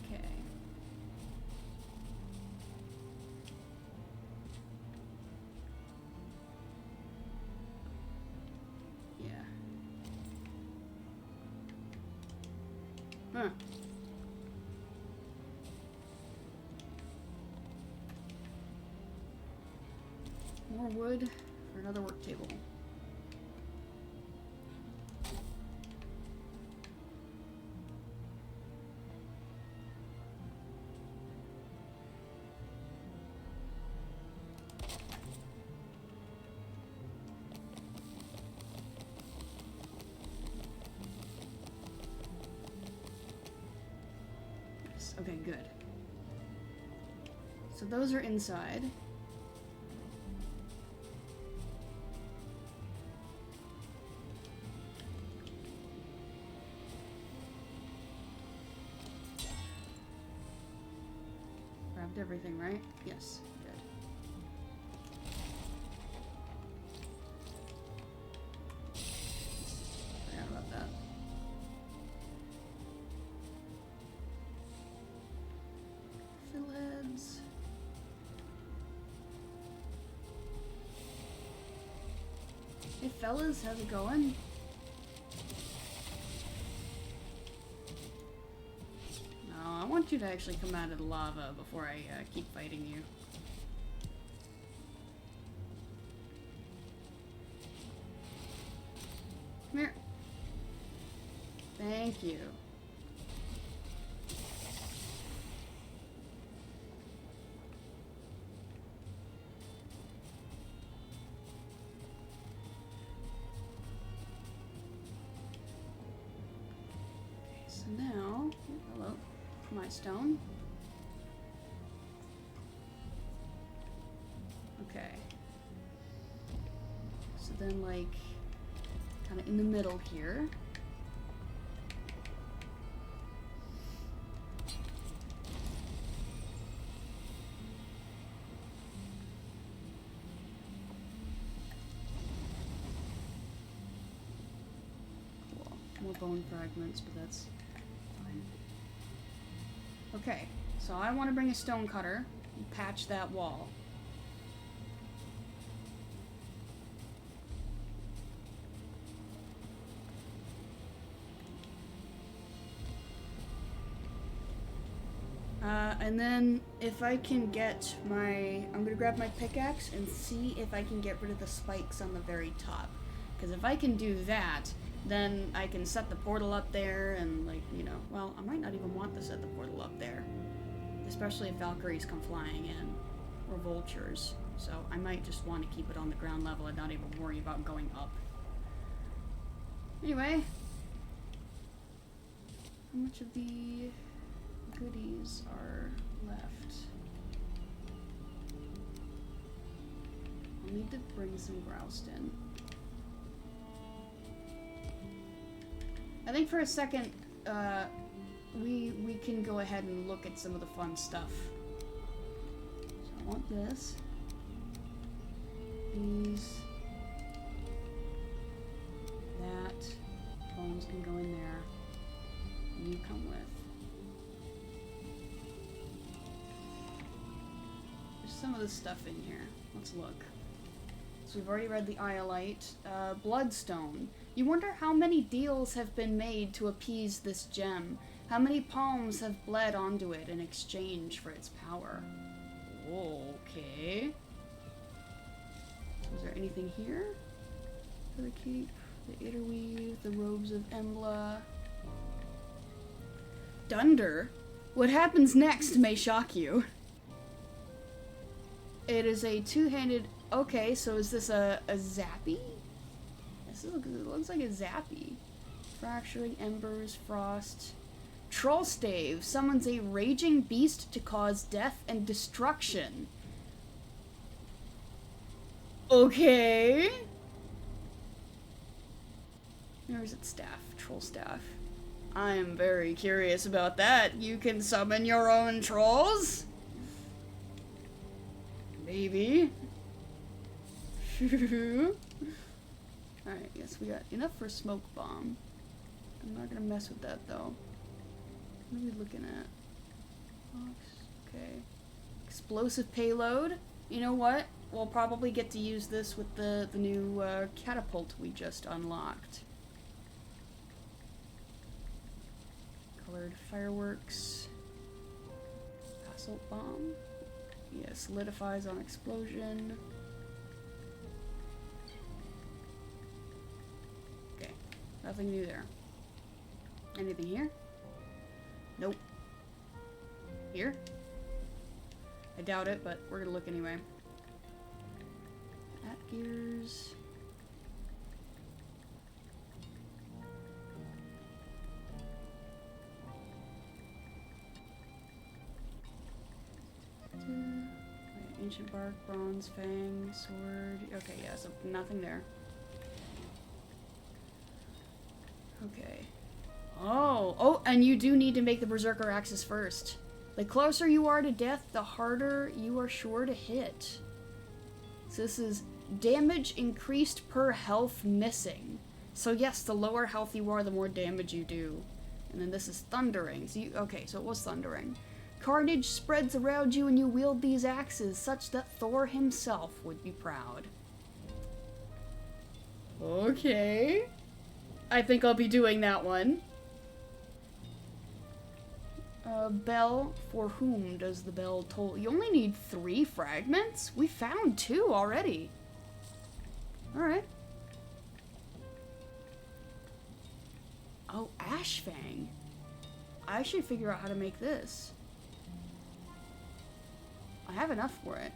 Okay. Yeah. Huh. More wood for another work table. Okay, good. So those are inside. Grabbed everything, right? Yes, good. Forgot about that. Fillheads. Hey fellas, how's it going? No, I want you to actually come out of the lava before I keep fighting you. Come here. Thank you. So now, hello, my stone. Okay. So then, like, kind of in the middle here. Cool. More bone fragments, but that's fine. Okay, so I want to bring a stone cutter and patch that wall. And then if I can get I'm gonna grab my pickaxe and see if I can get rid of the spikes on the very top. Because if I can do that, then I can set the portal up there and, like, you know, well, I might not even want to set the portal up there. Especially if Valkyries come flying in, or vultures. So I might just want to keep it on the ground level and not even worry about going up. Anyway, How much of the goodies are left? I'll need to bring some groused in. I think for a second, we can go ahead and look at some of the fun stuff. So I want this. These. That. Bones can go in there. And you come with. There's some of the stuff in here. Let's look. So we've already read the Iolite. Bloodstone. You wonder how many deals have been made to appease this gem. How many palms have bled onto it in exchange for its power? Okay. Is there anything here? For the keep, the Itterweave, the robes of Embla. Dunder? What happens next may shock you. It is a two-handed... Okay, so is this a zappy? This looks like a zappy. Fracturing embers, frost. Trollstave summons a raging beast to cause death and destruction. Okay. There's its staff, troll staff. I am very curious about that. You can summon your own trolls? Maybe. Alright, yes, we got enough for a smoke bomb. I'm not gonna mess with that though. What are we looking at? Okay. Explosive payload. You know what? We'll probably get to use this with the new catapult we just unlocked. Colored fireworks. Assault bomb. Yeah, solidifies on explosion. Okay, nothing new there. Anything here? Nope. Here? I doubt it, but we're gonna look anyway. At gears. Ancient bark, bronze fang, sword. Okay, yeah, so nothing there. Okay. Oh, and you do need to make the berserker axes first. The closer you are to death, the harder you are sure to hit. So this is damage increased per health missing. So yes, the lower health you are, the more damage you do. And then this is thundering. So okay, so it was thundering. Carnage spreads around you and you wield these axes, such that Thor himself would be proud. Okay. I think I'll be doing that one. Bell. For whom does the bell toll? You only need 3 fragments? We found 2 already. Alright. Oh, Ashfang. I should figure out how to make this. I have enough for it.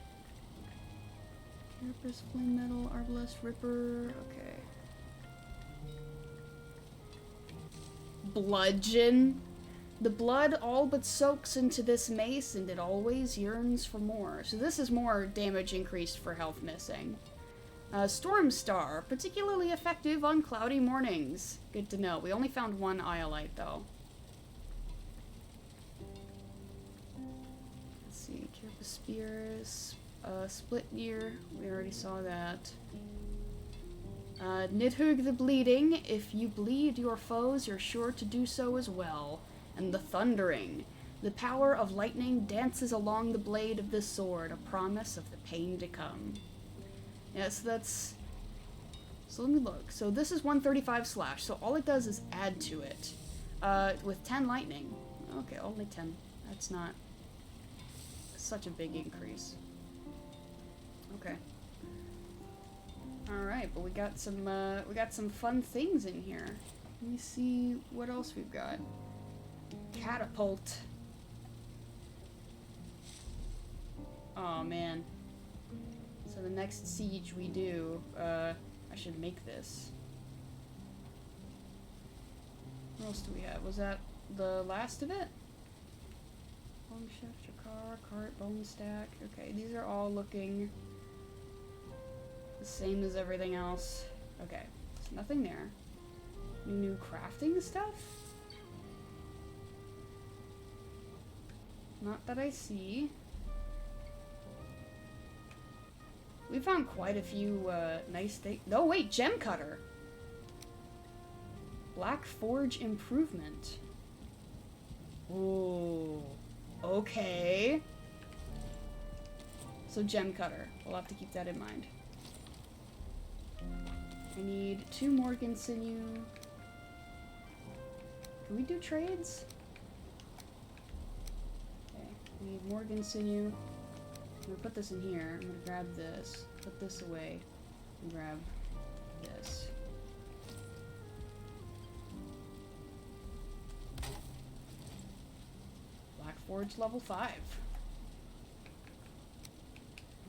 Carapace, flame metal, arbalest, ripper. Okay. Bludgeon. The blood all but soaks into this mace, and it always yearns for more. So this is more damage increased for health missing. Storm Star, particularly effective on cloudy mornings. Good to know. We only found 1 Iolite, though. Let's see. Carapace Spears. Split Ear. We already saw that. Nidhugg the Bleeding. If you bleed your foes, you're sure to do so as well. And the Thundering. The power of lightning dances along the blade of this sword, a promise of the pain to come. Yes, that's... So let me look. So this is 135 slash, so all it does is add to it. With 10 lightning. Okay, only 10. That's not such a big increase. Okay. Alright, but we got some fun things in here. Let me see what else we've got. Catapult. Oh man. So the next siege we do, I should make this. What else do we have? Was that the last of it. Bone shifter, car, cart, bone stack. Okay, these are all looking the same as everything else. Okay, there's nothing there. New crafting stuff? Not that I see. We found quite a few nice things. No, wait, gem cutter. Black Forge improvement. Ooh, okay. So gem cutter. We'll have to keep that in mind. I need 2 Morgan sinew. Can we do trades? Okay, we need Morgan sinew. I'm gonna put this in here. I'm gonna grab this, put this away, and grab this. Black Forge level 5.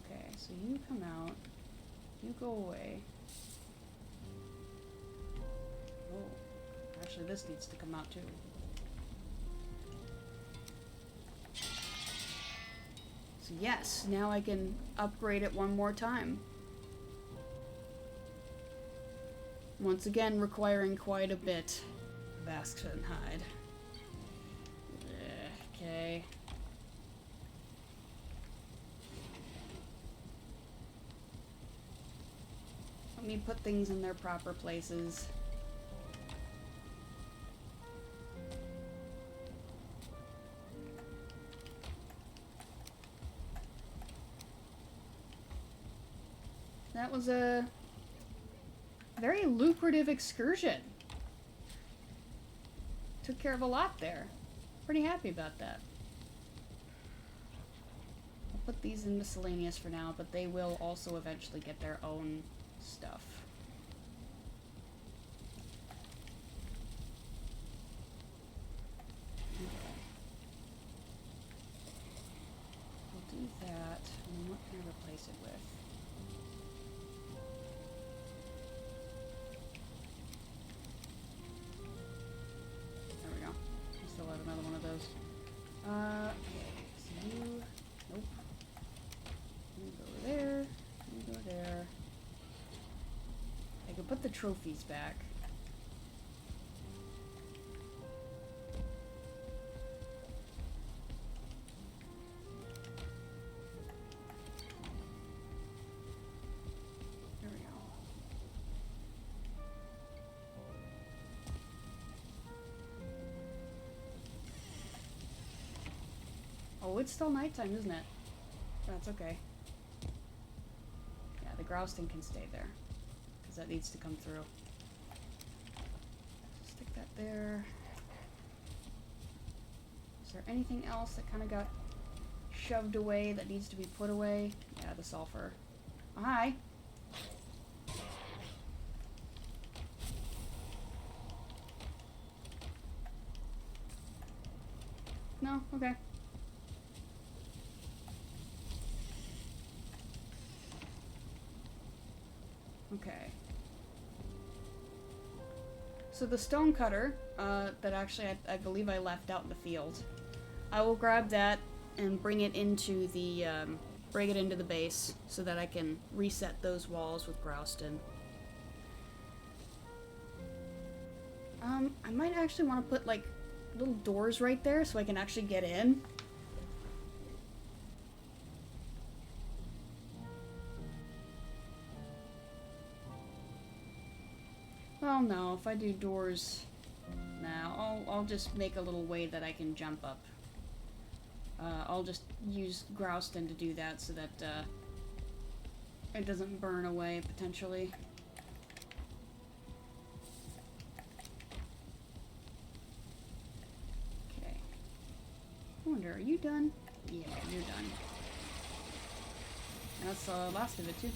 Okay, so you come out. You go away. Oh, actually this needs to come out too. So yes, now I can upgrade it one more time. Once again, requiring quite a bit of aspen hide. Okay. Let me put things in their proper places. That was a very lucrative excursion. Took care of a lot there. Pretty happy about that. I'll put these in miscellaneous for now, but they will also eventually get their own stuff. Okay. We'll do that, and what can I replace it with? Another one of those. Okay, so you, nope. You go there, you go there. I could put the trophies back. There we go. Oh, it's still nighttime, isn't it? That's okay. Yeah, the grousting can stay there. Because that needs to come through. Stick that there. Is there anything else that kind of got shoved away that needs to be put away? Yeah, the sulfur. Oh, hi! No? Okay. Okay. So the stone cutter, that actually I believe I left out in the field, I will grab that and bring it into the base so that I can reset those walls with grouston. I might actually want to put like little doors right there so I can actually get in. Well, no, if I do doors, nah, I'll just make a little way that I can jump up. I'll just use grouston to do that so that it doesn't burn away, potentially. Okay. I wonder, are you done? Yeah, you're done. That's the last of it, too.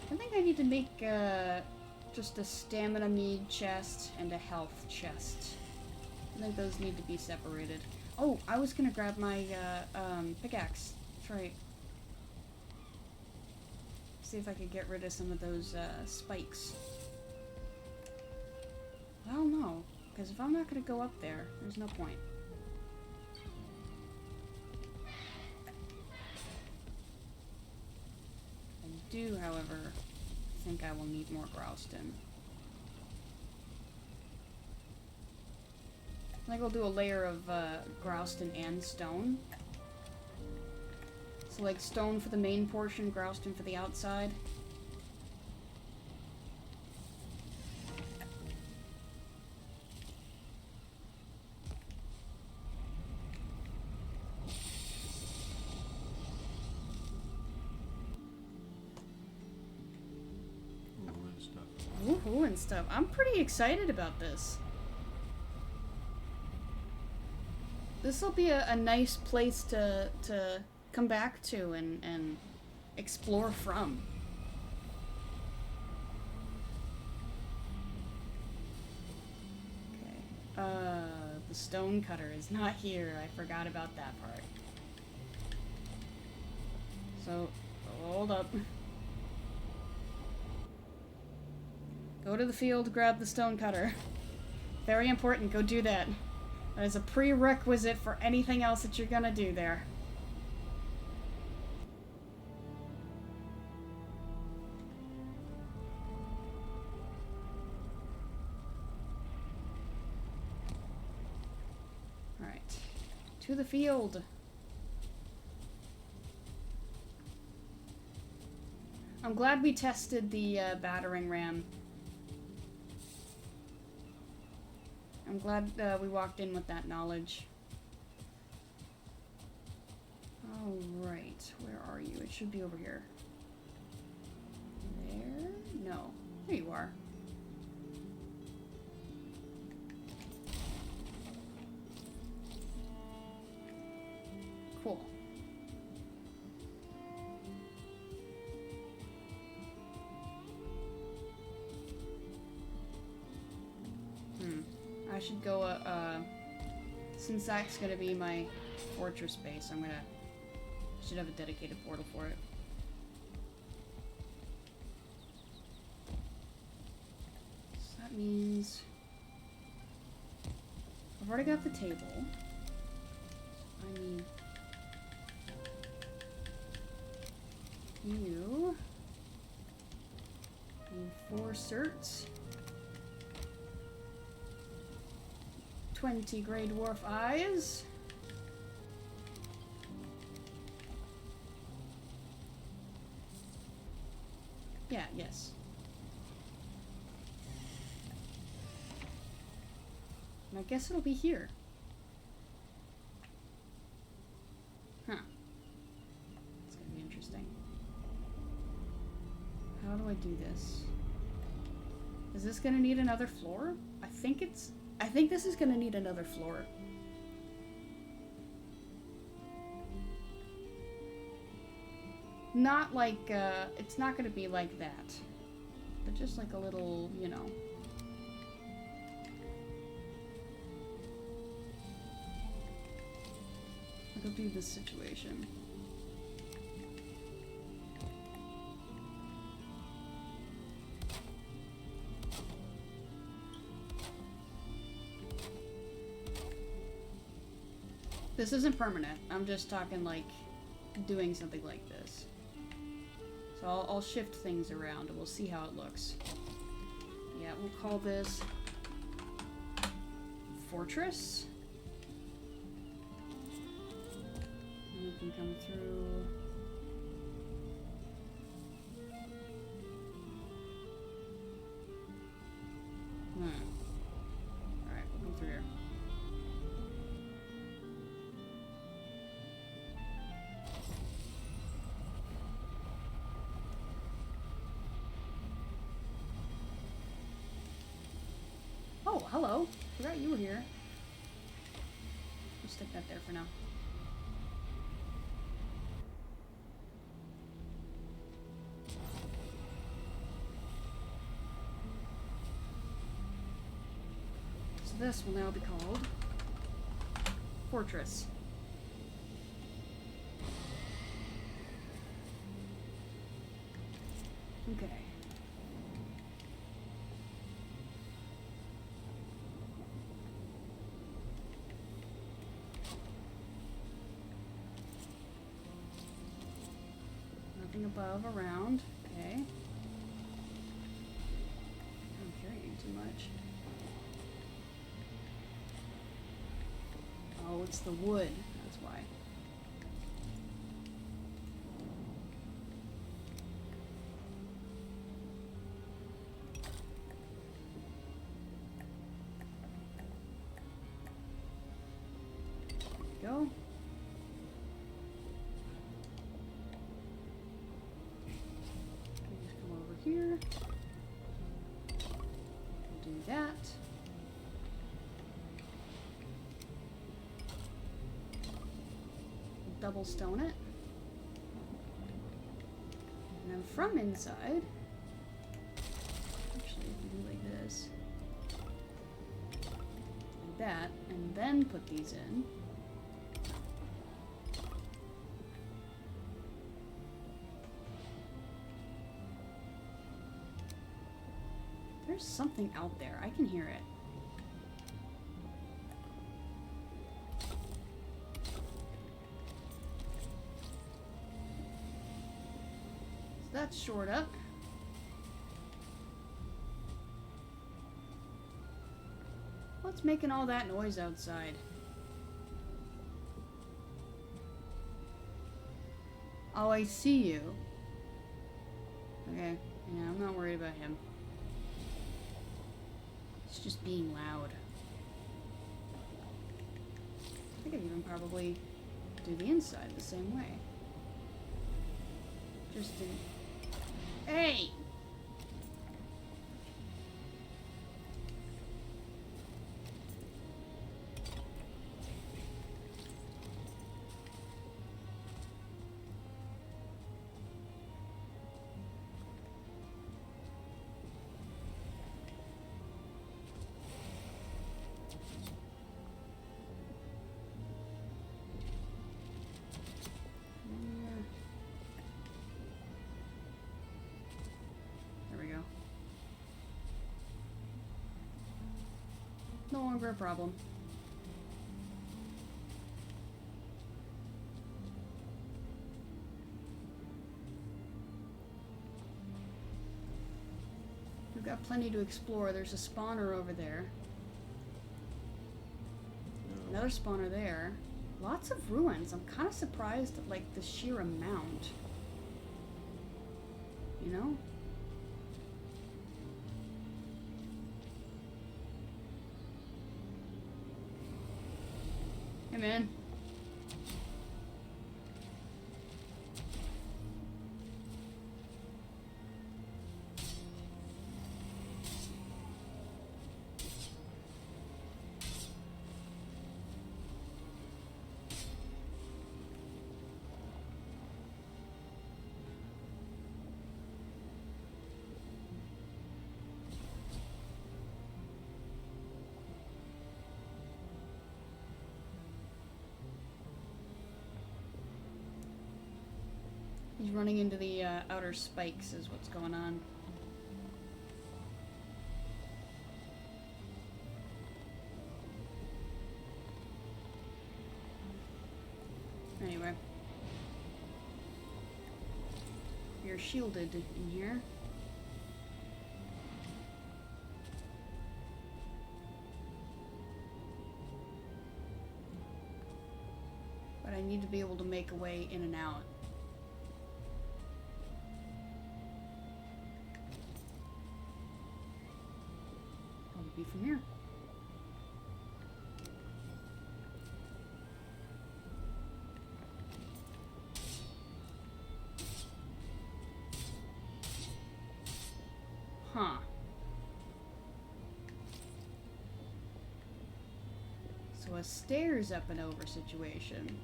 I think I need to make just a stamina mead chest and a health chest. I think those need to be separated. Oh, I was gonna grab my pickaxe. That's right. see if I could get rid of some of those spikes. Well, no, because if I'm not going to go up there, there's no point. I do, however, think I will need more Growston. I think I'll do a layer of Growston and stone. So like stone for the main portion, Growston for the outside. Woohoo and stuff. I'm pretty excited about this. This will be a nice place to come back to and explore from. Okay. The stone cutter is not here. I forgot about that part. So, hold up. Go to the field, grab the stone cutter. Very important, go do that. That is a prerequisite for anything else that you're gonna do there. Alright. To the field. I'm glad we tested the battering ram. I'm glad we walked in with that knowledge. Alright, where are you? It should be over here. There? No. There you are. Cool. I should go, since that's gonna be my fortress base, should have a dedicated portal for it. So that means I've already got the table. I need you. Need 4 certs. 20 Grey Dwarf eyes. Yeah, yes. And I guess it'll be here. Huh. It's gonna be interesting. How do I do this? Is this gonna need another floor? I think this is gonna need another floor. Not like, it's not gonna be like that. But just like a little, you know. I'll do this situation. This isn't permanent. I'm just talking like doing something like this. So I'll shift things around and we'll see how it looks. Yeah, we'll call this Fortress. And we can come through. Alright, we'll come through here. Oh, hello. Forgot you were here. We'll stick that there for now. So this will now be called Fortress. Okay. Nothing above, around. Okay. I'm carrying too much. Oh, it's the wood. That's why. Go. Just come over here. Do that. Double stone it. And then from inside, actually, if we do like this, like that, and then put these in. There's something out there. I can hear it. So that's shored up. What's making all that noise outside? Oh, I see you. Okay. Yeah, I'm not worried about him. It's just being loud. I think I even probably do the inside the same way. Just didn't. Hey! There we go. No longer a problem. We've got plenty to explore. There's a spawner over there. Another spawner there. Lots of ruins. I'm kind of surprised at, like, the sheer amount. You know? Hey, man. He's running into the outer spikes is what's going on. Anyway. You're shielded in here. But I need to be able to make a way in and out. Be from here. Huh. So a stairs up and over situation.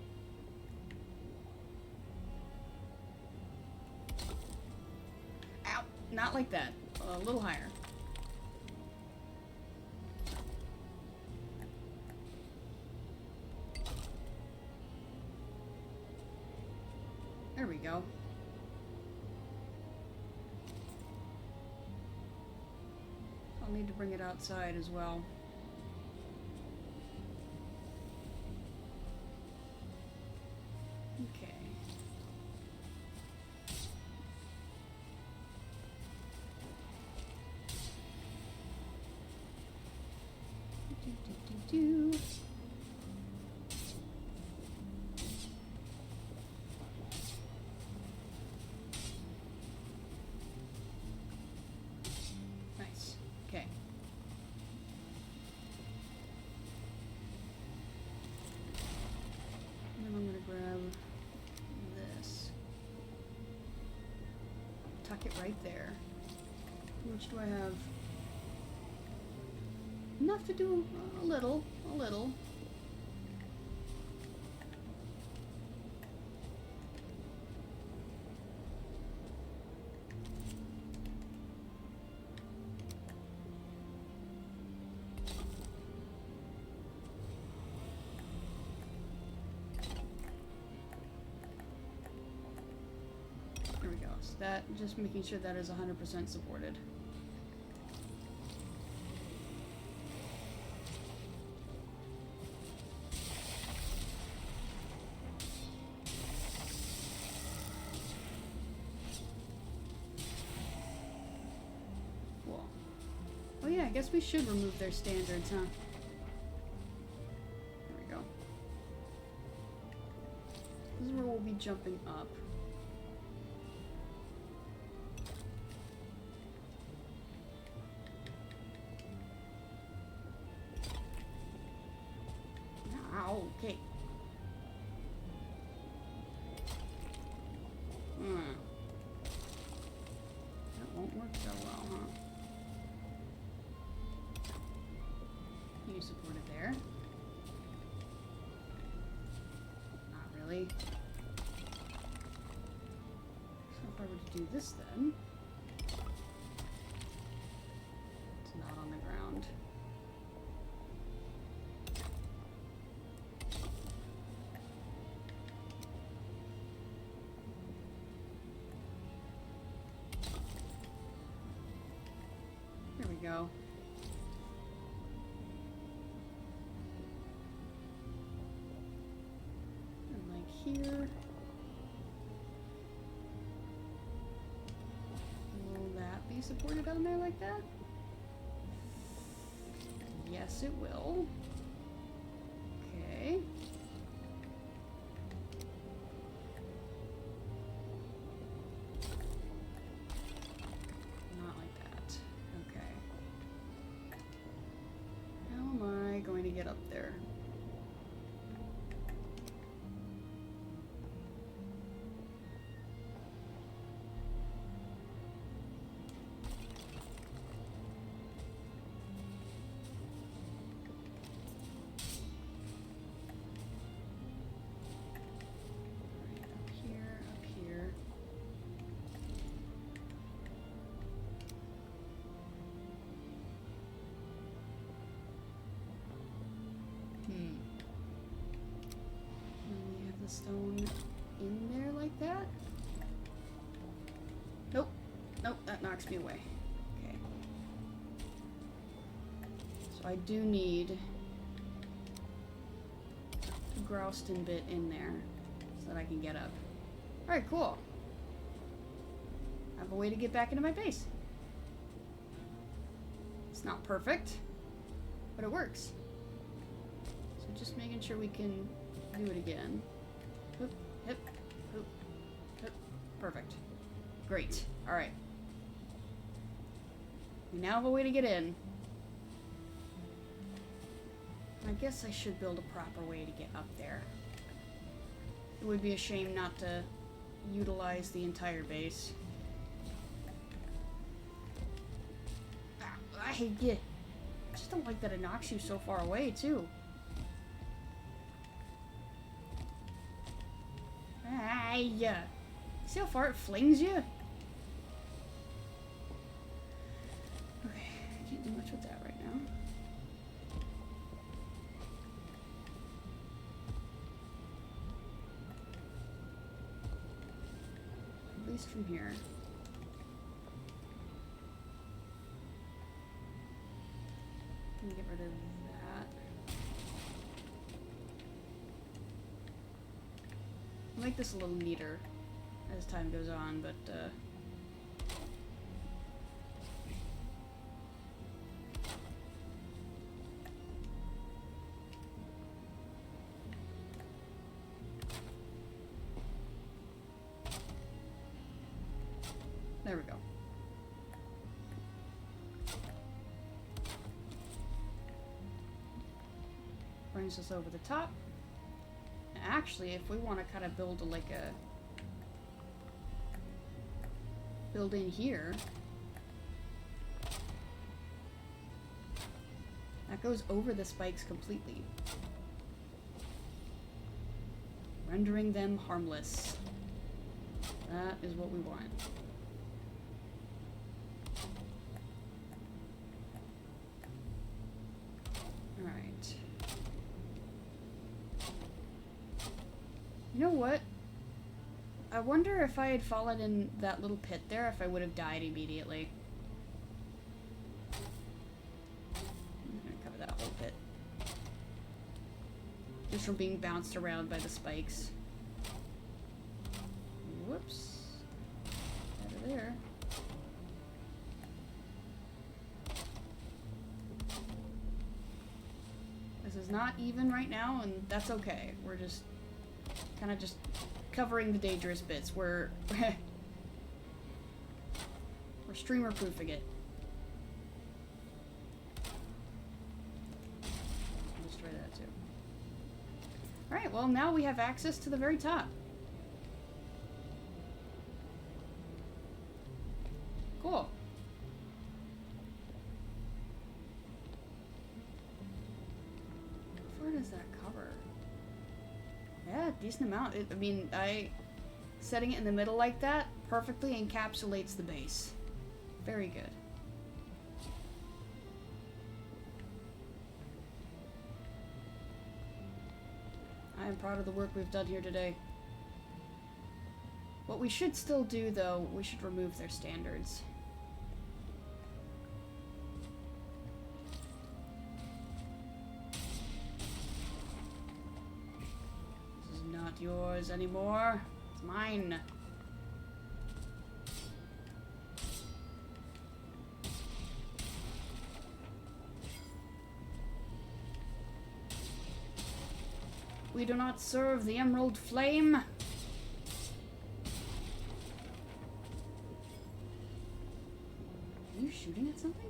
Ow! Not like that. A little higher. There we go. I'll need to bring it outside as well. Okay. Do. Nice. Okay. And then I'm gonna grab this. Tuck it right there. How much do I have? Enough to do a little, a little. There we go. So that, just making sure that is 100% supported. Oh yeah, I guess we should remove their standards, huh? There we go. This is where we'll be jumping up. Ow, okay. That won't work so well, huh? You support it there. Not really. So if I were to do this then, it's not on the ground. There we go. Here. Will that be supported on there like that? Yes, it will. Okay. Not like that. Okay. How am I going to get up there? Stone in there like that? Nope. Nope, that knocks me away. Okay. So I do need a Grouston bit in there so that I can get up. Alright, cool. I have a way to get back into my base. It's not perfect, but it works. So just making sure we can do it again. Hoop, hip, hoop, hip. Perfect. Great. Alright. We now have a way to get in. I guess I should build a proper way to get up there. It would be a shame not to utilize the entire base. I hate it. I just don't like that it knocks you so far away, too. See how far it flings you? Okay, I can't do much with that right now. At least from here. We'll make this a little neater as time goes on, but there we go. Brings us over the top. Actually, if we want to kind of build build in here, that goes over the spikes completely, rendering them harmless. That is what we want. Alright. You know what? I wonder if I had fallen in that little pit there, if I would have died immediately. I'm gonna cover that whole pit. Just from being bounced around by the spikes. Whoops. Out of there. This is not even right now, and that's okay. We're just kind of just covering the dangerous bits. We're streamer proofing it. I'll destroy that too. Alright, well now we have access to the very top. Cool. How far does that cover? Yeah, decent amount. I mean, setting it in the middle like that perfectly encapsulates the base. Very good. I am proud of the work we've done here today. What we should still do, though, we should remove their standards. Not yours anymore. It's mine. We do not serve the Emerald Flame. Are you shooting at something?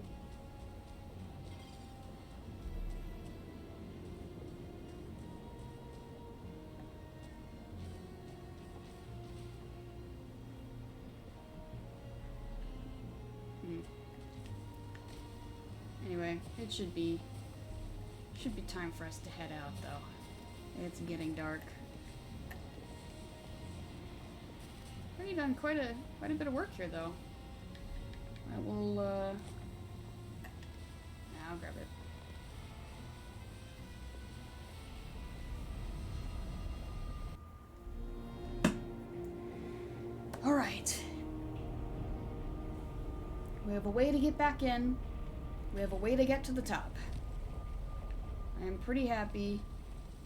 Anyway, it should be time for us to head out, though. It's getting dark. Already done quite a bit of work here, though. I will I'll grab it. All right. We have a way to get back in. We have a way to get to the top. I am pretty happy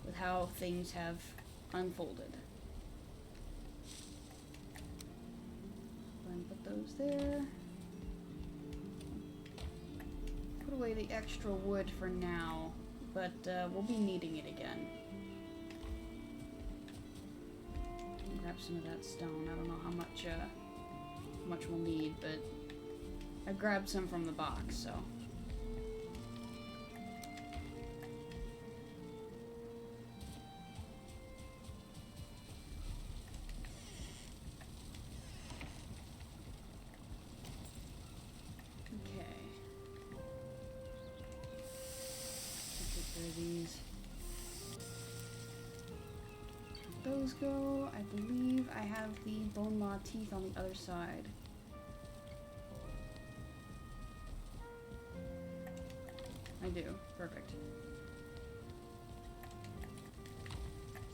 with how things have unfolded. Go ahead and put those there. Put away the extra wood for now, but we'll be needing it again. Grab some of that stone. I don't know how much we'll need, but I grabbed some from the box, so. These. Those go. I believe I have the bone maw teeth on the other side. I do. Perfect.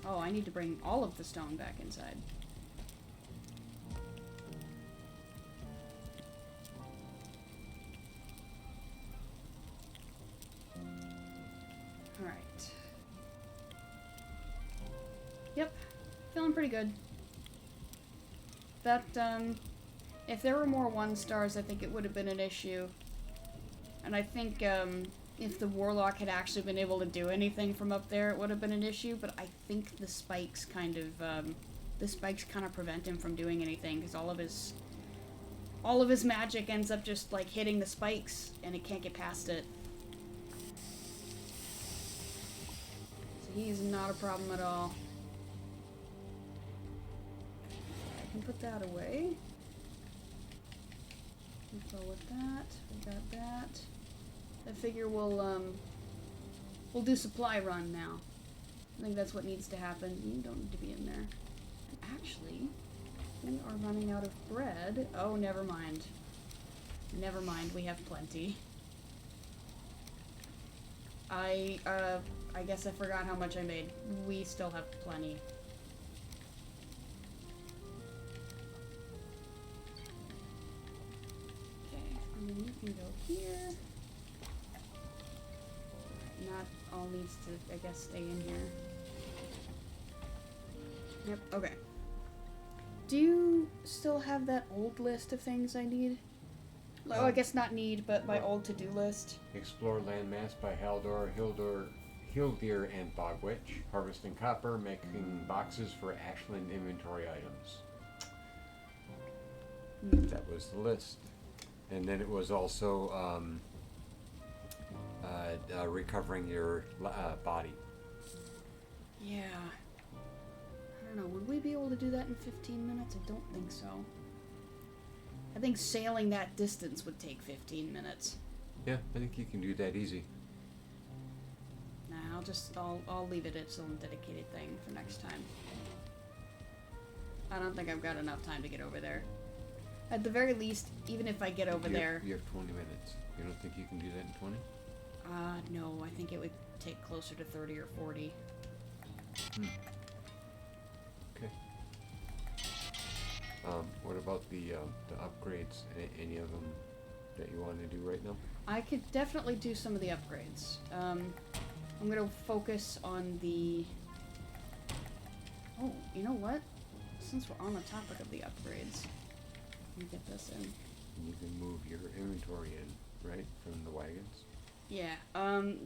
Oh, I need to bring all of the stone back inside. Alright. Yep. Feeling pretty good. That, if there were more 1 stars, I think it would have been an issue. And I think, if the Warlock had actually been able to do anything from up there, it would have been an issue, but I think the spikes kind of prevent him from doing anything, because all of his magic ends up just, like, hitting the spikes, and it can't get past it. So he's not a problem at all. I can put that away. We'll go with that. We got that. I figure we'll do supply run now. I think that's what needs to happen. You don't need to be in there. And actually, we are running out of bread. Oh, never mind. Never mind, we have plenty. I guess I forgot how much I made. We still have plenty. Okay, and then you can go here. Not all needs to, I guess, stay in here. Yep, okay. Do you still have that old list of things I need? Oh, I guess not need, but my old to-do list. Explore landmass by Haldor, Hildir, and Bogwitch. Harvesting copper, making boxes for Ashland inventory items. That was the list. And then it was also recovering your body. Yeah. I don't know, would we be able to do that in 15 minutes? I don't think so. I think sailing that distance would take 15 minutes. Yeah, I think you can do that easy. Nah, I'll leave it as some dedicated thing for next time. I don't think I've got enough time to get over there. At the very least, even if I get over there... You have 20 minutes. You don't think you can do that in 20? No, I think it would take closer to 30 or 40. Okay. What about the upgrades? Any of them that you want to do right now? I could definitely do some of the upgrades. I'm gonna focus on the... Oh, you know what? Since we're on the topic of the upgrades, let me get this in. You can move your inventory in, right, from the wagons? Yeah,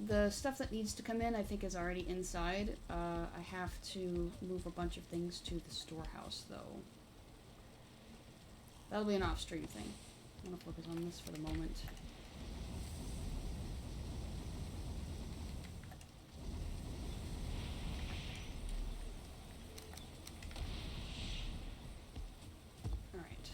the stuff that needs to come in I think is already inside. I have to move a bunch of things to the storehouse though. That'll be an off-stream thing. I'm gonna focus on this for the moment. Alright.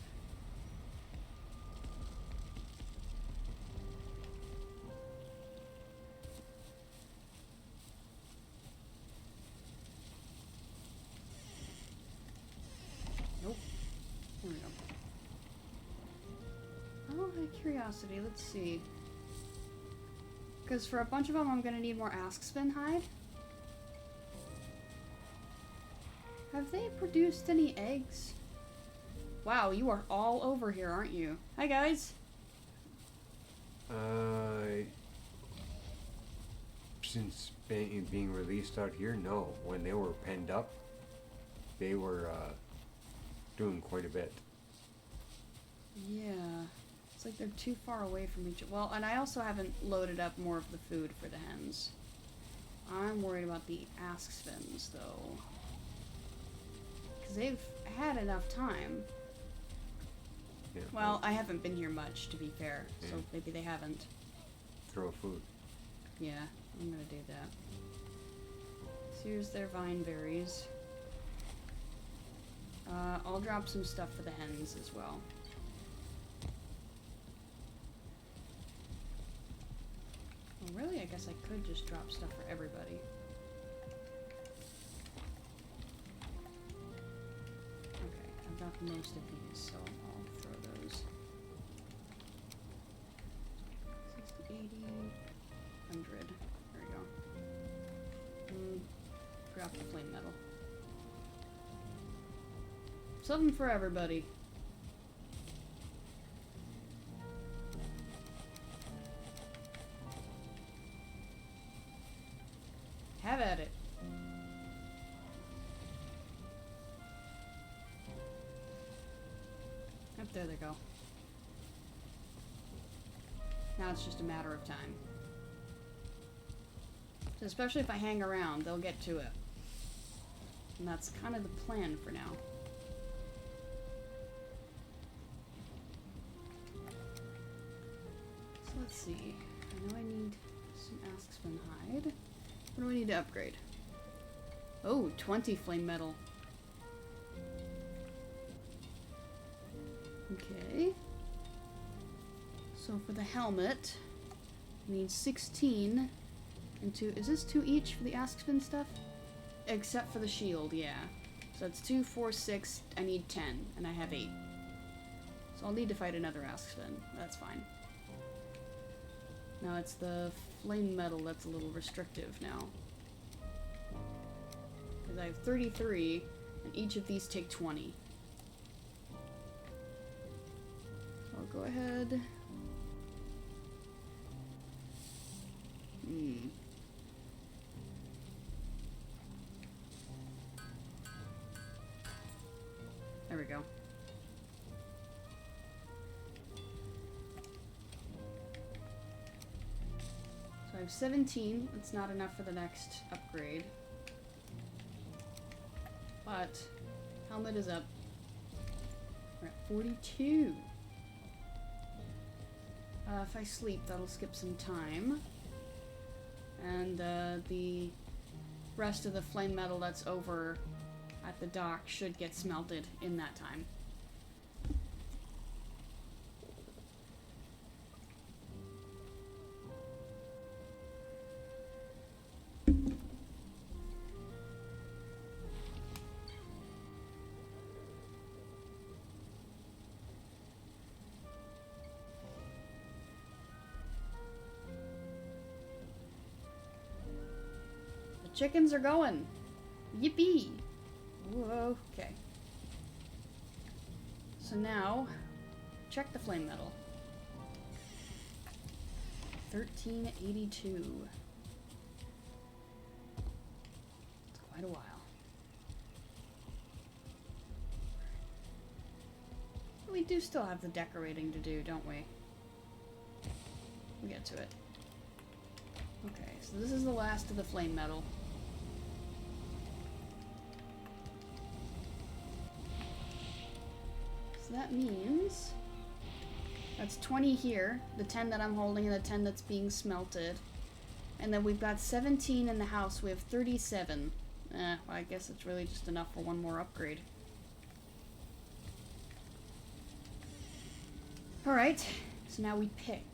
Nope. Here we go. Oh, out of curiosity, let's see. Because for a bunch of them, I'm going to need more Askspin hide. Have they produced any eggs? Wow, you are all over here, aren't you? Hi, guys. Since being released out here, no. When they were penned up, they were doing quite a bit. Yeah. It's like they're too far away from each other. Well, and I also haven't loaded up more of the food for the hens. I'm worried about the Askspins, though. Because they've had enough time. Yeah, Well, I haven't been here much, to be fair, so Yeah. maybe they haven't. throw food. Yeah, I'm gonna do that. So here's their vine berries. I'll drop some stuff for the hens as well. Well, really, I guess I could just drop stuff for everybody. Okay, I've got most of these, so I'll throw those. 60, 80, 100. There we go. Drop the flame metal. Something for everybody. Have at it. there they go. Now it's just a matter of time. So especially if I hang around, they'll get to it. And that's kind of the plan for now. So let's see. I know I need some Asksman hide. What do I need to upgrade? Oh, 20 flame metal. Okay. So for the helmet, I need 16 and 2. Is this 2 each for the Asksman stuff? Except for the shield, yeah. So it's 2, 4, 6. I need 10, and I have 8. So I'll need to fight another Asksman. That's fine. Now it's the flame metal that's a little restrictive now. Because I have 33, and each of these take 20. So I'll go ahead. There we go. So I have 17. That's not enough for the next upgrade. But helmet is up. We're at 42. If I sleep, that'll skip some time. And the rest of the flame metal that's over at the dock should get smelted in that time. Chickens are going. Yippee! Whoa, okay. So now, check the flame metal. 1382. It's quite a while. We do still have the decorating to do, don't we? We'll get to it. Okay, so this is the last of the flame metal. So that means that's 20 here, the 10 that I'm holding and the 10 that's being smelted. And then we've got 17 in the house. We have 37. Well, I guess it's really just enough for one more upgrade. Alright, so now we pick.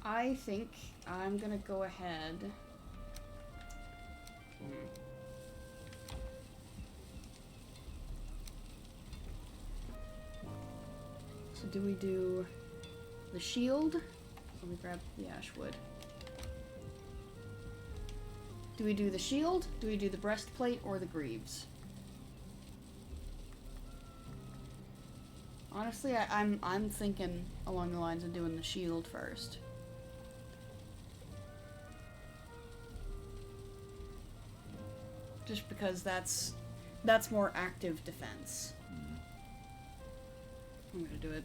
I think I'm gonna go ahead. So do we do the shield? Let me grab the ash wood. Do we do the shield? Do we do the breastplate or the greaves? Honestly, I'm thinking along the lines of doing the shield first. Just because that's more active defense. I'm gonna do it.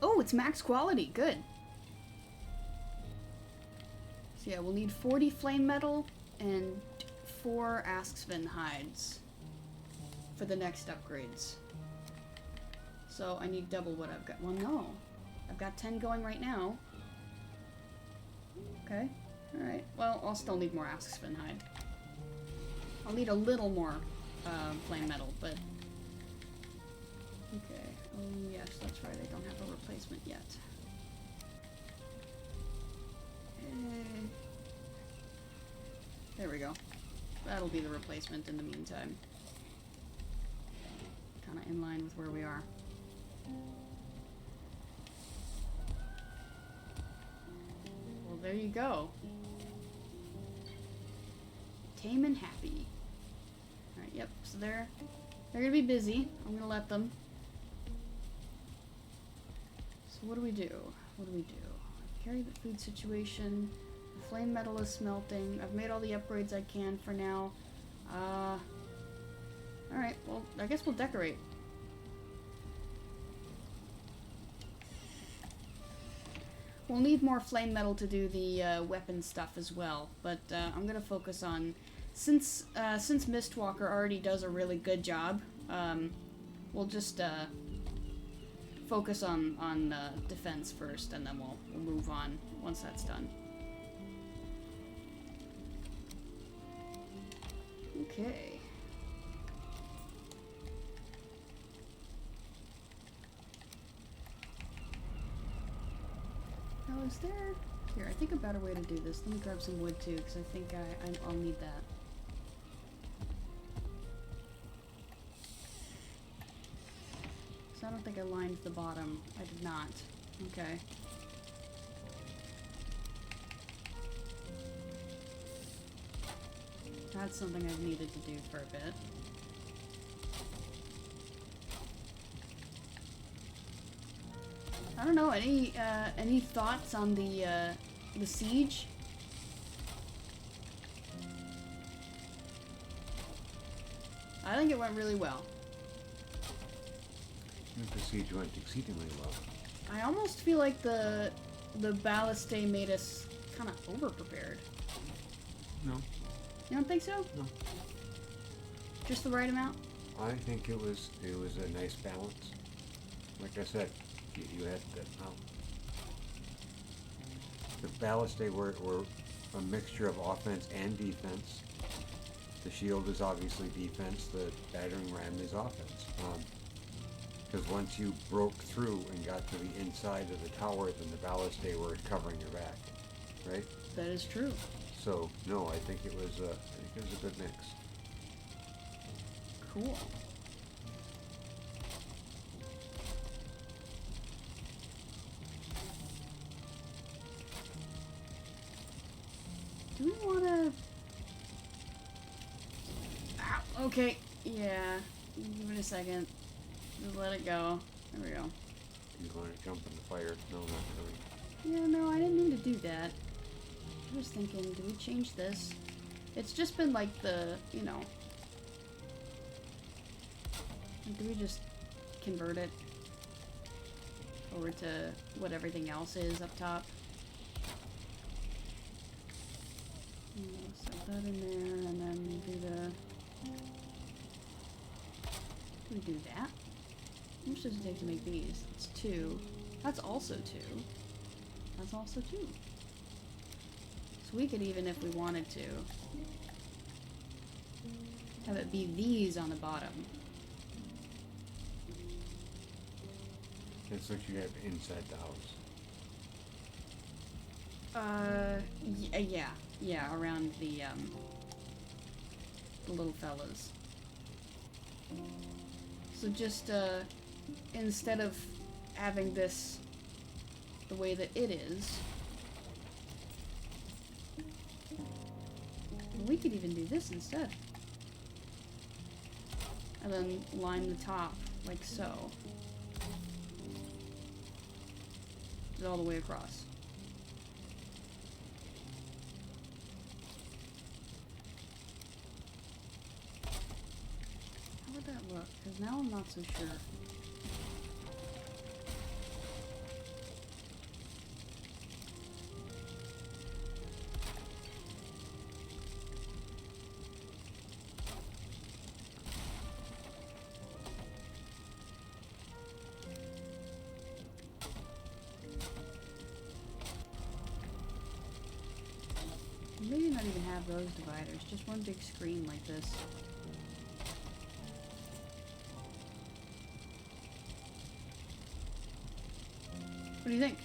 Oh, it's max quality. Good. So yeah, we'll need 40 flame metal and 4 Asksman hides for the next upgrades. So I need double what I've got. Well, no. I've got 10 going right now. Okay. Alright. Well, I'll still need more Asksman hide. I'll need a little more flame metal, but... Okay. Oh, yes, that's right. I don't have a replacement yet. There we go. That'll be the replacement in the meantime. Kind of in line with where we are. Well, there you go. Tame and happy. Alright, yep, so they're gonna be busy. I'm gonna let them. So what do we do? What do we do? Carry the food situation. The flame metal is smelting. I've made all the upgrades I can for now. Alright, well, I guess we'll decorate. We'll need more flame metal to do the weapon stuff as well, but I'm gonna focus on... Since Mistwalker already does a really good job, we'll just focus on defense first, and then we'll move on once that's done. Okay. Now, is there... Here, I think a better way to do this. Let me grab some wood, too, because I think I'll need that. So I don't think I lined the bottom. I did not. Okay. That's something I've needed to do for a bit. I don't know, any thoughts on the siege? I think it went really well. I think the siege went exceedingly well. I almost feel like the balliste made us kind of over-prepared. No. You don't think so? No. Just the right amount? I think it was a nice balance. Like I said, you had that. The balliste were a mixture of offense and defense. The shield is obviously defense. The battering ram is offense. Because once you broke through and got to the inside of the tower, then the balliste were covering your back, right? That is true. So no, I think it was a good mix. Cool. Do we want to... Ow, okay, yeah. Give it a second. Just let it go. There we go. You want to jump in the fire? No, not really. Yeah, no, I didn't mean to do that. I was thinking, do we change this? It's just been like the, you know... Do we just convert it over to what everything else is up top? Set that in there, and then do the... Do we do that? How much does it take to make these? It's 2. That's also 2. That's also 2. So we could even, if we wanted to, have it be these on the bottom. That's what you have inside the house. Yeah, around the little fellas. So just, instead of having this the way that it is, we could even do this instead. And then line the top, like so. All the way across. How would that look? Because now I'm not so sure. Maybe not even have those dividers, just one big screen like this. What do you think?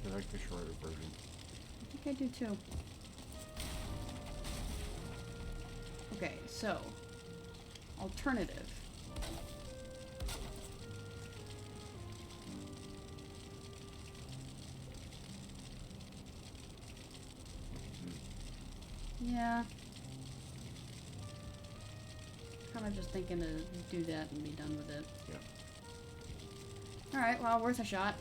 I like the shorter version. I think I do too. Okay, so alternative. Yeah. Kind of just thinking to do that and be done with it. Yeah. Alright, well, worth a shot.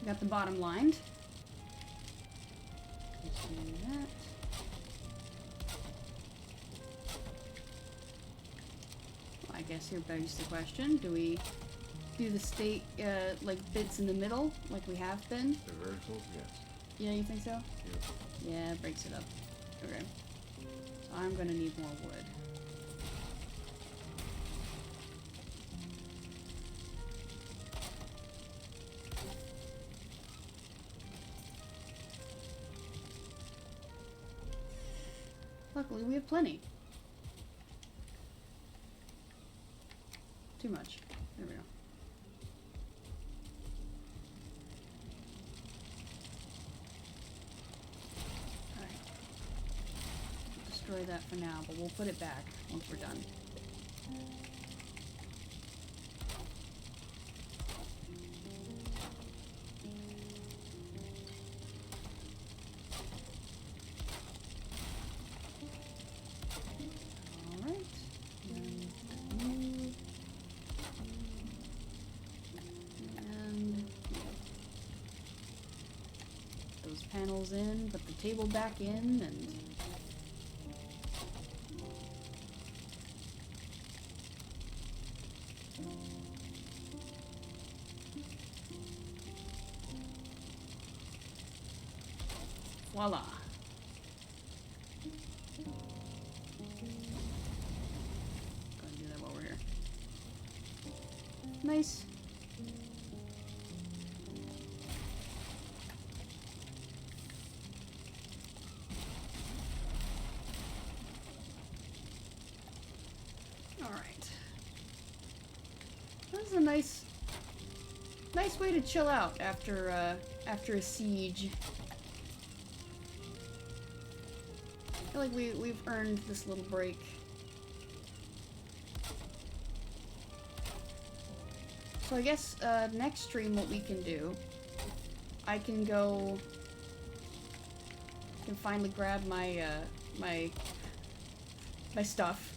Got the bottom lined. Just do that. Well, I guess here begs the question, do we do the state, like, bits in the middle, like we have been? The verticals, yes. Yeah, you think so? Yep. Yeah, it breaks it up. Okay. So I'm gonna need more wood. Luckily, we have plenty. Too much. There we go. Alright. Destroy that for now, but we'll put it back once we're done. Alright. And those panels in, put the table back in, and voila. Go ahead and do that while we're here. Nice. Alright. This is a nice way to chill out after after a siege. I feel like we've earned this little break. So I guess next stream what we can do, I can finally grab my my stuff,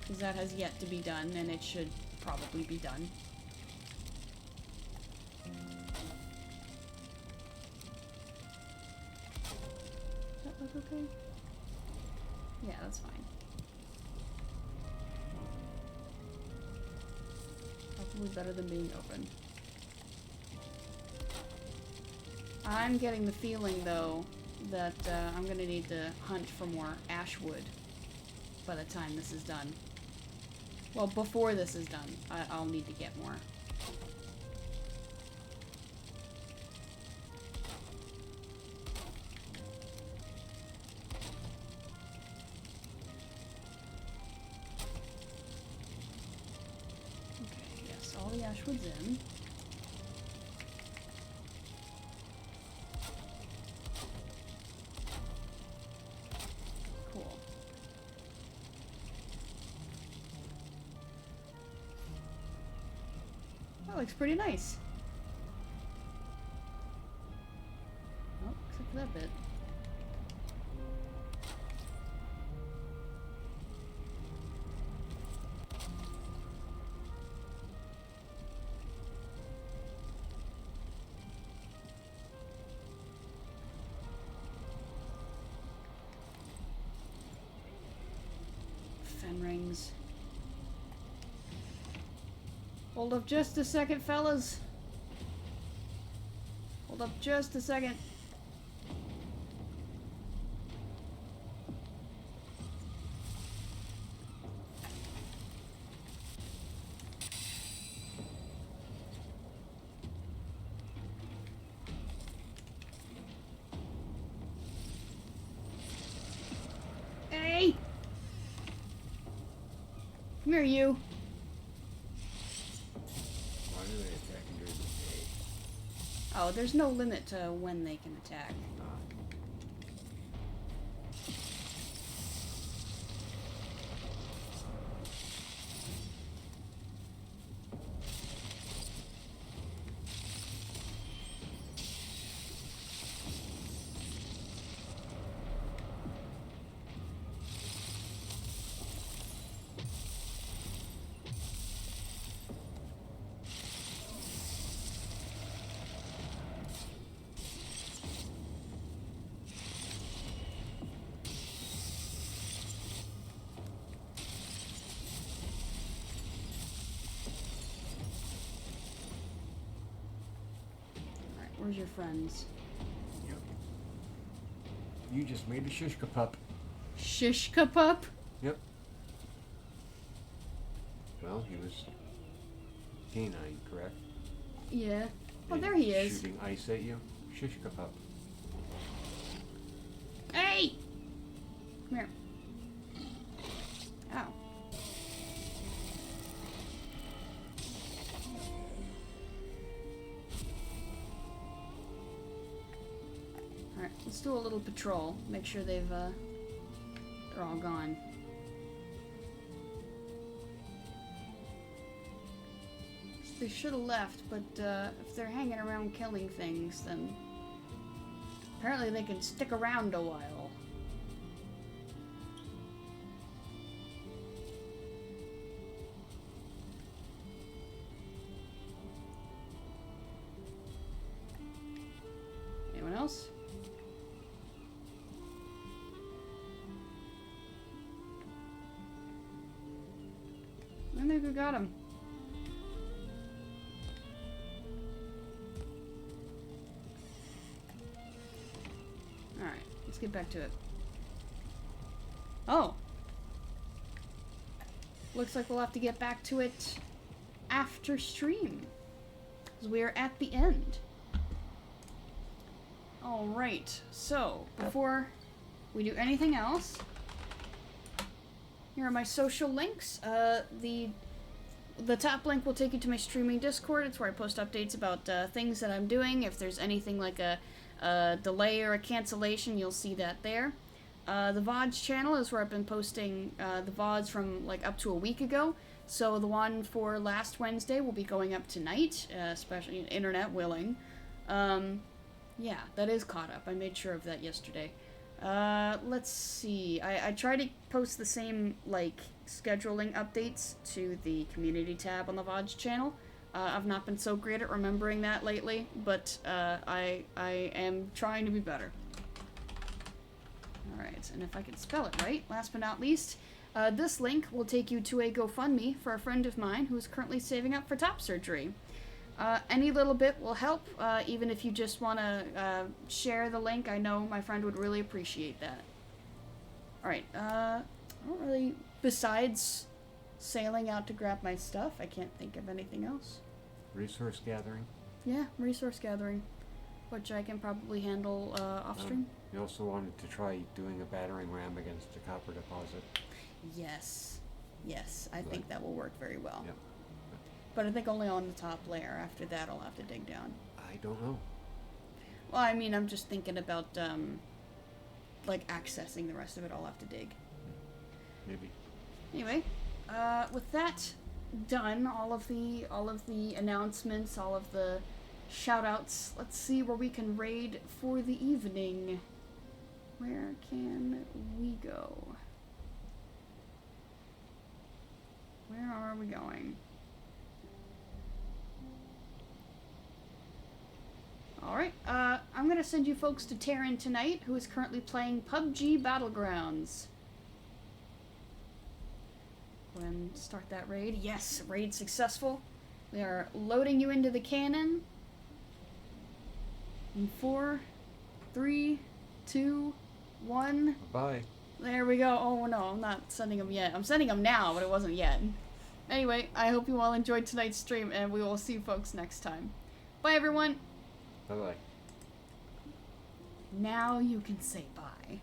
because that has yet to be done, and it should probably be done. Does that look okay? Yeah, that's fine. Probably better than being open. I'm getting the feeling, though, that I'm gonna need to hunt for more ash wood by the time this is done. Well, before this is done, I'll need to get more. Okay, yes, all the ash wood's in. Cool. That looks pretty nice. Oh, except for that bit. Fen rings. Hold up just a second, fellas. Hold up just a second. Hey! Come here, you. Why do they attack during the day? Oh, there's no limit to when they can attack. Where's your friends? Yep. You just made a shishka pup. Shishka pup? Yep. Well, he was canine, correct? Yeah. Oh, And there he is. Shooting ice at you. Shishka pup. Hey! Come here. Ow. Alright, let's do a little patrol. Make sure they're all gone. They should have left, but if they're hanging around killing things, then apparently they can stick around a while. Anyone else? I think we got him. Alright, let's get back to it. Oh! Looks like we'll have to get back to it after stream. Because we are at the end. Alright, so before we do anything else, here are my social links. The top link will take you to my streaming Discord. It's where I post updates about things that I'm doing. If there's anything like a delay or a cancellation, you'll see that there. The VODs channel is where I've been posting the VODs from like up to a week ago. So the one for last Wednesday will be going up tonight, especially internet willing. Yeah, that is caught up. I made sure of that yesterday. Let's see. I try to post the same, like, scheduling updates to the community tab on the VODs channel. I've not been so great at remembering that lately, but I am trying to be better. Alright, and if I can spell it right, last but not least, this link will take you to a GoFundMe for a friend of mine who is currently saving up for top surgery. Any little bit will help, even if you just want to share the link. I know my friend would really appreciate that. Alright, I don't really, besides sailing out to grab my stuff, I can't think of anything else. Resource gathering. Yeah, resource gathering, which I can probably handle off stream. You also wanted to try doing a battering ram against a copper deposit. Yes, yes, I think that will work very well. Yep. But I think only on the top layer. After that, I'll have to dig down. I don't know. Well, I mean, I'm just thinking about, like, accessing the rest of it. I'll have to dig. Maybe. Anyway, with that done, all of the announcements, all of the shout-outs, let's see where we can raid for the evening. Where can we go? Where are we going? Alright, I'm gonna send you folks to Terran tonight, who is currently playing PUBG Battlegrounds. Go ahead and start that raid. Yes, raid successful. We are loading you into the cannon. In 4, 3, 2, 1. Bye. There we go. Oh no, I'm not sending them yet. I'm sending them now, but it wasn't yet. Anyway, I hope you all enjoyed tonight's stream, and we will see you folks next time. Bye, everyone. Bye-bye. Now you can say bye.